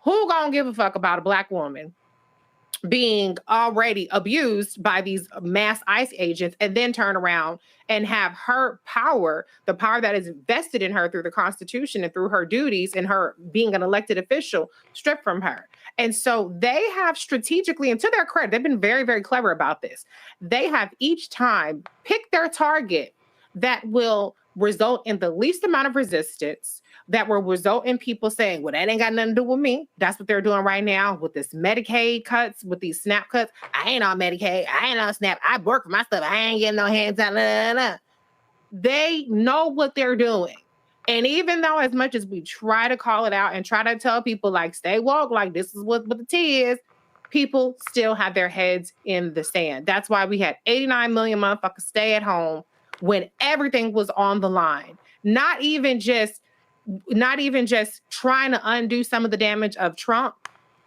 who gonna give a fuck about a black woman being already abused by these mass ICE agents, and then turn around and have her power, the power that is vested in her through the Constitution and through her duties and her being an elected official, stripped from her. And so they have strategically, and to their credit, they've been very, very clever about this. They have each time picked their target that will result in the least amount of resistance, that will result in people saying, well, that ain't got nothing to do with me. That's what they're doing right now with this Medicaid cuts, with these SNAP cuts. I ain't on Medicaid. I ain't on SNAP. I work for my stuff. I ain't getting no hands out. They know what they're doing. And even though as much as we try to call it out and try to tell people, like, stay woke, like this is what the tea is, people still have their heads in the sand. That's why we had 89 million motherfuckers stay at home when everything was on the line. Not even just trying to undo some of the damage of Trump,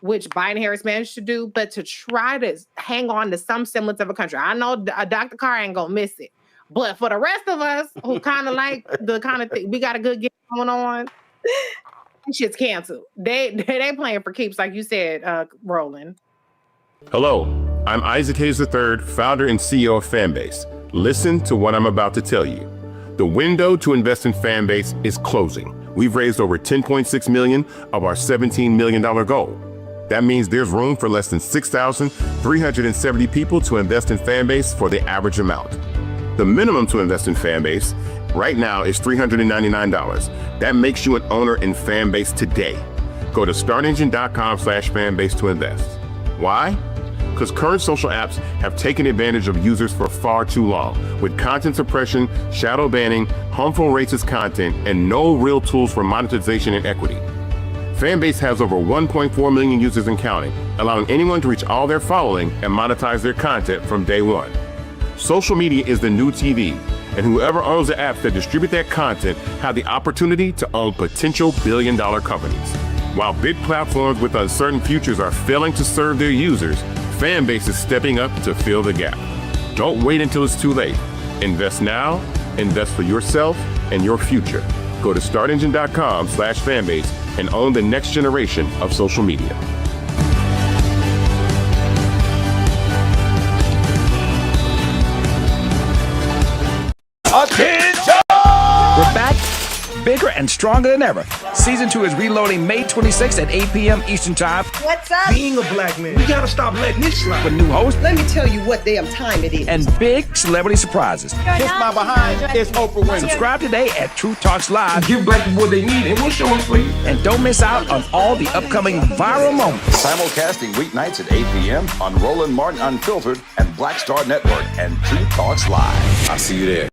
which Biden-Harris managed to do, but to try to hang on to some semblance of a country. I know Dr. Carr ain't gonna miss it, but for the rest of us who kind of like the kind of thing, we got a good game going on, shit's canceled. They playing for keeps, like you said, Roland.
Hello, I'm Isaac Hayes III, founder and CEO of Fanbase. Listen to what I'm about to tell you. The window to invest in Fanbase is closing. We've raised over $10.6 million of our $17 million goal. That means there's room for less than 6,370 people to invest in Fanbase for the average amount. The minimum to invest in Fanbase right now is $399. That makes you an owner in Fanbase today. Go to startengine.com/fanbase to invest. Why? Because current social apps have taken advantage of users for far too long, with content suppression, shadow banning, harmful racist content, and no real tools for monetization and equity. Fanbase has over 1.4 million users and counting, allowing anyone to reach all their following and monetize their content from day one. Social media is the new TV, and whoever owns the apps that distribute that content have the opportunity to own potential billion-dollar companies. While big platforms with uncertain futures are failing to serve their users, Fanbase is stepping up to fill the gap. Don't wait until it's too late. Invest now, invest for yourself and your future. Go to startengine.com/fanbase and own the next generation of social media.
Attention! We're back, bigger and and stronger than ever. Season 2 is reloading May 26th at 8 p.m. Eastern Time.
What's up?
Being a black man, we gotta stop letting this slide. With new hosts
Let me tell you what damn time it is.
and big celebrity surprises.
Kiss my behind. It's Oprah Winfrey.
Subscribe today at Truth Talks Live.
Give black people what they need, and we'll show them for you.
And don't miss out on all the upcoming viral moments.
Simulcasting weeknights at 8 p.m. on Roland Martin Unfiltered and Black Star Network and Truth Talks Live.
I'll see you there.